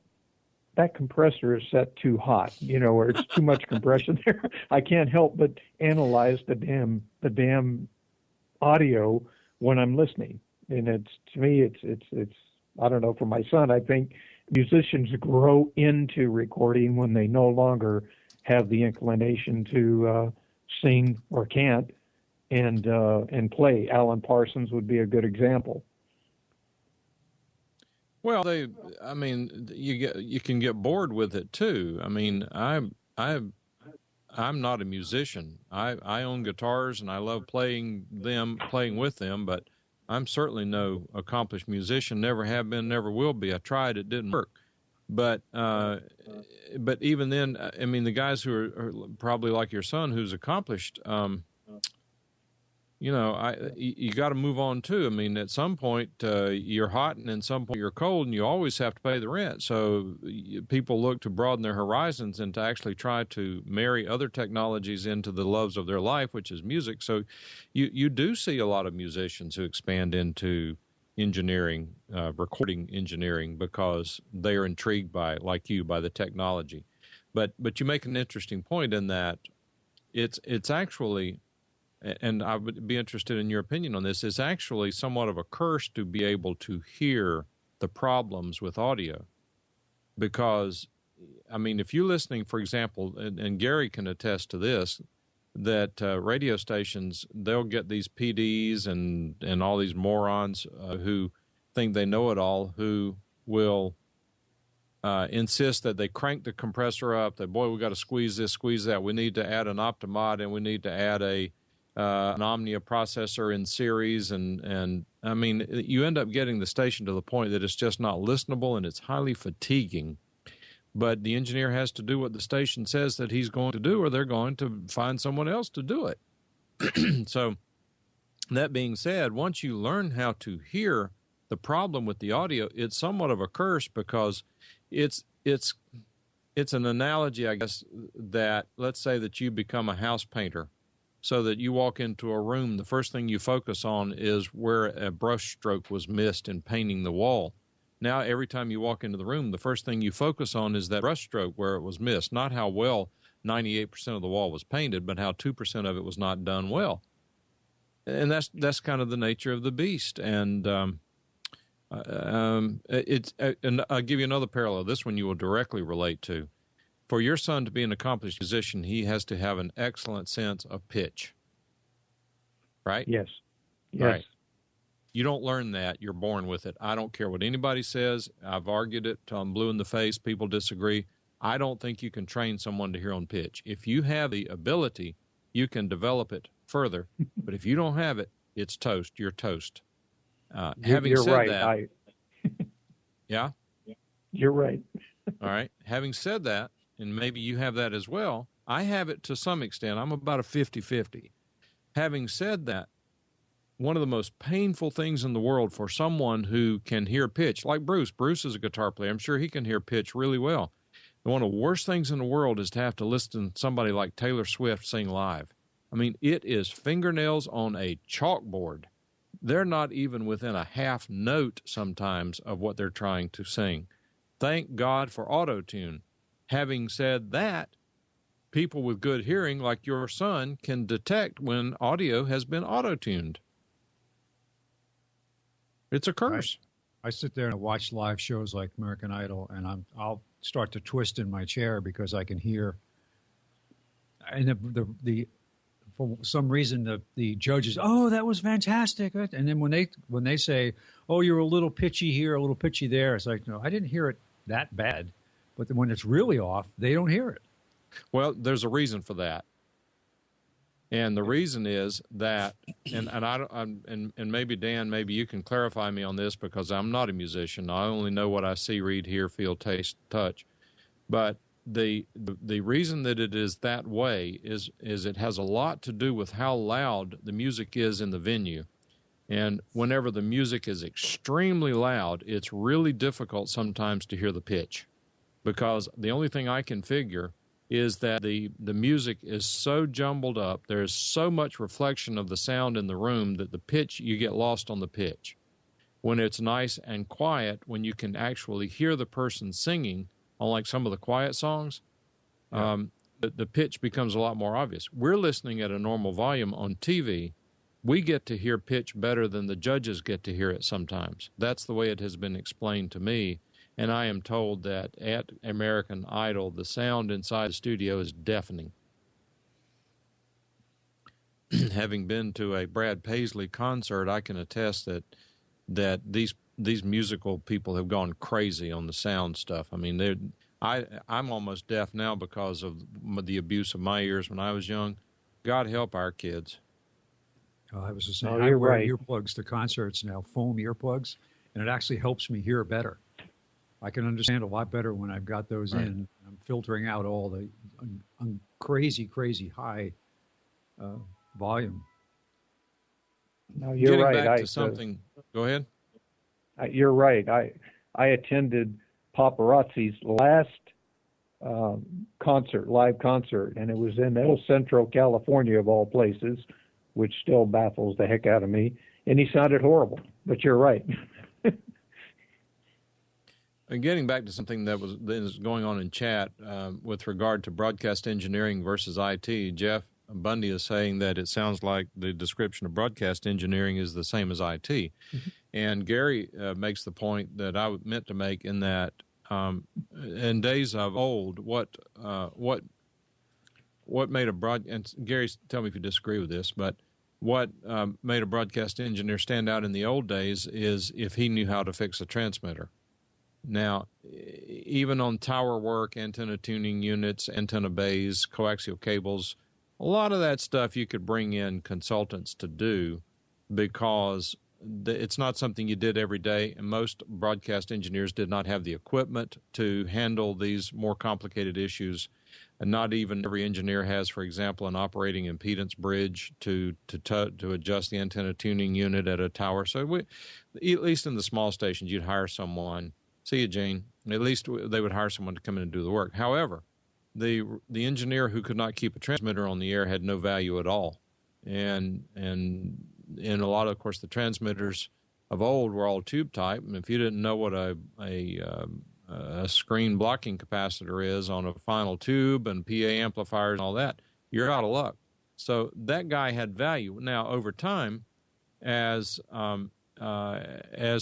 That compressor is set too hot, or it's too much compression there. I can't help but analyze the damn audio when I'm listening. And to me, it's I don't know, for my son, I think musicians grow into recording when they no longer have the inclination to sing or can't and play. Alan Parsons would be a good example. Well, you can get bored with it too. I mean, I'm not a musician. I own guitars and I love playing with them, but I'm certainly no accomplished musician. Never have been, never will be. I tried, it didn't work. But even then, I mean, the guys who are probably like your son, who's accomplished, you got to move on too. I mean, at some point you're hot, and at some point you're cold, and you always have to pay the rent. So people look to broaden their horizons and to actually try to marry other technologies into the loves of their life, which is music. So you do see a lot of musicians who expand into engineering, recording engineering, because they are intrigued by the technology. But you make an interesting point in that it's actually and I would be interested in your opinion on this, it's actually somewhat of a curse to be able to hear the problems with audio. Because, I mean, if you're listening, for example, and Gary can attest to this, that radio stations, they'll get these PDs and all these morons who think they know it all, who will insist that they crank the compressor up, that, boy, we got to squeeze this, squeeze that. We need to add an Optimod, and we need to add an Omnia processor in series. And I mean, you end up getting the station to the point that it's just not listenable and it's highly fatiguing. But the engineer has to do what the station says that he's going to do, or they're going to find someone else to do it. So that being said, once you learn how to hear the problem with the audio, it's somewhat of a curse, because it's an analogy, I guess, that let's say that you become a house painter, so that you walk into a room, the first thing you focus on is where a brush stroke was missed in painting the wall. Now, every time you walk into the room, the first thing you focus on is that brush stroke where it was missed, not how well 98% of the wall was painted, but how 2% of it was not done well. And that's kind of the nature of the beast. And and I'll give you another parallel. This one you will directly relate to. For your son to be an accomplished musician, he has to have an excellent sense of pitch. Right? Yes. Right. You don't learn that. You're born with it. I don't care what anybody says. I've argued it till I'm blue in the face. People disagree. I don't think you can train someone to hear on pitch. If you have the ability, you can develop it further. But if you don't have it, it's toast. You're toast. Having said right. that, yeah? You're right. All right. Having said that, and maybe you have that as well, I have it to some extent. I'm about a 50-50. Having said that, one of the most painful things in the world for someone who can hear pitch, like Bruce. Bruce is a guitar player. I'm sure he can hear pitch really well. And one of the worst things in the world is to have to listen to somebody like Taylor Swift sing live. I mean, it is fingernails on a chalkboard. They're not even within a half note sometimes of what they're trying to sing. Thank God for auto-tune. Having said that, people with good hearing, like your son, can detect when audio has been auto-tuned. It's a curse. I sit there and watch live shows like American Idol, and I'll start to twist in my chair because I can hear. And the for some reason the judges, oh, that was fantastic, and then when they say, oh, you're a little pitchy here, a little pitchy there, it's like, no, I didn't hear it that bad, but when it's really off, they don't hear it. Well, there's a reason for that. And the reason is that, and maybe Dan, maybe you can clarify me on this because I'm not a musician. I only know what I see, read, hear, feel, taste, touch. But the reason that it is that way is it has a lot to do with how loud the music is in the venue. And whenever the music is extremely loud, it's really difficult sometimes to hear the pitch, because the only thing I can figure is that the music is so jumbled up, there's so much reflection of the sound in the room that the pitch, you get lost on the pitch. When it's nice and quiet, when you can actually hear the person singing, unlike some of the quiet songs, the pitch becomes a lot more obvious. We're listening at a normal volume on TV. We get to hear pitch better than the judges get to hear it sometimes. That's the way it has been explained to me. And I am told that at American Idol, the sound inside the studio is deafening. Having been to a Brad Paisley concert, I can attest that these musical people have gone crazy on the sound stuff. I mean, I'm almost deaf now because of the abuse of my ears when I was young. God help our kids. Oh, I was just saying, I wear earplugs to concerts now, foam earplugs, and it actually helps me hear better. I can understand a lot better when I've got those in. I'm filtering out all the crazy, crazy high volume. No, you're right. Getting back to something. Go ahead. You're right. I attended Paparazzi's last live concert, and it was in El Centro, California, of all places, which still baffles the heck out of me. And he sounded horrible. But you're right. And getting back to something that is going on in chat with regard to broadcast engineering versus IT, Jeff, Bundy is saying that it sounds like the description of broadcast engineering is the same as IT. Mm-hmm. And Gary makes the point that I meant to make in that in days of old, what made a and Gary, tell me if you disagree with this, but what made a broadcast engineer stand out in the old days is if he knew how to fix a transmitter. Now, even on tower work, antenna tuning units, antenna bays, coaxial cables, a lot of that stuff you could bring in consultants to do because it's not something you did every day, and most broadcast engineers did not have the equipment to handle these more complicated issues. And not even every engineer has, for example, an operating impedance bridge to adjust the antenna tuning unit at a tower. So at least in the small stations, you'd hire someone. See you, Gene. At least they would hire someone to come in and do the work. However, the engineer who could not keep a transmitter on the air had no value at all. And a lot of course, the transmitters of old were all tube type. And if you didn't know what a screen blocking capacitor is on a final tube and PA amplifiers and all that, you're out of luck. So that guy had value. Now, over time, as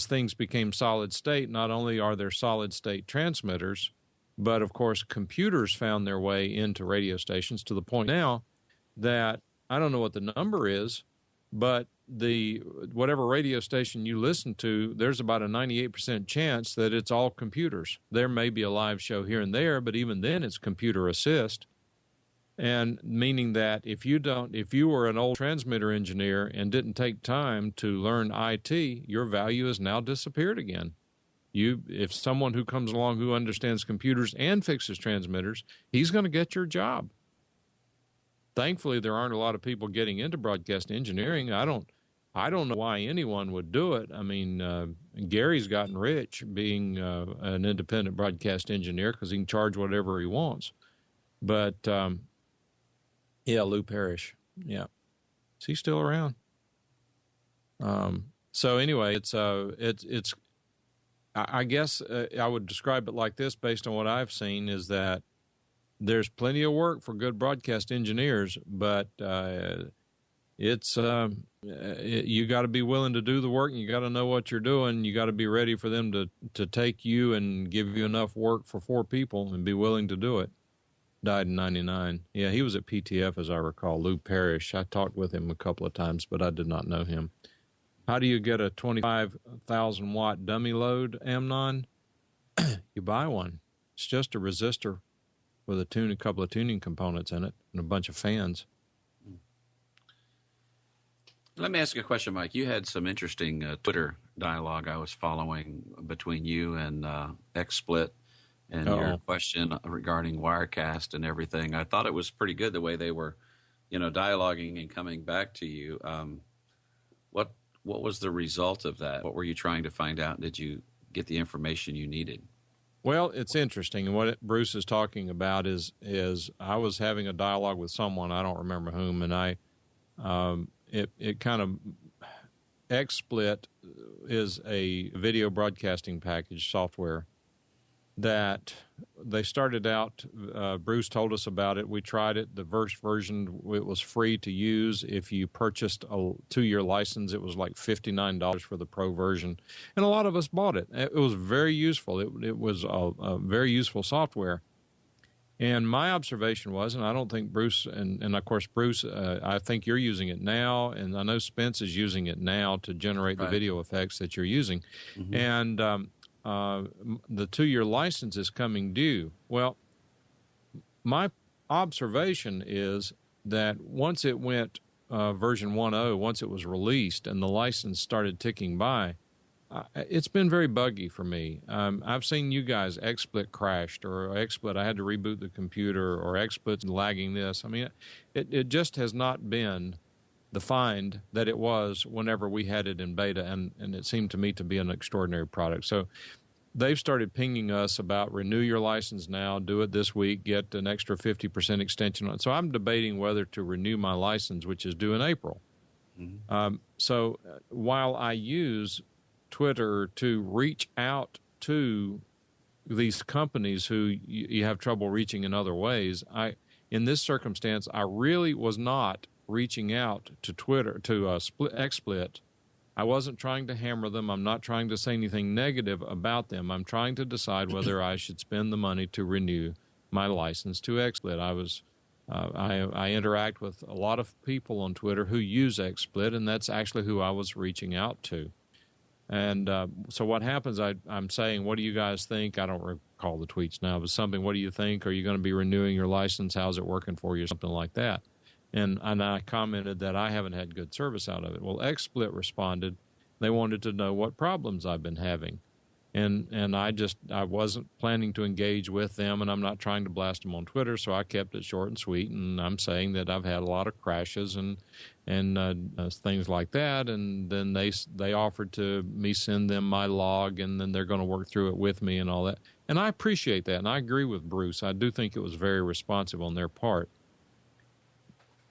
things became solid state, not only are there solid state transmitters, but of course computers found their way into radio stations to the point now that I don't know what the number is, but whatever radio station you listen to, there's about a 98% chance that it's all computers. There may be a live show here and there, but even then it's computer assist. And meaning that if you were an old transmitter engineer and didn't take time to learn IT, your value has now disappeared again. If someone who comes along who understands computers and fixes transmitters, he's going to get your job. Thankfully, there aren't a lot of people getting into broadcast engineering. I don't know why anyone would do it. I mean, Gary's gotten rich being an independent broadcast engineer because he can charge whatever he wants. But yeah, Lou Parrish. Yeah, is he still around? So anyway, it's. I guess I would describe it like this, based on what I've seen, is that there's plenty of work for good broadcast engineers, but it's you got to be willing to do the work, and you got to know what you're doing. You got to be ready for them to take you and give you enough work for 4 people and be willing to do it. Died in 1999. Yeah, he was at PTF, as I recall, Lou Parrish. I talked with him a couple of times, but I did not know him. How do you get a 25,000 watt dummy load, Amnon? You buy one. It's just a resistor with a couple of tuning components in it and a bunch of fans. Let me ask you a question, Mike. You had some interesting Twitter dialogue I was following between you and XSplit and your question regarding Wirecast and everything. I thought it was pretty good the way they were, dialoguing and coming back to you. What was the result of that? What were you trying to find out? Did you get the information you needed? Well, it's interesting, and what Bruce is talking about is I was having a dialogue with someone, I don't remember whom, and it kind of XSplit is a video broadcasting package software that they started out. Bruce told us about it. We tried it. The first version, it was free to use. If you purchased a 2-year license, it was like $59 for the pro version. And a lot of us bought it. It was very useful. It was a very useful software. And my observation was, and I don't think Bruce, and of course Bruce, I think you're using it now, and I know Spence is using it now to generate the video effects that you're using. Mm-hmm. And the 2-year license is coming due. Well, my observation is that once it went version 1.0, once it was released and the license started ticking by, it's been very buggy for me. I've seen you guys, XSplit crashed, or XSplit, I had to reboot the computer, or XSplit's lagging this. I mean, it just has not been the find that it was whenever we had it in beta, and it seemed to me to be an extraordinary product. So they've started pinging us about renew your license now, do it this week, get an extra 50% extension on it. So I'm debating whether to renew my license, which is due in April. Mm-hmm. So while I use Twitter to reach out to these companies who you have trouble reaching in other ways, in this circumstance, I really was not reaching out to Twitter, to XSplit. I wasn't trying to hammer them. I'm not trying to say anything negative about them. I'm trying to decide whether I should spend the money to renew my license to XSplit. I interact with a lot of people on Twitter who use XSplit, and that's actually who I was reaching out to. And so what happens, I'm saying, what do you guys think? I don't recall the tweets now, but something, what do you think? Are you going to be renewing your license? How's it working for you? Something like that. And I commented that I haven't had good service out of it. Well, XSplit responded. They wanted to know what problems I've been having. And I wasn't planning to engage with them, and I'm not trying to blast them on Twitter, so I kept it short and sweet. And I'm saying that I've had a lot of crashes and things like that. And then they offered to me send them my log, and then they're going to work through it with me and all that. And I appreciate that, and I agree with Bruce. I do think it was very responsive on their part.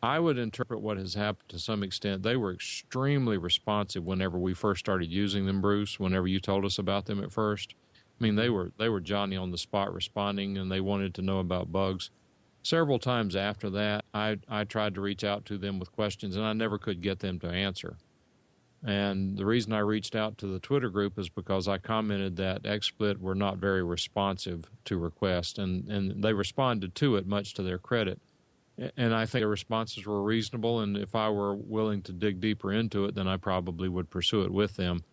I would interpret what has happened to some extent. They were extremely responsive whenever we first started using them, Bruce, whenever you told us about them at first. I mean, they were Johnny on the spot responding, and they wanted to know about bugs. Several times after that, I tried to reach out to them with questions, and I never could get them to answer. And the reason I reached out to the Twitter group is because I commented that XSplit were not very responsive to requests, and they responded to it, much to their credit. And I think their responses were reasonable, and if I were willing to dig deeper into it, then I probably would pursue it with them.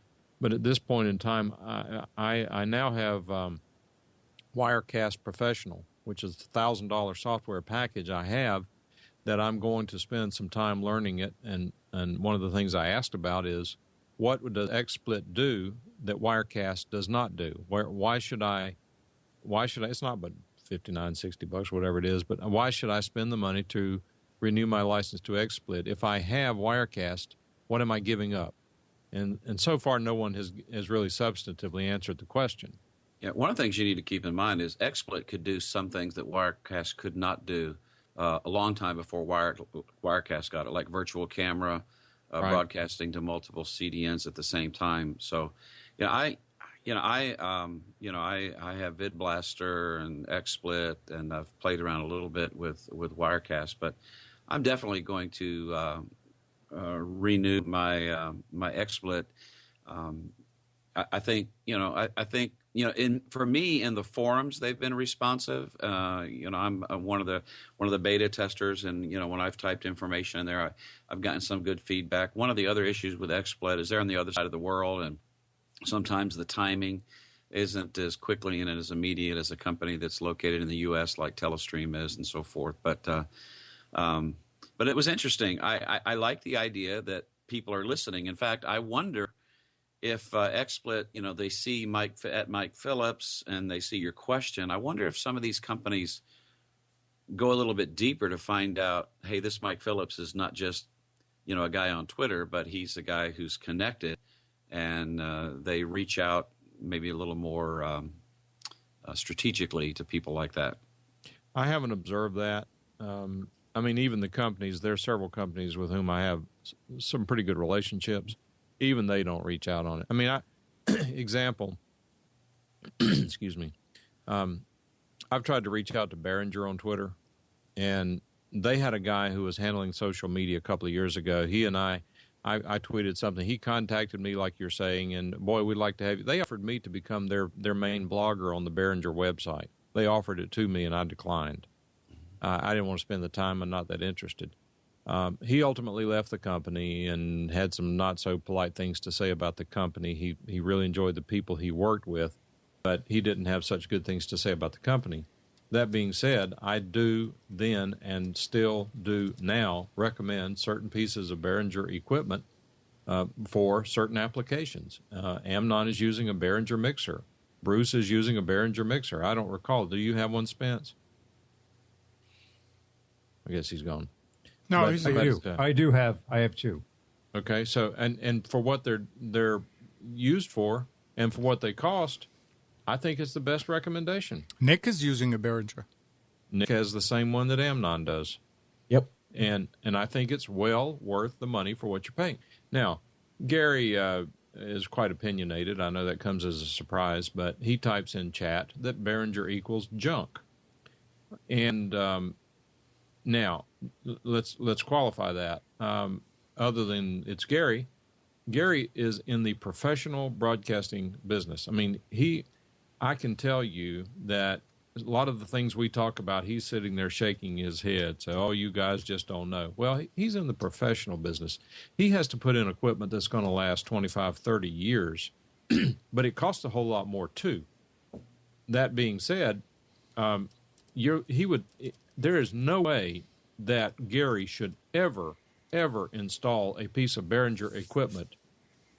But at this point in time, I now have Wirecast Professional, which is the $1,000 software package I have that I'm going to spend some time learning it. And one of the things I asked about is, what does XSplit do that Wirecast does not do? Why should I, it's not but $59, $60, whatever it is, but why should I spend the money to renew my license to XSplit? If I have Wirecast, what am I giving up? And so far, no one has really substantively answered the question. Yeah, one of the things you need to keep in mind is XSplit could do some things that Wirecast could not do a long time before Wirecast got it, like virtual camera, Right. broadcasting to multiple CDNs at the same time. So, I have VidBlaster and XSplit, and I've played around a little bit with Wirecast, but I'm definitely going to renew my my XSplit. I think for me in the forums they've been responsive. I'm one of the beta testers, and when I've typed information in there, I've gotten some good feedback. One of the other issues with XSplit is they're on the other side of the world, and sometimes the timing isn't as quickly and as immediate as a company that's located in the U.S. like Telestream is, and so forth. But it was interesting. I like the idea that people are listening. In fact, I wonder if XSplit, they see Mike Phillips and they see your question. I wonder if some of these companies go a little bit deeper to find out, hey, this Mike Phillips is not just a guy on Twitter, but he's a guy who's connected. And they reach out maybe a little more strategically to people like that. I haven't observed that. Even the companies, there are several companies with whom I have some pretty good relationships. Even they don't reach out on it. Example, excuse me. I've tried to reach out to Behringer on Twitter, and they had a guy who was handling social media a couple of years ago. He and I tweeted something. He contacted me, like you're saying, and boy, we'd like to have you. They offered me to become their main blogger on the Behringer website. They offered it to me, and I declined. I didn't want to spend the time. I'm not that interested. He ultimately left the company and had some not so polite things to say about the company. He really enjoyed the people he worked with, but he didn't have such good things to say about the company. That being said, I do then and still do now recommend certain pieces of Behringer equipment for certain applications. Amnon is using a Behringer mixer. Bruce is using a Behringer mixer. I don't recall. Do you have one, Spence? I guess he's gone. No, I have two. Okay, so and for what they're used for and for what they cost, I think it's the best recommendation. Nick is using a Behringer. Nick has the same one that Amnon does. Yep. And I think it's well worth the money for what you're paying. Now, Gary is quite opinionated. I know that comes as a surprise, but he types in chat that Behringer equals junk. And Now, let's qualify that. Other than it's Gary is in the professional broadcasting business. I mean, I can tell you that a lot of the things we talk about, he's sitting there shaking his head, say, "Oh, you guys just don't know." Well, he's in the professional business. He has to put in equipment that's going to last 25, 30 years, but it costs a whole lot more too. That being said, there is no way that Gary should ever install a piece of Behringer equipment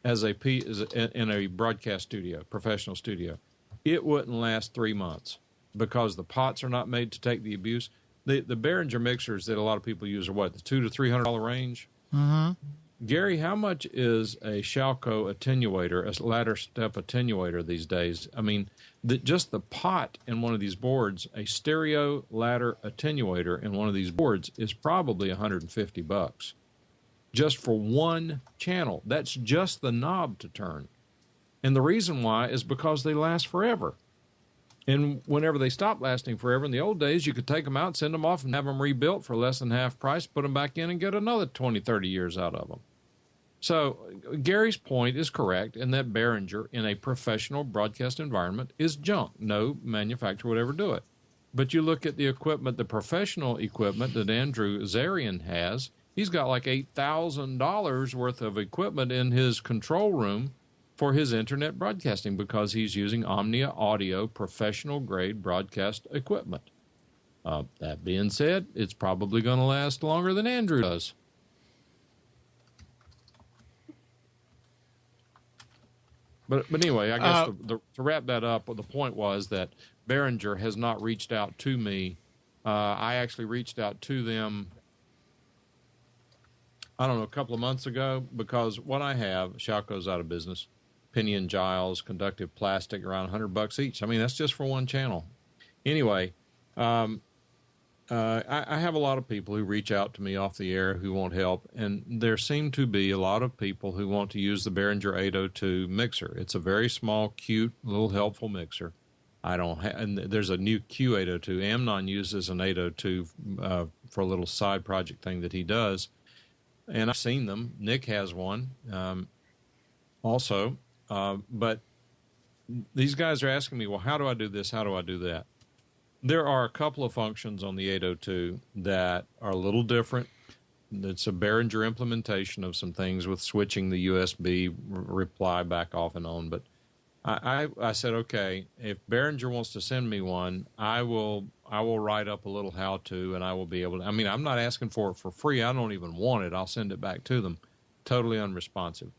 in a broadcast studio, professional studio. It wouldn't last 3 months because the pots are not made to take the abuse. The Behringer mixers that a lot of people use are what, the $200 to $300 range? Mm-hmm. Gary, how much is a Shalco attenuator, a ladder step attenuator these days? I mean, just the pot in one of these boards, a stereo ladder attenuator in one of these boards is probably $150 just for one channel. That's just the knob to turn. And the reason why is because they last forever. And whenever they stop lasting forever, in the old days, you could take them out, send them off, and have them rebuilt for less than half price, put them back in, and get another 20, 30 years out of them. So Gary's point is correct in that Behringer in a professional broadcast environment is junk. No manufacturer would ever do it. But you look at the equipment, the professional equipment that Andrew Zarian has, he's got like $8,000 worth of equipment in his control room for his internet broadcasting because he's using Omnia Audio professional-grade broadcast equipment. That being said, it's probably going to last longer than Andrew does. But anyway, I guess to wrap that up, the point was that Behringer has not reached out to me. I actually reached out to them, I don't know, a couple of months ago because what I have, Shalco's out of business. Pinion Giles, conductive plastic, around $100 each. I mean, that's just for one channel. Anyway, I have a lot of people who reach out to me off the air who want help, and there seem to be a lot of people who want to use the Behringer 802 mixer. It's a very small, cute, little helpful mixer. And there's a new Q802. Amnon uses an 802 for a little side project thing that he does, and I've seen them. Nick has one also. But these guys are asking me, well, how do I do this? How do I do that? There are a couple of functions on the 802 that are a little different. It's a Behringer implementation of some things with switching the USB reply back off and on. But I said, okay, if Behringer wants to send me one, I will write up a little how-to, and I will be able to. I mean, I'm not asking for it for free. I don't even want it. I'll send it back to them. Totally unresponsive.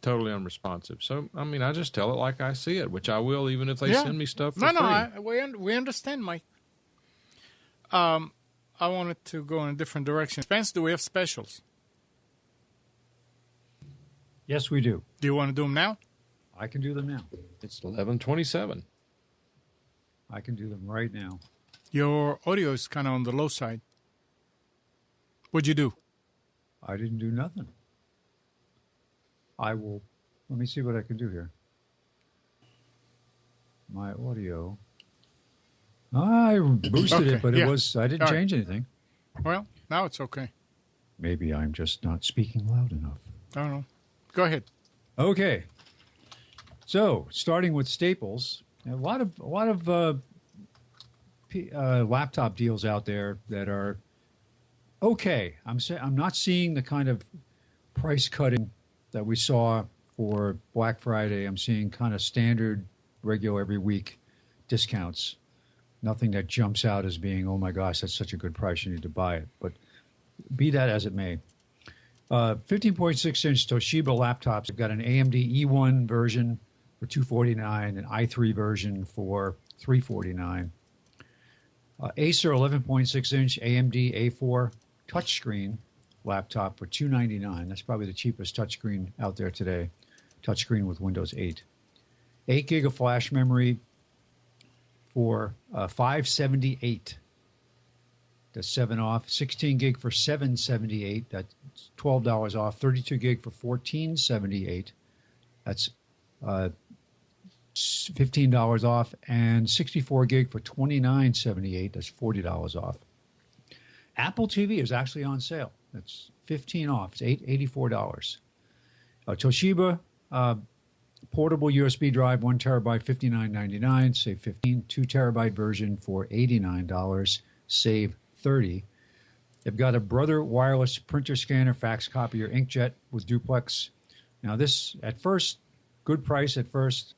Totally unresponsive. So, I mean, I just tell it like I see it, which I will even if they send me stuff for free. We understand, Mike. I wanted to go in a different direction. Spence, do we have specials? Yes, we do. Do you want to do them now? I can do them now. It's 11:27. I can do them right now. Your audio is kind of on the low side. What'd you do? I didn't do nothing. Let me see what I can do here. My audio. I boosted it, but I didn't change anything. Well, now it's okay. Maybe I'm just not speaking loud enough. I don't know. Go ahead. Okay. So, starting with Staples, a lot of laptop deals out there that are okay. I'm not seeing the kind of price cutting that we saw for Black Friday. I'm seeing kind of standard, regular, every week discounts. Nothing that jumps out as being, oh my gosh, that's such a good price, you need to buy it. But be that as it may. 15.6-inch Toshiba laptops have got an AMD E1 version for $249, an i3 version for $349. Acer 11.6-inch AMD A4 touchscreen laptop for $299. That's probably the cheapest touchscreen out there today. Touchscreen with Windows 8. 8 gig of flash memory for $578. That's 7 off. 16 gig for $778. That's $12 off. 32 gig for $1478. That's $15 off. And 64 gig for $29.78. That's $40 off. Apple TV is actually on sale. It's $15 off. It's $84. Toshiba portable USB drive, 1 terabyte, $59.99. Save $15. 2 terabyte version for $89. Save $30. They've got a Brother wireless printer scanner, fax copier, inkjet with duplex. Now this, at first, good price at first.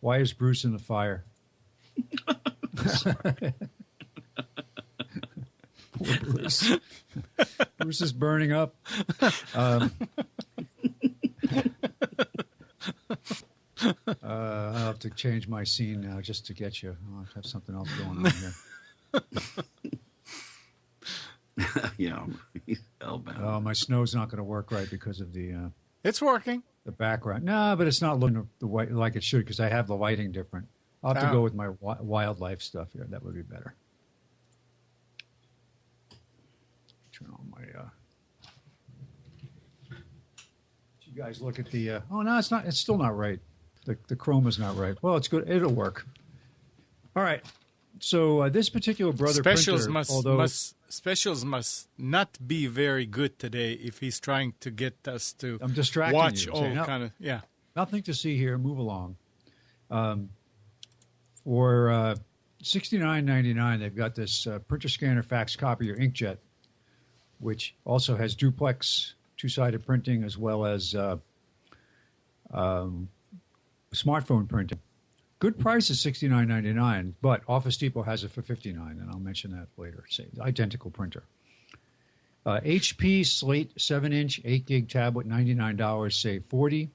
Why is Bruce in the fire? Poor Bruce. Bruce is burning up. I'll have to change my scene now just to get you. I'll have to have something else going on here. Yeah, he's hellbound. Oh, my snow's not going to work right because of the. It's working. The background. No, but it's not looking the way, like it should because I have the lighting different. I'll have to go with my wildlife stuff here. That would be better. Turn on my. You guys look at the. Oh no, it's not. It's still not right. The chroma's not right. Well, it's good. It'll work. All right. So this particular Brother specials printer, specials must not be very good today if he's trying to get us to I'm distracting watch you. all kind of Nothing to see here. Move along. For $69.99, they've got this printer scanner, fax copier, inkjet, which also has duplex, two-sided printing, as well as smartphone printing. Good price is $69.99, but Office Depot has it for $59, and I'll mention that later. Same identical printer. HP Slate 7-inch 8-gig tablet, $99, save $40.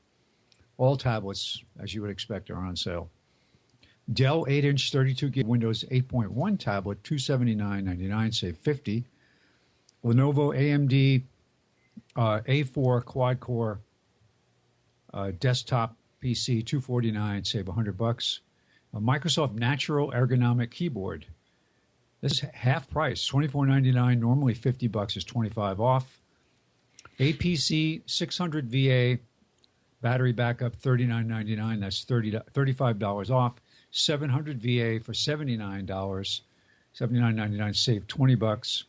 All tablets, as you would expect, are on sale. Dell 8-inch 32-gig Windows 8.1 tablet, $279.99, save $50. Lenovo AMD A4 quad-core desktop PC, $249, save $100. A Microsoft Natural Ergonomic Keyboard. This is half price, $24.99. Normally $50 is $25 off. APC 600 VA battery backup, $39.99. That's $35 off. 700 VA for $79. $79.99, save $20.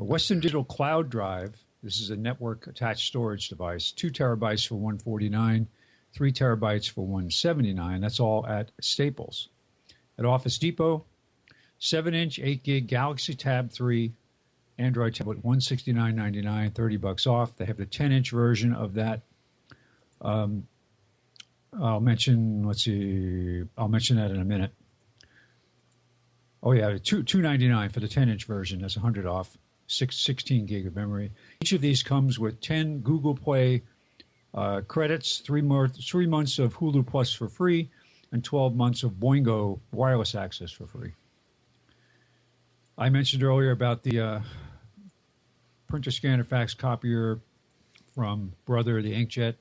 A Western Digital Cloud Drive. This is a network attached storage device. 2 terabytes for $149. 3 terabytes for $179. That's all at Staples. At Office Depot, 7-inch 8-gig Galaxy Tab 3 Android tablet, $169.99, $30 off. They have the 10-inch version of that. I'll mention that in a minute. Oh yeah, $299 for the 10-inch version. That's $100 off. 16 gig of memory. Each of these comes with 10 Google Play credits, 3 months of Hulu Plus for free, and 12 months of Boingo wireless access for free. I mentioned earlier about the printer scanner fax copier from Brother, the inkjet.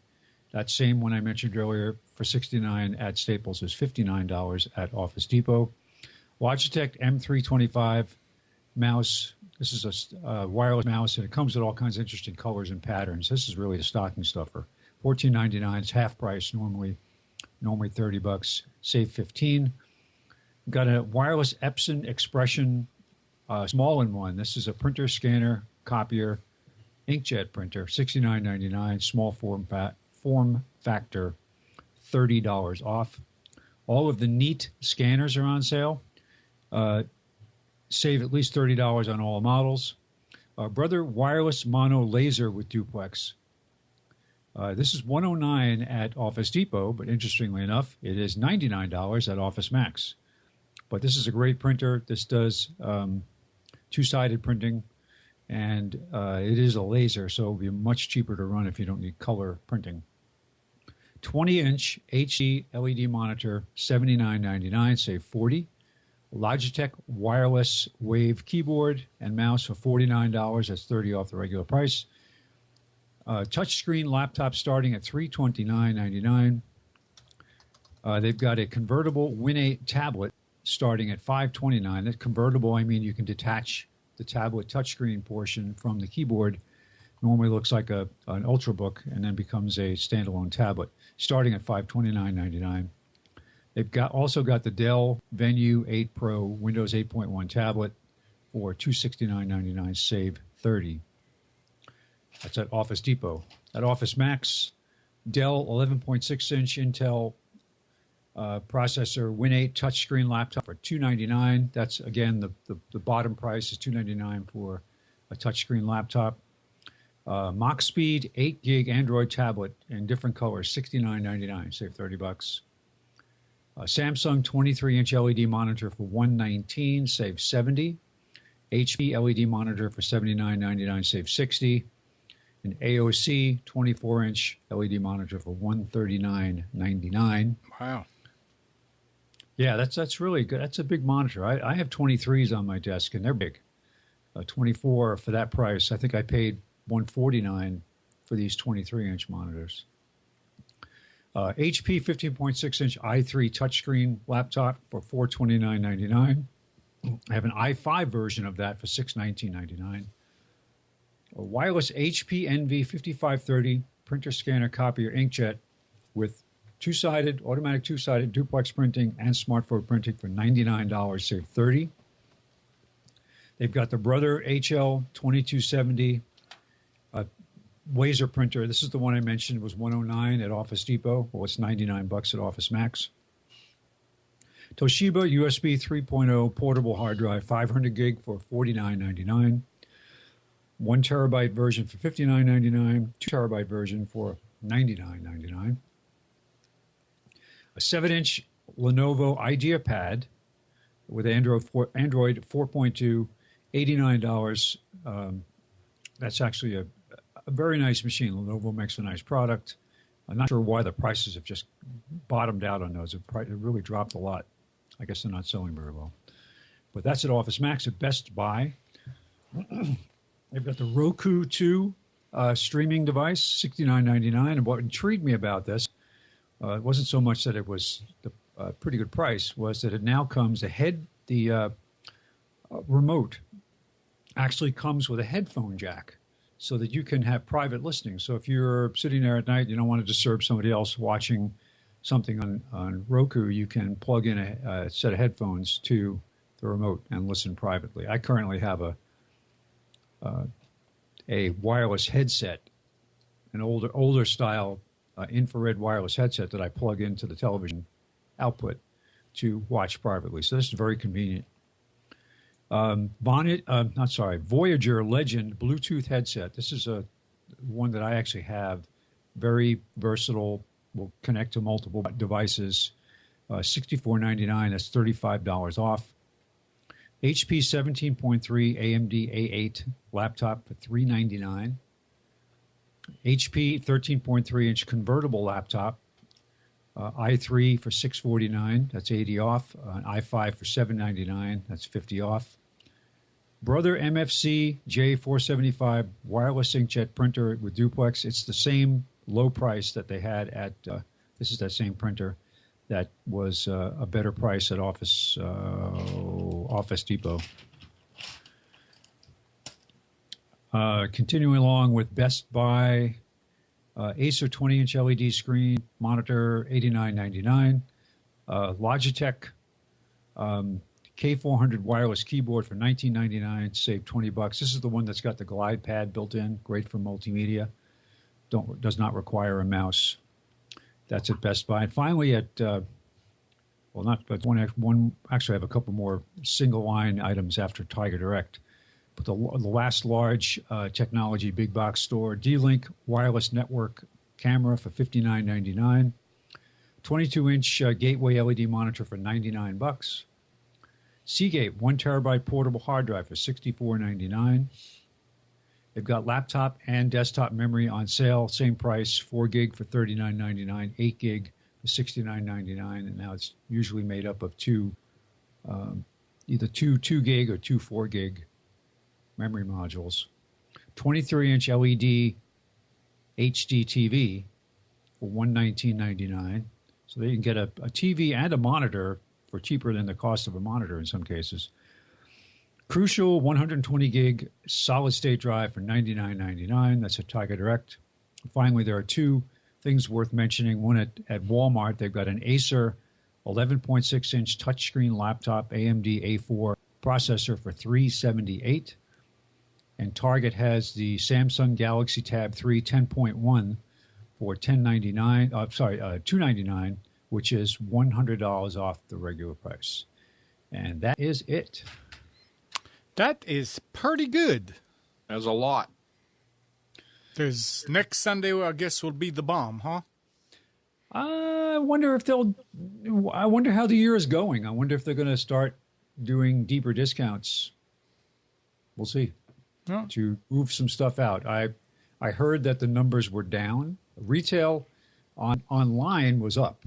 That same one I mentioned earlier for $69 at Staples is $59 at Office Depot. Logitech M325 mouse. This is a wireless mouse, and it comes with all kinds of interesting colors and patterns. This is really a stocking stuffer. $14.99. It's half price. Normally $30. Save $15. Got a wireless Epson Expression small-in-one. This is a printer, scanner, copier, inkjet printer. $69.99. Small form factor. $30 off. All of the Neat scanners are on sale. Save at least $30 on all models. Brother wireless mono laser with duplex. This is $109 at Office Depot, but interestingly enough, it is $99 at Office Max. But this is a great printer. This does two-sided printing, and it is a laser, so it'll be much cheaper to run if you don't need color printing. 20-inch HD LED monitor, $79.99, save $40. Logitech wireless wave keyboard and mouse for $49. That's $30 off the regular price. Touchscreen laptop starting at $329.99. They've got a convertible Win8 tablet starting at $529. That convertible, I mean you can detach the tablet touchscreen portion from the keyboard. Normally looks like an Ultrabook and then becomes a standalone tablet, starting at $529.99. They've also got the Dell Venue 8 Pro Windows 8.1 tablet, for $269.99, save $30. That's at Office Depot. At Office Max, Dell 11.6-inch Intel processor, Win 8 touchscreen laptop for $299. That's, again, the bottom price is $299 for a touchscreen laptop. Mach Speed 8 gig Android tablet in different colors, $69.99, save $30. Samsung 23-inch LED monitor for $119, save $70. HP LED monitor for $79.99, save $60. An AOC 24-inch LED monitor for $139.99. Wow. Yeah, that's really good. That's a big monitor. I have 23s on my desk, and they're big. 24 for that price. I think I paid $149 for these 23-inch monitors. HP 15.6-inch i3 touchscreen laptop for $429.99. I have an i5 version of that for $619.99. A wireless HP Envy 5530 printer scanner copier inkjet with automatic two-sided duplex printing and smartphone printing for $99, save $30. They've got the Brother HL 2270 laser printer. This is the one I mentioned. It was $109 at Office Depot. Well, it's $99 at Office Max. Toshiba USB 3.0 portable hard drive, 500 gig for $49.99. 1 terabyte version for $59.99. 2 terabyte version for $99.99. A 7-inch Lenovo IdeaPad with Android 4.2, $89. That's actually a very nice machine. Lenovo makes a nice product. I'm not sure why the prices have just bottomed out on those. It really dropped a lot. I guess they're not selling very well. But that's at Office Max. At Best Buy, they've got the Roku 2 streaming device, $69.99. And what intrigued me about this, it wasn't so much that it was a pretty good price, was that it now comes the remote actually comes with a headphone jack so that you can have private listening. So if you're sitting there at night, you don't want to disturb somebody else watching something on Roku, you can plug in a set of headphones to the remote and listen privately. I currently have a wireless headset, an older style infrared wireless headset that I plug into the television output to watch privately. So this is very convenient. Voyager Legend Bluetooth headset. This is one that I actually have. Very versatile. Will connect to multiple devices. $64.99. That's $35 off. HP 17.3 AMD A8 laptop for $399. HP 13.3-inch convertible laptop. i3 for $649. That's $80 off. i5 for $799. That's $50 off. Brother MFC J475 wireless inkjet printer with duplex. It's the same low price that they had at, this is that same printer that was a better price at Office Depot. Continuing along with Best Buy, Acer 20-inch LED screen monitor, $89.99. Logitech K400 wireless keyboard for $19.99, save $20. This is the one that's got the glide pad built in, great for multimedia. Does not require a mouse. That's at Best Buy. And finally at, one. Actually, I have a couple more single line items after Tiger Direct. But the last large technology big box store, D-Link wireless network camera for $59.99. 22-inch gateway LED monitor for $99. Seagate 1 terabyte portable hard drive for $64.99. They've got laptop and desktop memory on sale, same price, 4 gig for $39.99, 8 gig for $69.99, and now it's usually made up of either two 2 gig or two 4 gig memory modules. 23-inch LED HD TV for $119.99. So they can get a TV and a monitor for cheaper than the cost of a monitor in some cases. Crucial 120 gig solid state drive for $99.99. That's at Tiger Direct. Finally, there are two things worth mentioning. One at Walmart, they've got an Acer 11.6-inch touchscreen laptop, AMD A4 processor for $378, and Target has the Samsung Galaxy Tab 3 10.1 for $299, which is $100 off the regular price. And that is it. That is pretty good. That's a lot. There's next Sunday, I guess, will be the bomb, huh? I wonder how the year is going. I wonder if they're going to start doing deeper discounts. We'll see. Yeah. To move some stuff out. I heard that the numbers were down. Retail online was up,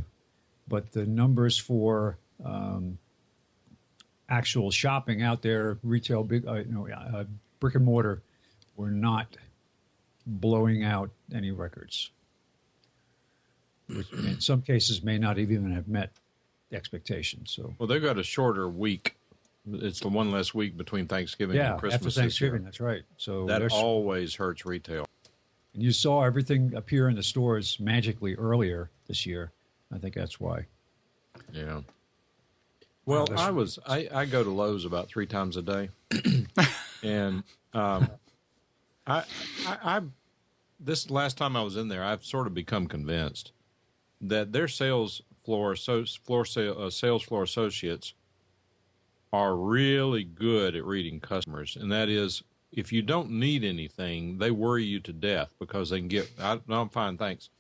but the numbers for actual shopping out there, retail, brick and mortar, were not blowing out any records, which in some cases may not even have met expectations. So, well, they've got a shorter week. It's the one less week between Thanksgiving and Christmas. After Thanksgiving, that's right. So that always hurts retail. And you saw everything appear in the stores magically earlier this year. I think that's why. Yeah. Well, I go to Lowe's about 3 times a day, and this last time I was in there, I've sort of become convinced that their sales floor associates are really good at reading customers, and that is, if you don't need anything, they worry you to death because they can get. I'm fine, thanks.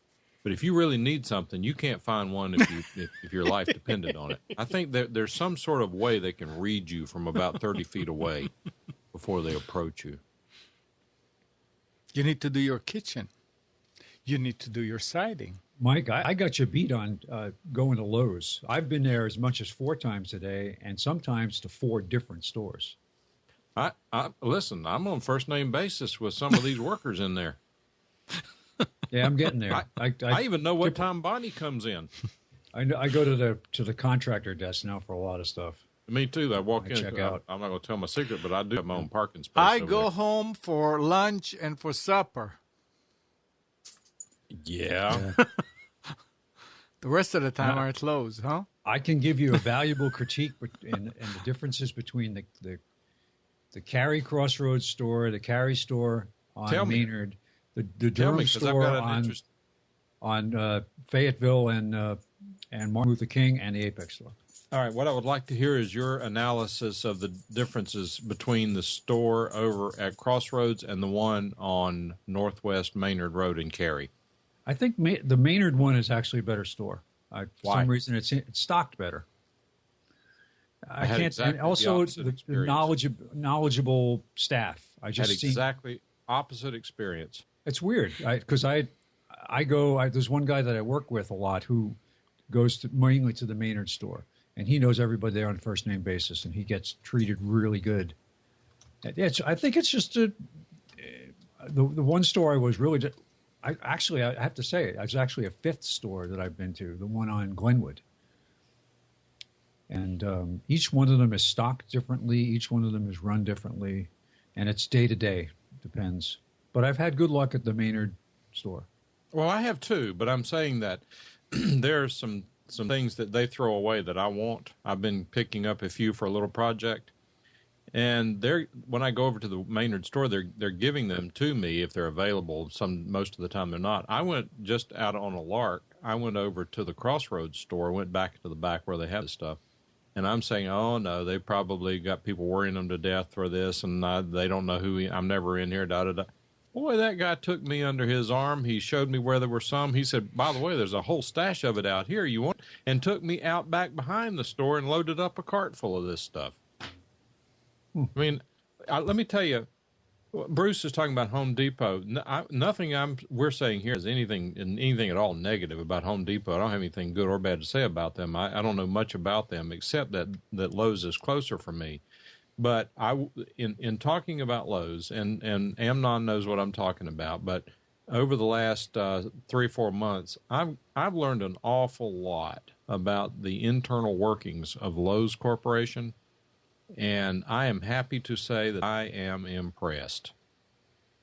But if you really need something, you can't find one if your life depended on it. I think that there's some sort of way they can read you from about 30 feet away before they approach you. You need to do your kitchen. You need to do your siding. Mike, I got you beat on going to Lowe's. I've been there as much as 4 times a day, and sometimes to 4 different stores. Listen, I'm on first name basis with some of these workers in there. Yeah, I'm getting there. I even know what time Bonnie comes in. I go to the contractor desk now for a lot of stuff. Me too. I walk in. Check out. I'm not going to tell my secret, but I do have my own parking space. I go home for lunch and for supper. Yeah. The rest of the time are at Lowe's, huh? I can give you a valuable critique and the differences between the Cary Crossroads store, the Cary store on Maynard, the Durham store on Fayetteville and Martin Luther King, and the Apex store. All right, what I would like to hear is your analysis of the differences between the store over at Crossroads and the one on Northwest Maynard Road in Cary. I think the Maynard one is actually a better store. For some reason, it's stocked better. I can't, exactly, and also the knowledgeable staff. I just had exactly opposite experience. It's weird because I go. There's one guy that I work with a lot who goes mainly to the Maynard store, and he knows everybody there on a first name basis, and he gets treated really good. I think it's just the one store I was really. I have to say, it's actually a 5th store that I've been to, the one on Glenwood. And each one of them is stocked differently. Each one of them is run differently. And it's day to day. Depends. But I've had good luck at the Maynard store. Well, I have too, but I'm saying that there are some things that they throw away that I want. I've been picking up a few for a little project. And when I go over to the Maynard store, they're giving them to me if they're available. Most of the time they're not. I went just out on a lark. I went over to the Crossroads store, went back to the back where they have the stuff. And I'm saying, oh, no, they probably got people worrying them to death for this, and they don't know I'm never in here, da-da-da. Boy, that guy took me under his arm. He showed me where there were some. He said, by the way, there's a whole stash of it out here. You want? And took me out back behind the store and loaded up a cart full of this stuff. I mean, let me tell you, Bruce is talking about Home Depot. Nothing we're saying here is anything at all negative about Home Depot. I don't have anything good or bad to say about them. I don't know much about them except that Lowe's is closer for me. But in talking about Lowe's, and Amnon knows what I'm talking about, but over the last 3 or 4 months, I've learned an awful lot about the internal workings of Lowe's Corporation. And I am happy to say that I am impressed.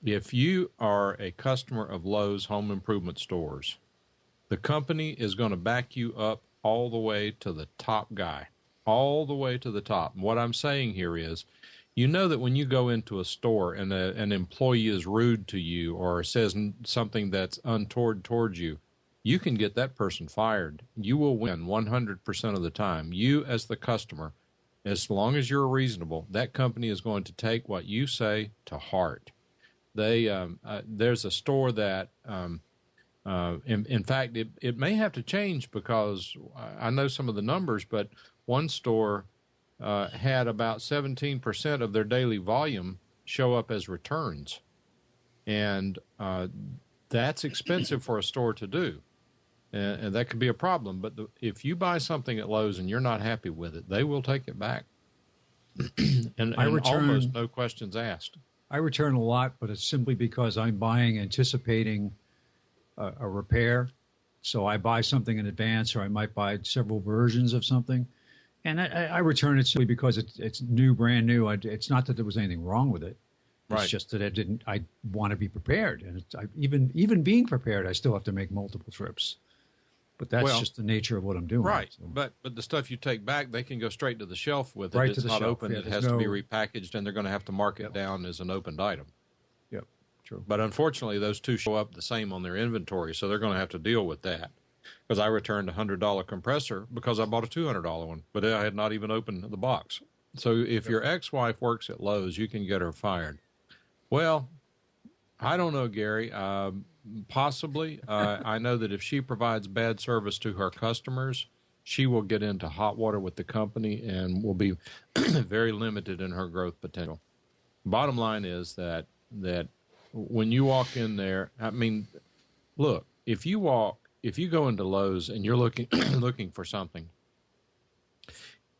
If you are a customer of Lowe's Home Improvement Stores, the company is going to back you up all the way to the top guy. all the way to the top. And what I'm saying here is, you know that when you go into a store and an employee is rude to you or says something that's untoward towards you, you can get that person fired. You will win 100% of the time. You as the customer, as long as you're reasonable, that company is going to take what you say to heart. There's a store that, in fact, it may have to change because I know some of the numbers, but one store had about 17% of their daily volume show up as returns. And that's expensive for a store to do. And that could be a problem. But if you buy something at Lowe's and you're not happy with it, they will take it back. and almost no questions asked. I return a lot, but it's simply because I'm buying anticipating a repair. So I buy something in advance, or I might buy several versions of something. And I return it simply because it's new, brand new. It's not that there was anything wrong with it. It's Right. just that I want to be prepared. And even being prepared, I still have to make multiple trips. But that's just the nature of what I'm doing. Right. So. But the stuff you take back, they can go straight to the shelf with it. Right It's to the not shelf. open. Yeah, it has to be repackaged, and they're going to have to mark it down as an opened item. Yep, true. But unfortunately, those two show up the same on their inventory, so they're going to have to deal with that. Because I returned a $100 compressor because I bought a $200 one, but I had not even opened the box. So if your ex-wife works at Lowe's, you can get her fired. Well, I don't know, Gary. Possibly. I know that if she provides bad service to her customers, she will get into hot water with the company and will be very limited in her growth potential. Bottom line is that when you walk in there, I mean, look, if you go into Lowe's and you're looking for something,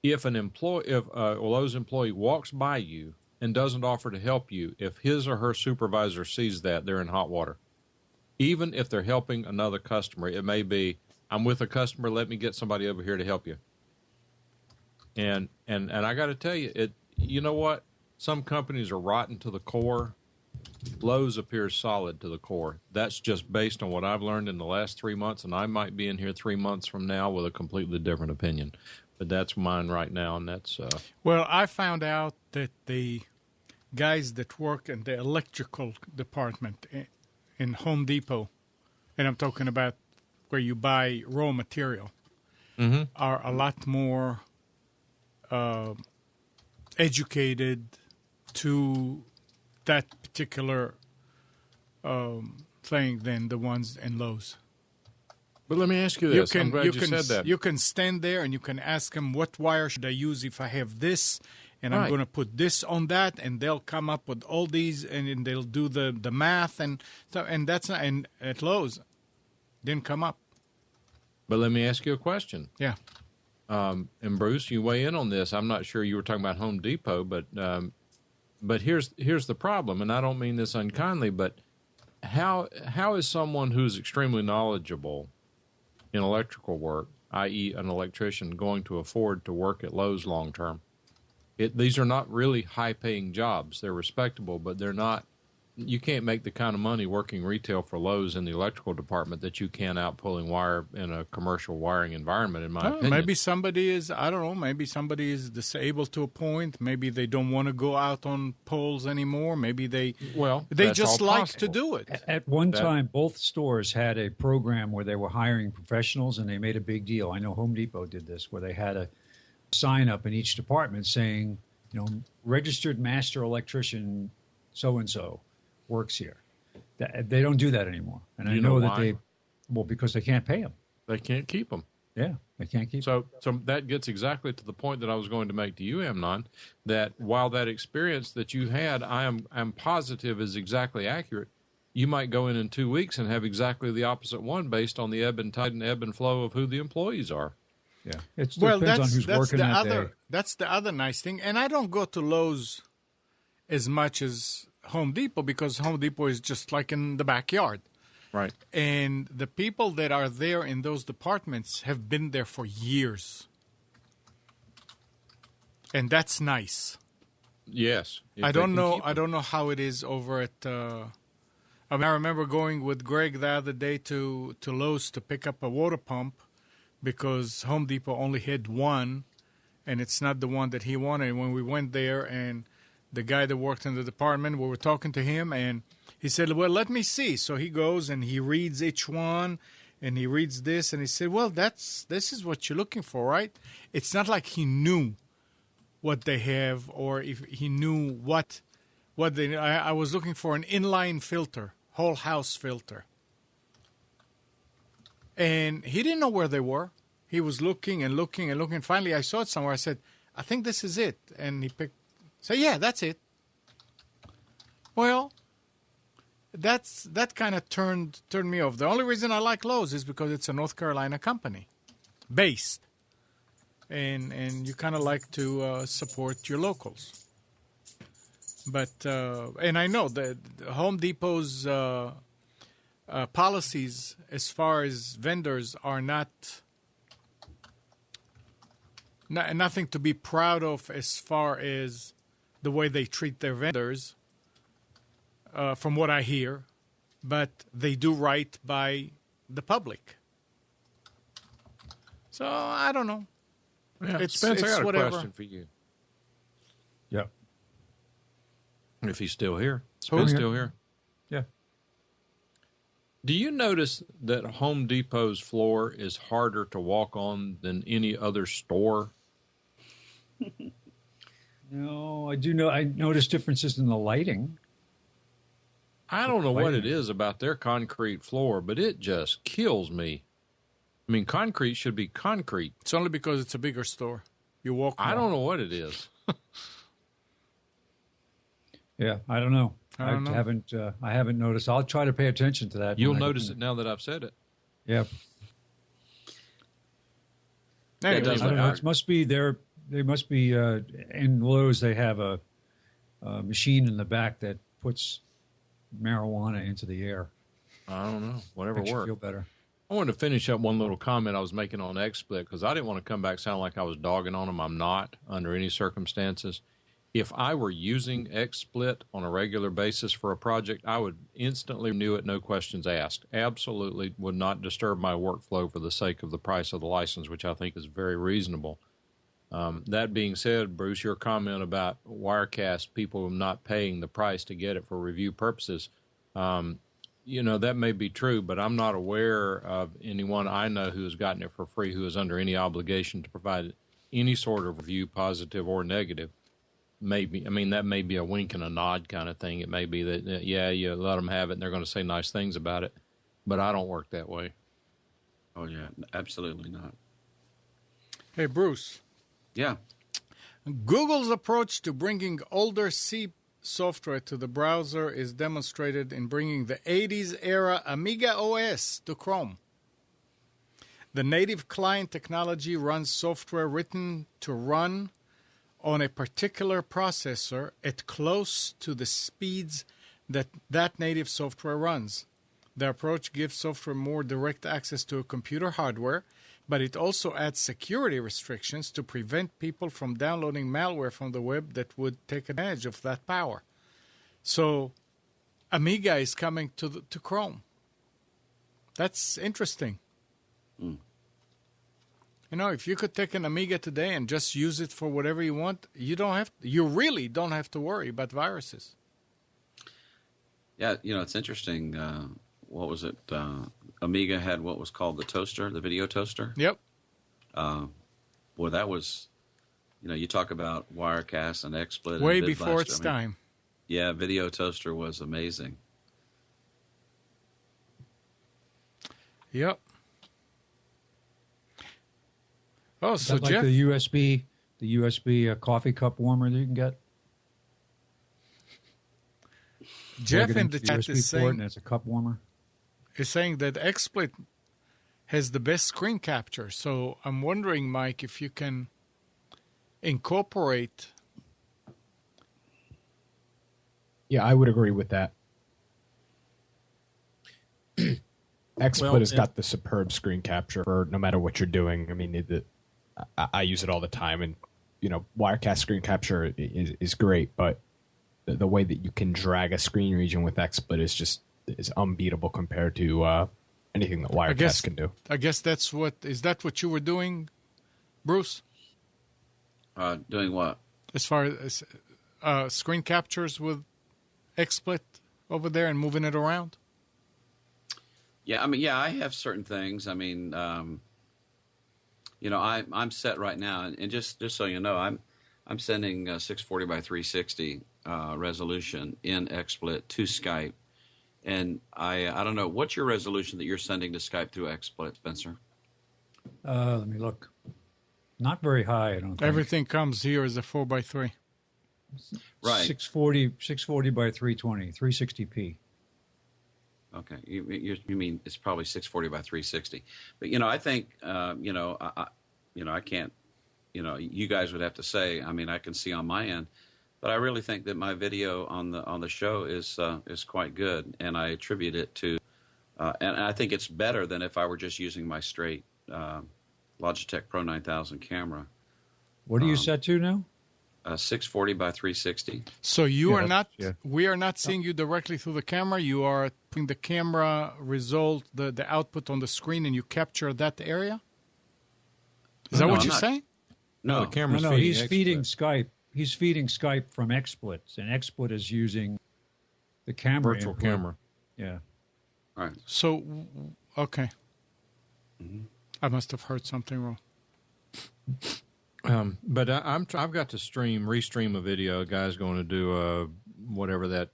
if a Lowe's employee walks by you and doesn't offer to help you, if his or her supervisor sees that, they're in hot water. Even if they're helping another customer, it may be, I'm with a customer, let me get somebody over here to help you. And I got to tell you, you know what? Some companies are rotten to the core. Lowe's appears solid to the core. That's just based on what I've learned in the last 3 months, and I might be in here 3 months from now with a completely different opinion. But that's mine right now, and that's... Well, I found out that the guys that work in the electrical department in Home Depot, and I'm talking about where you buy raw material, are a lot more educated to that particular thing than the ones in Lowe's. But let me ask you this. I'm glad you said that. You can stand there and you can ask them, what wire should I use if I have this? And I'm going to put this on that, and they'll come up with all these, and they'll do the math, and that's not, and at Lowe's didn't come up. But let me ask you a question. Yeah. And Bruce, you weigh in on this. I'm not sure you were talking about Home Depot, but here's the problem, and I don't mean this unkindly, but how is someone who's extremely knowledgeable in electrical work, i.e. an electrician, going to afford to work at Lowe's long term? These are not really high-paying jobs. They're respectable, but they're not. You can't make the kind of money working retail for Lowe's in the electrical department that you can out pulling wire in a commercial wiring environment, in my opinion. Maybe somebody is, I don't know, maybe somebody is disabled to a point. Maybe they don't want to go out on poles anymore. Maybe they just like to do it. At one time, both stores had a program where they were hiring professionals, and they made a big deal. I know Home Depot did this, where they had a sign up in each department saying, registered master electrician so-and-so works here. They don't do that anymore. And I know that because they can't pay them. They can't keep them. Yeah, they can't keep them. So that gets exactly to the point that I was going to make to you, Amnon, that while that experience that you had, I'm positive is exactly accurate, you might go in 2 weeks and have exactly the opposite one based on the ebb and tide and ebb and flow of who the employees are. Yeah, it depends on who's working that day. That's the other nice thing. And I don't go to Lowe's as much as Home Depot because Home Depot is just like in the backyard. Right. And the people that are there in those departments have been there for years. And that's nice. Yes. I don't know how it is over at I remember going with Greg the other day to Lowe's to pick up a water pump, because Home Depot only had one, and it's not the one that he wanted. And when we went there, and the guy that worked in the department, we were talking to him, and he said, well, let me see. So he goes and he reads each one, and he reads this, and he said, well, this is what you're looking for, right? It's not like he knew what they have, or if he knew what they. I was looking for an inline filter, whole house filter, and he didn't know where they were. He was looking and looking and looking. Finally, I saw it somewhere. I said, I think this is it, and he picked. So yeah, that's it. Well, that kind of turned me off. The only reason I like Lowe's is because it's a North Carolina company, based. And you kind of like to support your locals. But, and I know that Home Depot's policies as far as vendors are nothing to be proud of as far as the way they treat their vendors, from what I hear. But they do right by the public. So, I don't know. Yeah, Spence, I got a whatever. question for you. Yep. If he's still here. Spence still here? Yeah. Do you notice that Home Depot's floor is harder to walk on than any other store? No, I do know. I notice differences in the lighting. I don't know what it is about their concrete floor, but it just kills me. I mean, concrete should be concrete. It's only because it's a bigger store. You walk more. I don't know what it is. Yeah, I don't know. I don't know. I haven't noticed. I'll try to pay attention to that. You'll notice it now that I've said it. Yeah. Anyway, it does I don't look know. hard. It must be there. They must be in Lowe's. They have a machine in the back that puts marijuana into the air. I don't know. Whatever Makes you works. feel better. I wanted to finish up one little comment I was making on XSplit because I didn't want to come back sound like I was dogging on them. I'm not under any circumstances. If I were using XSplit on a regular basis for a project, I would instantly renew it, no questions asked. Absolutely would not disturb my workflow for the sake of the price of the license, which I think is very reasonable. That being said, Bruce, your comment about Wirecast people not paying the price to get it for review purposes, that may be true, but I'm not aware of anyone I know who has gotten it for free who is under any obligation to provide any sort of review, positive or negative. Maybe, I mean, that may be a wink and a nod kind of thing. It may be that, you let them have it and they're going to say nice things about it, but I don't work that way. Oh, yeah, absolutely not. hey, Bruce. Yeah. Google's approach to bringing older C software to the browser is demonstrated in bringing the 80s era Amiga OS to Chrome. The native client technology runs software written to run on a particular processor at close to the speeds that native software runs. The approach gives software more direct access to a computer hardware, but it also adds security restrictions to prevent people from downloading malware from the web that would take advantage of that power. So Amiga is coming to Chrome. That's interesting. Mm. If you could take an Amiga today and just use it for whatever you want, you really don't have to worry about viruses. Yeah, it's interesting. What was it? Amiga had what was called the toaster, the video toaster. Yep. Boy, that was, you talk about Wirecast and XSplit. Way and before its time. Yeah, video toaster was amazing. Yep. Oh, Is so that like Jeff, the USB coffee cup warmer that you can get? Jeff Plug it in into the chat USB is port saying and it's a cup warmer. that XSplit has the best screen capture. So I'm wondering, Mike, if you can incorporate. Yeah, I would agree with that. XSplit has got the superb screen capture for no matter what you're doing. I mean, I use it all the time, and Wirecast screen capture is great, but the way that you can drag a screen region with XSplit is unbeatable compared to anything that Wirecast can do. I guess is that what you were doing, Bruce? Doing what? As far as screen captures with XSplit over there and moving it around? Yeah, I have certain things. I'm set right now, and just so you know, I'm sending 640 by 360 resolution in XSplit to Skype, and I don't know what's your resolution that you're sending to Skype through XSplit, Spencer. Let me look. Not very high, I don't think. Everything comes here as a 4x3. Right. 640 by 320, 360p. Okay, you mean it's probably 640 by 360, but I think I can't, you guys would have to say. I can see on my end, but I really think that my video on the show is quite good, and I attribute it to, and I think it's better than if I were just using my straight Logitech Pro 9000 camera. What are you set to now? 640 by 360. So we are not seeing you directly through the camera. You are putting the camera result, the output on the screen, and you capture that area? Is that what you're saying? No, the camera's no, feeding he's XSplit. feeding Skype. He's feeding Skype from XSplit, and XSplit is using the camera. Virtual input. camera. Yeah. All right. So, okay. Mm-hmm. I must have heard something wrong. But I've got to restream a video. A guy's going to do whatever that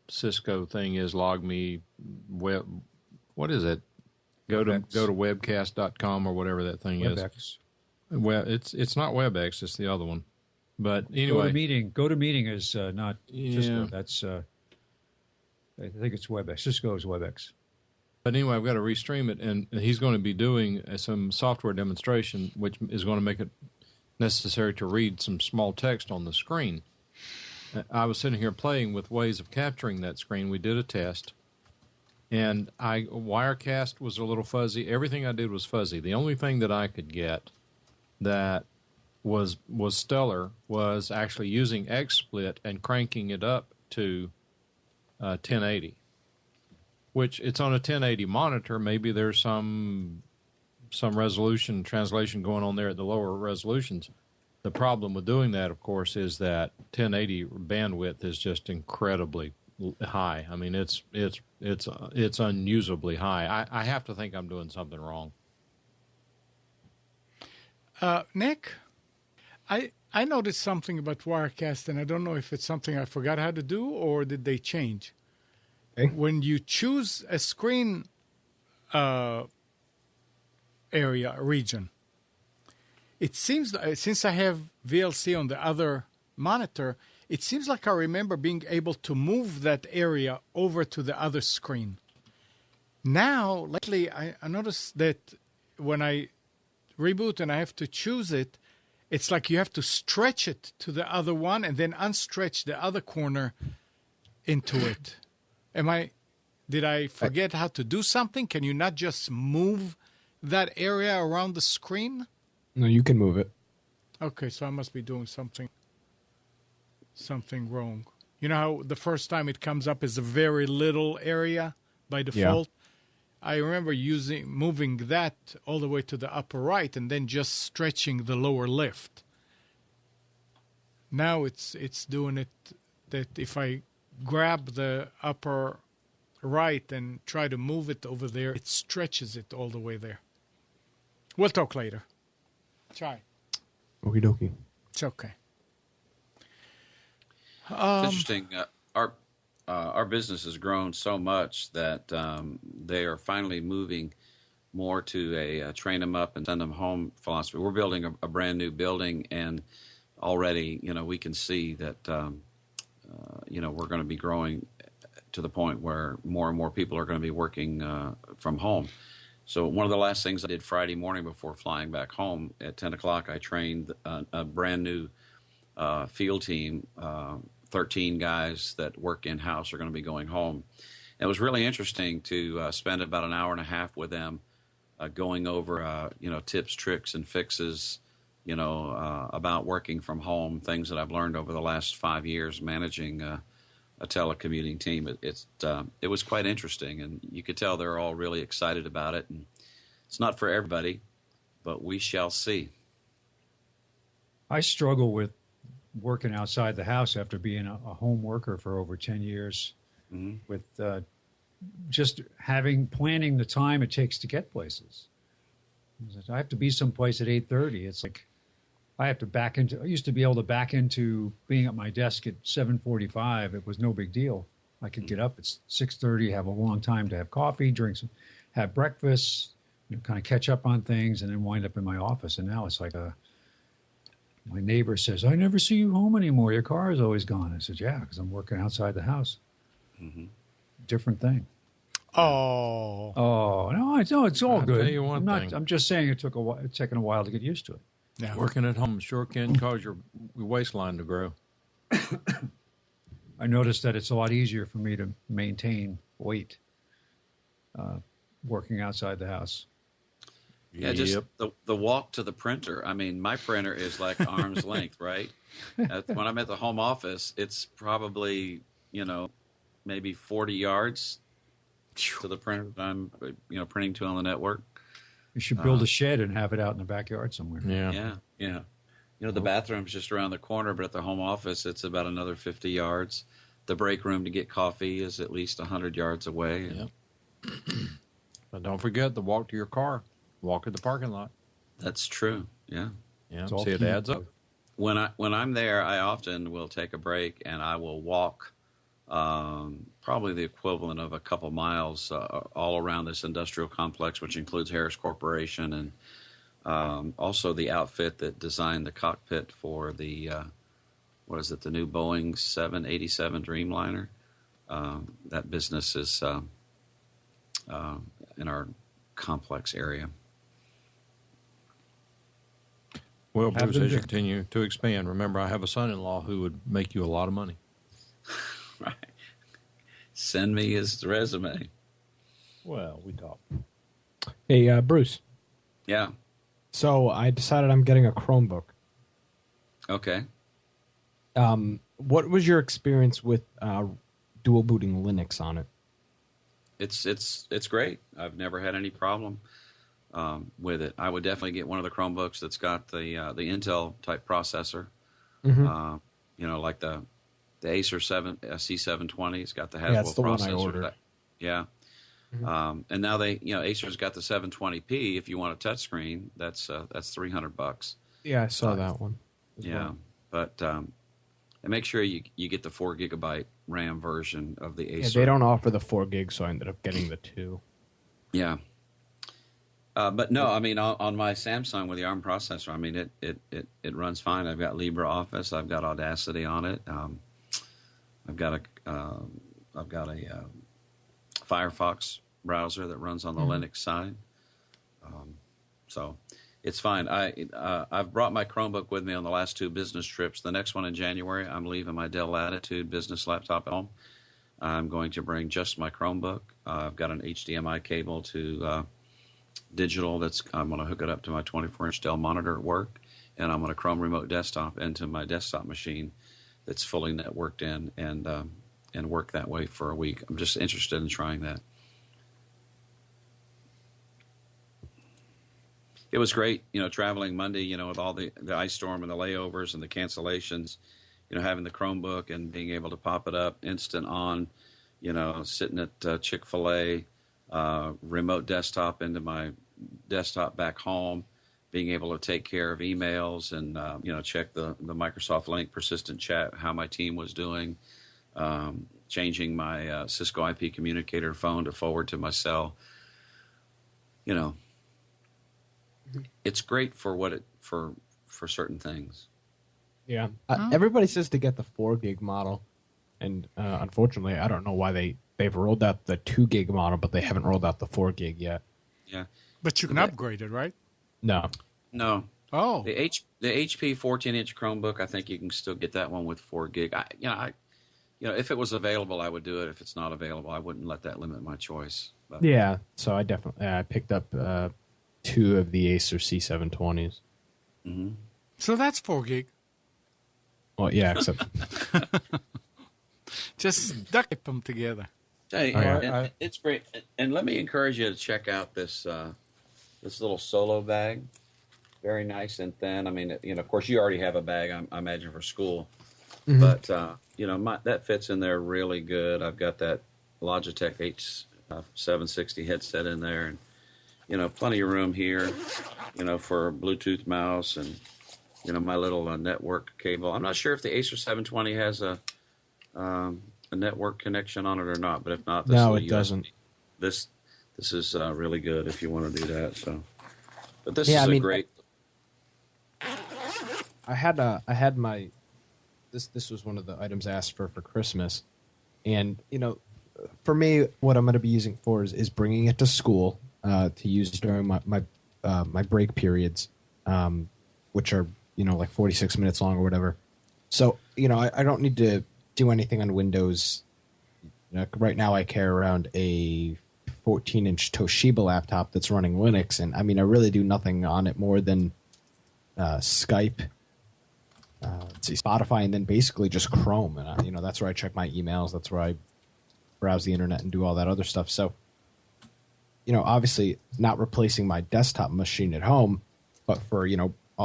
Cisco thing is. Log me web. What is it? Go to webcast.com or whatever that thing WebEx. is. Well, it's not WebEx. It's the other one. But anyway, GoToMeeting is not Cisco. Yeah. That's I think it's WebEx. Cisco is WebEx. But anyway, I've got to restream it, and he's going to be doing some software demonstration, which is going to make it necessary to read some small text on the screen. I was sitting here playing with ways of capturing that screen. We did a test, and Wirecast was a little fuzzy. Everything I did was fuzzy. The only thing that I could get that was stellar was actually using XSplit and cranking it up to 1080, which it's on a 1080 monitor. Maybe there's some resolution translation going on there at the lower resolutions. The problem with doing that, of course, is that 1080 bandwidth is just incredibly high. It's unusably high. I have to think I'm doing something wrong. Nick, I noticed something about Wirecast, and I don't know if it's something I forgot how to do or did they change. Okay. When you choose a screen region, it seems, since I have VLC on the other monitor, it seems like I remember being able to move that area over to the other screen. Now, lately, I noticed that when I reboot and I have to choose it, it's like you have to stretch it to the other one and then unstretch the other corner into it. Did I forget how to do something? Can you not just move that area around the screen? No, you can move it. Okay, so I must be doing something wrong. You know how the first time it comes up is a very little area by default? Yeah. I remember moving that all the way to the upper right and then just stretching the lower left. Now it's doing it that if I grab the upper right and try to move it over there, it stretches it all the way there. We'll talk later. Try. Okie dokie. It's okay. It's interesting. Our business has grown so much that they are finally moving more to a train them up and send them home philosophy. We're building a brand new building, and already, we can see that, we're going to be growing to the point where more and more people are going to be working from home. So one of the last things I did Friday morning before flying back home at 10 o'clock, I trained a brand new field team. 13 guys that work in-house are going to be going home. It was really interesting to spend about an hour and a half with them going over, tips, tricks, and fixes, about working from home, things that I've learned over the last 5 years managing a telecommuting team. It was quite interesting, and you could tell they're all really excited about it. And it's not for everybody, but we shall see. I struggle with working outside the house after being a home worker for over 10 years with just planning the time it takes to get places. I have to be someplace at 8:30. It's like I used to be able to back into being at my desk at 7:45. It was no big deal. I could get up at 6:30, have a long time to have coffee, have breakfast, kind of catch up on things, and then wind up in my office. And now it's like my neighbor says, "I never see you home anymore. Your car is always gone." I said, "Yeah, because I'm working outside the house." Mm-hmm. Different thing. Oh no! It's all I'll good. tell you one thing. I'm just saying it's taken a while to get used to it. yeah. Working at home sure can cause your waistline to grow. I noticed that it's a lot easier for me to maintain weight working outside the house. Yeah, just the walk to the printer. I mean, my printer is like arm's length, right? When I'm at the home office, it's probably, maybe 40 yards to the printer that I'm, printing to on the network. You should build a shed and have it out in the backyard somewhere. Yeah. The bathroom's just around the corner, but at the home office, it's about another 50 yards. The break room to get coffee is at least 100 yards away. Yep. But don't forget the walk to your car. Walk in the parking lot. That's true. Yeah. Yeah. See, it adds up. When I'm there, I often will take a break and I will walk probably the equivalent of a couple miles all around this industrial complex, which includes Harris Corporation and also the outfit that designed the cockpit for the the new Boeing 787 Dreamliner. That business is in our complex area. Well, Bruce, as you continue to expand, remember I have a son-in-law who would make you a lot of money. Right. Send me his resume. Well, we talk. Hey, Bruce. Yeah. So I decided I'm getting a Chromebook. Okay. What was your experience with dual booting Linux on it? It's great. I've never had any problem with it. I would definitely get one of the Chromebooks that's got the Intel type processor. Mm-hmm. Like the Acer C720. It's got the Haswell that's the processor. One I ordered. Yeah. Mm-hmm. And now Acer's got the 720p. If you want a touchscreen, that's $300. Yeah, I saw that one. Well. But and make sure you get the 4 gigabyte RAM version of the Acer. Yeah, they don't offer the 4 gig, so I ended up getting the 2. Yeah. But no, I mean, on my Samsung with the ARM processor, I mean, it runs fine. I've got LibreOffice. I've got Audacity on it. I've got a Firefox browser that runs on the Linux side. So it's fine. I've brought my Chromebook with me on the last 2 business trips. The next one in January, I'm leaving my Dell Latitude business laptop at home. I'm going to bring just my Chromebook. I've got an HDMI cable to digital I'm going to hook it up to my 24-inch Dell monitor at work, and I'm going to Chrome Remote Desktop into my desktop machine that's fully networked in and work that way for a week. I'm just interested in trying that. It was great, traveling Monday, with all the ice storm and the layovers and the cancellations, having the Chromebook and being able to pop it up instant on, sitting at Chick-fil-A, remote desktop into my desktop back home, being able to take care of emails and, check the Microsoft Link persistent chat, how my team was doing, changing my Cisco IP communicator phone to forward to my cell. It's great for for certain things. Yeah. Everybody says to get the 4 gig model, and unfortunately, I don't know why they've rolled out the 2 gig model, but they haven't rolled out the 4 gig yet. Yeah. But you can upgrade it, right? No. Oh. The HP 14-inch Chromebook, I think you can still get that one with 4 gig. If it was available, I would do it. If it's not available, I wouldn't let that limit my choice. But. Yeah. So I picked up 2 of the Acer C720s. Mm-hmm. So that's 4 gig. Well, yeah, except just duct tape them together. Hey, it's great. And let me encourage you to check out this little solo bag. very nice and thin. I mean, of course, you already have a bag, I imagine, for school. Mhm. But, that fits in there really good. I've got that Logitech H760 headset in there. And, plenty of room here, for a Bluetooth mouse and, my little network cable. I'm not sure if the Acer 720 has a network connection on it or not. But if not, No, it doesn't. This is really good if you want to do that. So, but this is a great. I had my this was one of the items I asked for Christmas, and for me, what I'm going to be using for is bringing it to school to use during my break periods, which are like 46 minutes long or whatever. So I don't need to do anything on Windows. Right now, I carry around a 14-inch Toshiba laptop that's running Linux, and I mean I really do nothing on it more than Skype. Let's see, Spotify, and then basically just Chrome, and that's where I check my emails. That's where I browse the internet and do all that other stuff. So, obviously not replacing my desktop machine at home, but for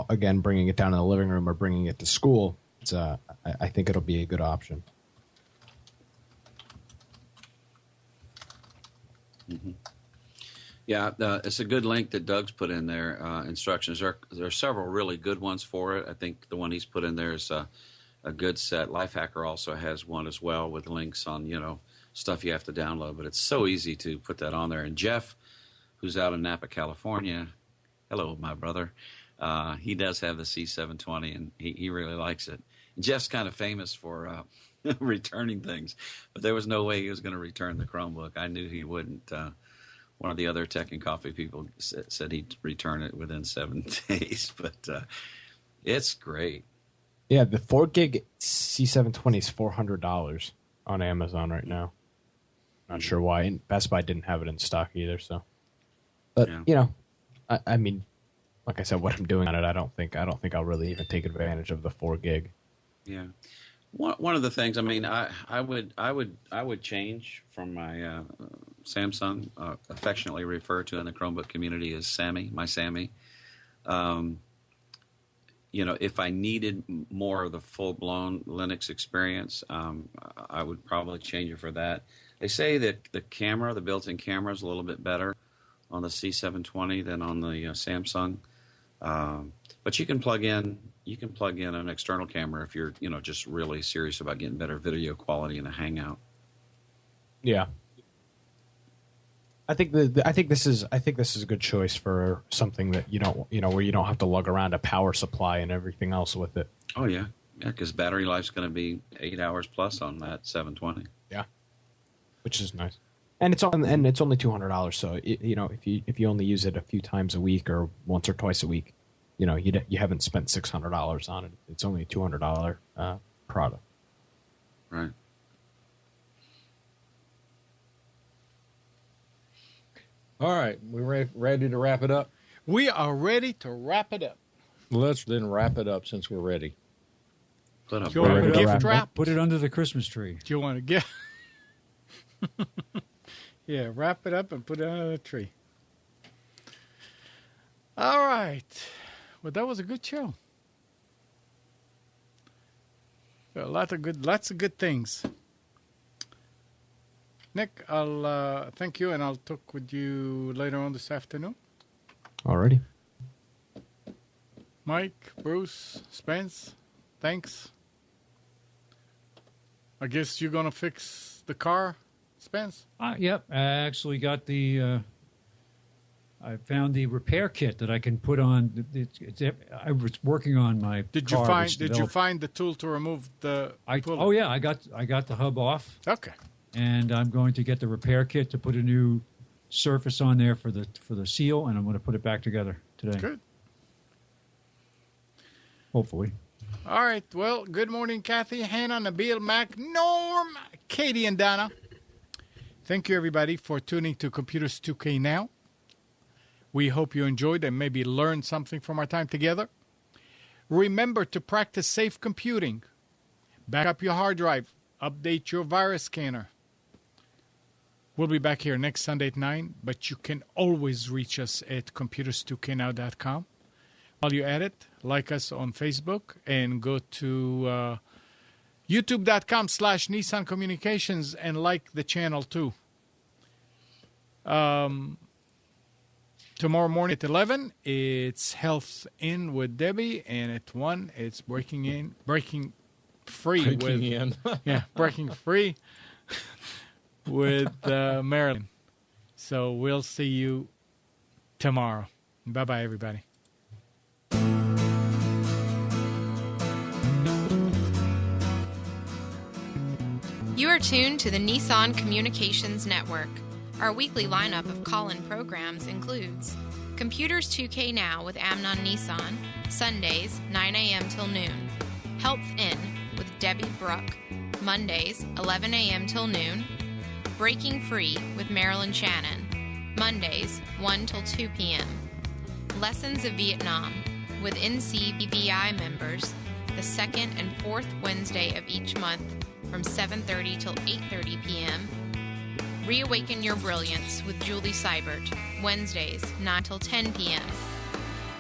again bringing it down in the living room or bringing it to school, it's I think it'll be a good option. Mm-hmm. Yeah, it's a good link that Doug's put in there. Instructions. There are several really good ones for it. I think the one he's put in there is a good set. Lifehacker also has one as well with links on stuff you have to download. But it's so easy to put that on there. And Jeff, who's out in Napa, California, hello, my brother. He does have the C720, and he really likes it. And Jeff's kind of famous for returning things, but there was no way he was going to return the Chromebook. I knew he wouldn't. One of the other Tech and Coffee people said he'd return it within 7 days, but it's great. Yeah, the 4 gig C720 is $400 on Amazon right now. Not sure why. And Best Buy didn't have it in stock either. So, but I mean, like I said, what I'm doing on it, I don't think I'll really even take advantage of the 4 gig. Yeah. One of the things, I mean, I would change from my Samsung, affectionately referred to in the Chromebook community as Sammy, my Sammy. If I needed more of the full-blown Linux experience, I would probably change it for that. They say that the built-in camera is a little bit better on the C720 than on the Samsung. But you can plug in an external camera if you're just really serious about getting better video quality in a Hangout. Yeah, I think this is a good choice for something that where you don't have to lug around a power supply and everything else with it. Oh yeah, because battery life's going to be 8 hours plus on that 720. Yeah, which is nice. And it's only $200. So if you only use it a few times a week or once or twice a week, you haven't spent $600 on it. It's only a $200 product. Right. All right, we're ready to wrap it up. We are ready to wrap it up. Let's then wrap it up since we're ready. Do you want a gift wrap? Put it under the Christmas tree. Do you want to gift? Yeah, wrap it up and put it under the tree. All right. Well, that was a good show. Lots of good things. Nick, I'll thank you, and I'll talk with you later on this afternoon. Alrighty. Mike, Bruce, Spence, thanks. I guess you're gonna fix the car, Spence? Yep. I actually got I found the repair kit that I can put on. I was working on my Did car. Did you find the tool to remove the? Oh yeah, I got the hub off. Okay. And I'm going to get the repair kit to put a new surface on there for the seal, and I'm going to put it back together today. Good. Hopefully. All right. Well, good morning, Kathy, Hannah, Nabil, Mac, Norm, Katie, and Donna. Thank you, everybody, for tuning to Computers 2K Now. We hope you enjoyed and maybe learned something from our time together. Remember to practice safe computing. Back up your hard drive. Update your virus scanner. We'll be back here next Sunday at 9, but you can always reach us at computers2know.com. while you're at it, like us on Facebook and go to youtube.com/Nissan Communications and like the channel too. Tomorrow morning at 11, it's Health In with Debbie, and at 1, it's Breaking Free with Marilyn. So we'll see you tomorrow. Bye-bye, everybody. You are tuned to the Nissan Communications Network. Our weekly lineup of call-in programs includes Computers 2K Now with Amnon Nissan, Sundays, 9 a.m. till noon. Health In with Debbie Bruck, Mondays, 11 a.m. till noon. Breaking Free with Marilyn Shannon, Mondays, 1 till 2 p.m. Lessons of Vietnam with NCBVI members, the second and fourth Wednesday of each month from 7:30 till 8:30 p.m. Reawaken Your Brilliance with Julie Seibert, Wednesdays, 9 till 10 p.m.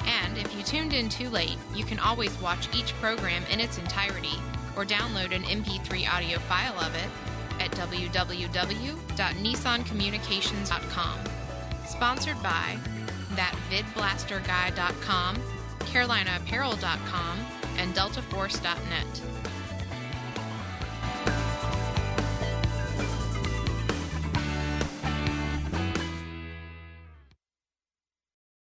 And if you tuned in too late, you can always watch each program in its entirety or download an MP3 audio file of it at www.nissancommunications.com. Sponsored by ThatVidBlasterGuy.com, CarolinaApparel.com, and DeltaForce.net.